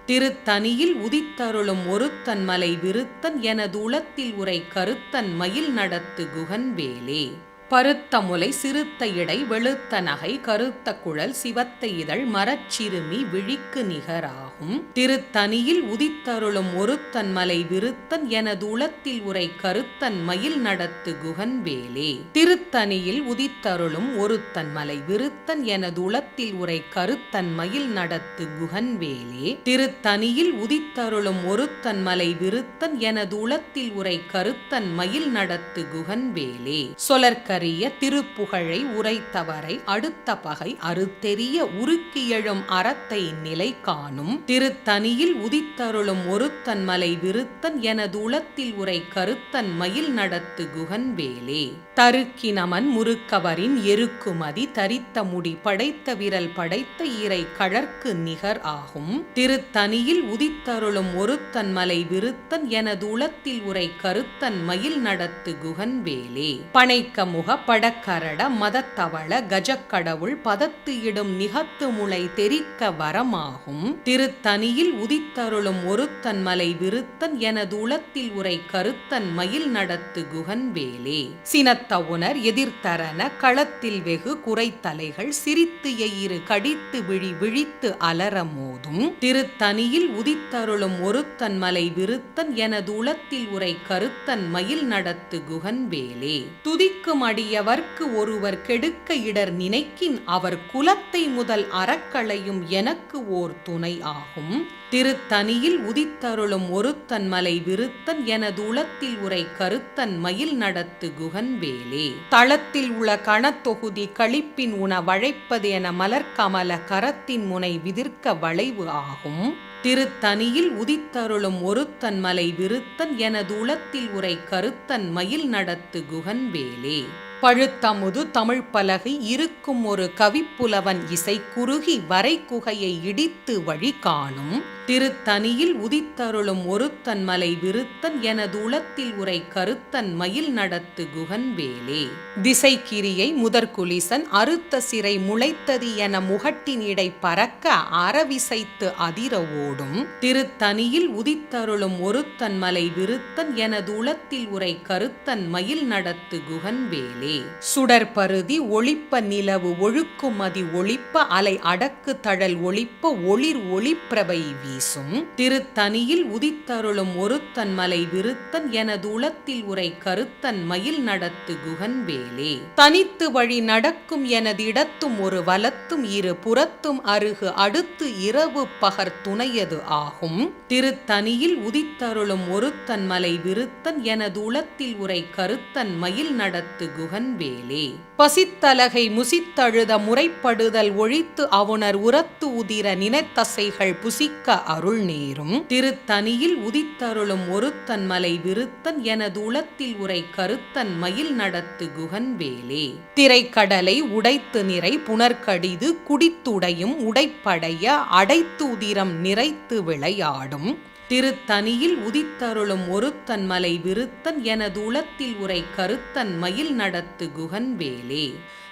திருத்தணியில் உதித்தருளும் ஒருத்தன் மலை விருத்தன் எனதுளத்தில் உரை கருத்தன் மயில் நடத்து குகன்வேலே பருத்த முலை சிறுத்த இடை வெளுத்த நகை கருத்த குழல் சிவத்த இதழ் மரச்சிறுமி விழிக்கு நிகராகும் திருத்தணியில் உதித்தருளும் ஒருத்தன் மலை விருத்தன் எனதுளத்தில் உரை கருத்தன் மயில் நடத்து குகன்வேலே திருத்தணியில் உதித்தருளும் ஒருத்தன் மலை விருத்தன் எனதுளத்தில் உரை கருத்தன் மயில் நடத்து குகன்வேலே திருத்தணியில் உதித்தருளும் ஒருத்தன் மலை விருத்தன் எனதுளத்தில் உரை கருத்தன் மயில் நடத்து குகன்வேலே சொலர்கரிய திருப்புகழை உரைத்தவரை அடுத்த பகை அறுத்தெறிய உருக்கி எழும் அறத்தை நிலை காணும் திருத்தணியில் உதித்தருளும் ஒருத்தன் மலை விருத்தன் எனது உளத்தில் உரை கருத்தன் மயில் நடத்து குகன்வேலே தருக்கி நமன் முறுக்கவரின் எருக்குமதி தரித்த முடி படைத்த விரல் படைத்த இறை கழற்கு நிகர் ஆகும் திருத்தணியில் உதித்தருளும் ஒருத்தன் மலை விருத்தன் எனது உளத்தில் உரை கருத்தன் மயில் நடத்து குகன்வேலே பனைக்க முக படக்கரட மதத்தவள கஜக்கடவுள் பதத்து இடும் நிகத்து முளை தெரிக்க வரமாகும் திருத்தணியில் உதித்தருளும் ஒருத்தன் மலை விருத்தன் எனது உளத்தில் உரை கருத்தன் மயில் நடத்து குகன்வேலே சினத்த உணர் எதிர்த்தரன களத்தில் வெகு குறைத்தலைகள் சிரித்து எயிறு கடித்து விழி விழித்து அலர மோதும் திருத்தணியில் உதித்தருளும் ஒருத்தன் மலை விருத்தன் எனது உளத்தில் உரை கருத்தன் மயில் நடத்து குகன்வேலே துதிக்கும் அடியவர்க்கு ஒருவர் கெடுக்க இடர் நினைக்கின் அவர் குலத்தை முதல் அறக்களையும் எனக்கு ஓர் துணை ஆகும் திருத்தணியில் உதித்தருளும் ஒருத்தன் மலை விருத்தன் எனது உளத்தில் உரை கருத்தன் மயில் நடத்து குகன்வேலே தளத்தில் உள்ள கணத்தொகுதி களிப்பின் உண வழைப்பது என மலர்கமல கரத்தின் முனை விதிர்க்க வளைவு ஆகும் திருத்தணியில் உதித்தருளும் ஒருத்தன் மலை விருத்தன் எனது உளத்தில் உரை கருத்தன் மயில் நடத்து குகன்வேலே பழுத்தமுது தமிழ் பலகை இருக்கும் ஒரு கவிப்புலவன் இசை குறுகி வரை குகையை இடித்து வழி காணும் திருத்தணியில் உதித்தருளும் ஒருத்தன் மலை விருத்தன் எனது உளத்தில் உரை கருத்தன் மயில் நடத்து குகன்வேலே திசைக்கிரியை முதற்குலிசன் அறுத்த சிறை முளைத்தது என முகட்டின் இடை பறக்க அறவிசைத்து அதிர ஓடும் திருத்தணியில் உதித்தருளும் ஒருத்தன் மலை விருத்தன் எனது உளத்தில் உரை கருத்தன் மயில் நடத்து குகன்வேலே சுடற்பருதி ஒளிப்ப நிலவு ஒழுக்குமதி ஒளிப்ப அலை அடக்கு தழல் ஒளிப்ப ஒளிர் ஒளிப்பிரபை வீசும் திருத்தணியில் உதித்தருளும் ஒருத்தன் மலை விருத்தன் எனது உளத்தில் உரை கருத்தன் மயில் நடத்து குகன்வேலே தனித்து வழி நடக்கும் எனது இடத்தும் ஒரு வலத்தும் இரு புறத்தும் அருகு அடுத்து இரவு பகர் துணையது ஆகும் திருத்தணியில் உதித்தருளும் ஒருத்தன் மலை விருத்தன் எனது உளத்தில் உரை கருத்தன் மயில் நடத்து குகன்வேலே பசித்தலகை முசித்தழுத முறைப்படுதல் ஒழித்து அவுணர் உரத்து உதிர நினைத்தசைகள் புசிக்க அருள் நேரும் திருத்தணியில் உதித்தருளும் ஒருத்தன் மலை விருத்தன் எனது உளத்தில் உரை கருத்தன் மயில் நடத்து குகன்வேலே திரைக்கடலை உடைத்து நிறை புனர்கடிது குடித்துடையும் உடைப்படைய அடைத்து உதிரம் நிறைத்து விளையாடும் திருத்தணியில் உதித்தருளும் ஒருத்தன் மலை விருத்தன் எனது உளத்தில் உரை கருத்தன் மயில் நடத்து குகன்வேலே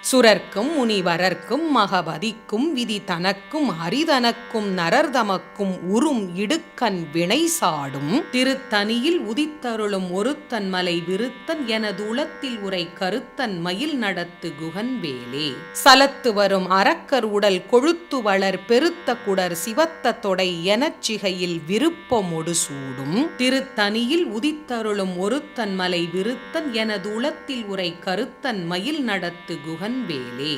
சுரர்க்கும் முனிவரர்க்கும் மகபதிக்கும் விதி தனக்கும் ஹரிதனக்கும் நரர்தமக்கும் உறும் இடுக்கண் வினை சாடும் திருத்தணியில் உதித்தருளும் ஒருத்தன் மலை விருத்தன் எனது உளத்தில் உரை கருத்தன் மயில் நடத்து குகன்வேலே சலத்து வரும் அரக்கர் உடல் கொழுத்து வளர் பெருத்த குடர் சிவத்த தொடை எனச்சிகையில் விருப்ப விருப்பமொடு சூடும் திருத்தனியில் உதித்தருளும் ஒருத்தன் மலை விருத்தன் எனது உளத்தில் உரை கருத்தன் மயில் நடத்து குகன்வேலே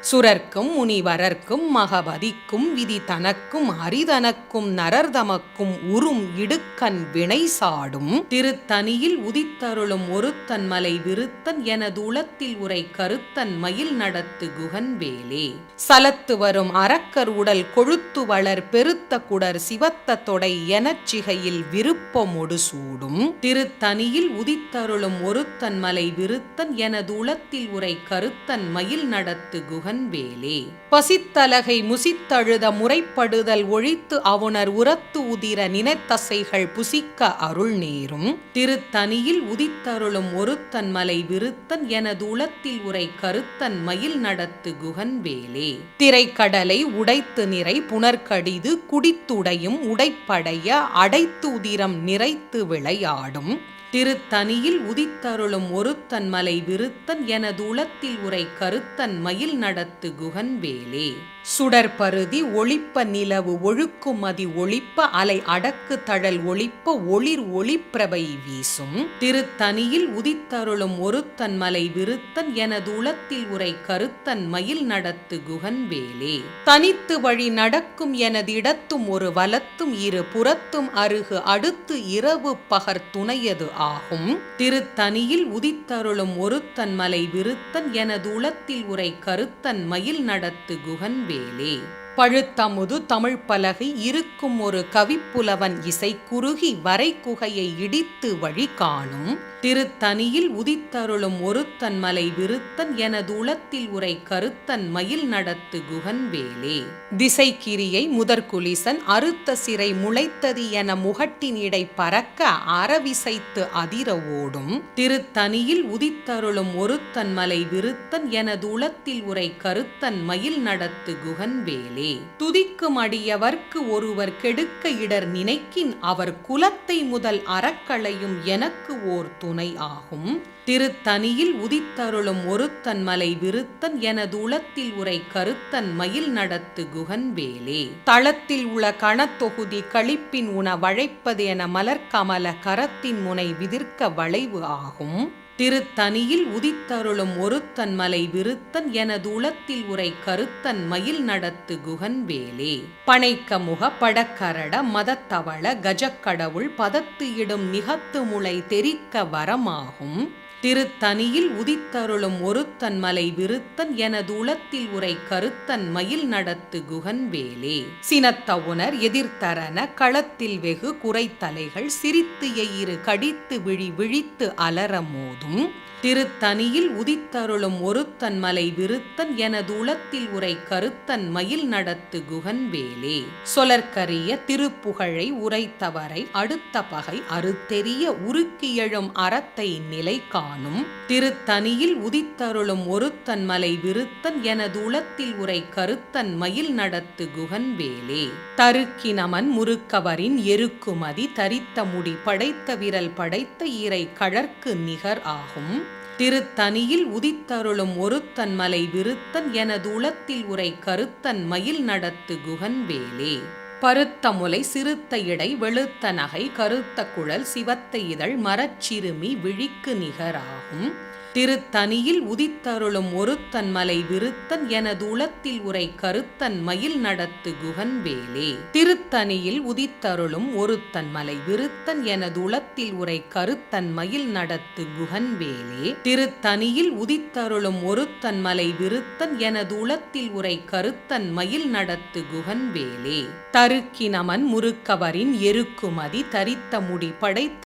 சுரர்க்கும் முனிவரர்க்கும் மகபதிக்கும் விதி தனக்கும் அரிதனக்கும் நரர்தமக்கும் உறும் இடுக்கண் வினை சாடும் திருத்தனியில் உதித்தருளும் ஒருத்தன் மலை விருத்தன் எனது உளத்தில் உரை கருத்தன் மயில் நடத்து குகன்வேலே சலத்து வரும் அரக்கர் உடல் கொழுத்து வளர் பெருத்த குடர் சிவத்த தொடை எனச் சிகையில் விருப்பமொடு சூடும் திருத்தனியில் உதித்தருளும் ஒருத்தன் மலை விருத்தன் எனது உளத்தில் உரை கருத்தன் மயில் நடத்து குகன் வேலே பசித்தலகை முசித்தழுத முறைப்படுதல் ஒழித்து அவுணர் உரத்து உதிர நினைத்தசைகள் புசிக்க அருள் நேரும் திருத்தனியில் உதித்தருளும் ஒருத்தன் மலை விருத்தன் எனது உளத்தில் உரை கருத்தன் மயில் நடத்து குகன்வேலே திரைக்கடலை உடைத்து நிறை புனர்கடிது குடித்துடையும் உடைப்படைய அடைத்து உதிரம் நிறைத்து விளையாடும் திருத்தனியில் உதித்தருளும் ஒருத்தன் மலை விருத்தன் எனது உளத்தில் உரை கருத்தன் மயில் நடத்து குகன்வேலே சுடற்பருதி ஒளிப்ப நிலவு ஒழுக்குமதி ஒளிப்ப அலை அடக்கு தழல் ஒளிப்ப ஒளிர் ஒளிப்பிரபை வீசும் திருத்தனியில் உதித்தருளும் ஒருத்தன் மலை விருத்தன் எனது உளத்தில் உரை கருத்தன் மயில் நடத்து குகன்வேலே தனித்து வழி நடக்கும் எனது இடத்தும் ஒரு வலத்தும் இரு புறத்தும் அருகு அடுத்து இரவு பகர் துணையது ஆகும் திருத்தனியில் உதித்தருளும் ஒருத்தன் மலை விருத்தன் எனது உளத்தில் உரை கருத்தன் மயில் நடத்து குகன்வேலே பழுத்தமுது தமிழ் பலகை இருக்கும் ஒரு கவிப்புலவன் இசை குறுகி வரை குகையை இடித்து வழி காணும் திருத்தனியில் உதித்தருளும் ஒருத்தன் மலை விருத்தன் எனது உளத்தில் உரை கருத்தன் மயில் நடத்து குகன்வேலே திசைக்கிரியை முதற்குலிசன் அறுத்த சிறை முளைத்தது என முகட்டின் இடை பறக்க அறவிசைத்து அதிர ஓடும் திருத்தனியில் உதித்தருளும் ஒருத்தன் மலை விருத்தன் எனது உளத்தில் உரை கருத்தன் மயில் நடத்து குகன்வேலே துதிக்கும் அடியவர்க்கு ஒருவர் கெடுக்க இடர் நினைக்கின் அவர் குலத்தை முதல் அறக்களையும் எனக்கு ஓர் துணை ஆகும் திருத்தனியில் உதித்தருளும் ஒருத்தன் மலை விருத்தன் எனது உளத்தில் உரை கருத்தன் மயில் நடத்து குகன்வேலே தளத்தில் உள்ள கணத்தொகுதி களிப்பின் உண வழைப்பது என மலர்கமல கரத்தின் முனை விதிர்க்க வளைவு ஆகும் திருத்தனியில் உதித்தருளும் ஒருத்தன் மலை விருத்தன் எனது உளத்தில் உரை கருத்தன் மயில் நடத்து குகன்வேலே பனைக்க முக படக்கரட மதத்தவள கஜக்கடவுள் பதத்து இடும் நிகத்து முளை தெரிக்க வரமாகும் திருத்தனியில் உதித்தருளும் ஒருத்தன் மலை விருத்தன் எனது உளத்தில் உரை கருத்தன் மயில் நடத்து குகன்வேலே சினத்த உணர் எதிர்த்தரன களத்தில் வெகு குறைத்தலைகள் சிரித்து எயிறு கடித்து விழி விழித்து அலற மோதும் திருத்தனியில் உதித்தருளும் ஒருத்தன் மலை விருத்தன் எனது உளத்தில் உரை கருத்தன் மயில் நடத்து குகன்வேலே சொலற்கரிய திருப்புகழை உரைத்தவரை அடுத்த பகை அறுத்தெறிய உருக்கியழும் அறத்தை நிலை காணும் திருத்தனியில் உதித்தருளும் ஒருத்தன் மலை விருத்தன் எனது உளத்தில் உரை கருத்தன் மயில் நடத்து குகன்வேலே தருக்கினமன் முறுக்கவரின் எருக்குமதி தரித்த முடி படைத்த விரல் படைத்த ஈரை கழற்கு நிகர் ஆகும் திருத்தனியில் உதித்தருளும் ஒருத்தன் மலை விருத்தன் எனது உளத்தில் உரை கருத்தன் மயில் நடத்து குகன்வேலே பருத்த முலை சிறுத்த இடை வெளுத்த நகை கருத்த குழல் சிவத்த இதழ் மரச்சிறுமி விழிக்கு நிகராகும் திருத்தனியில் உதித்தருளும் ஒருத்தன் மலை விருத்தன் எனது உளத்தில் உரை கருத்தன் மயில் நடத்து குகன்வேலே திருத்தனியில் உதித்தருளும் ஒருத்தன் மலை விருத்தன் எனது உளத்தில் உரை கருத்தன் மயில் நடத்து குகன்வேலே திருத்தனியில் உதித்தருளும் ஒருத்தன் மலை விருத்தன் எனது உளத்தில் உரை கருத்தன் மயில் நடத்து குகன்வேலே தருக்கினமன் முறுக்கவரின் எருக்குமதி தரித்த முடி படைத்த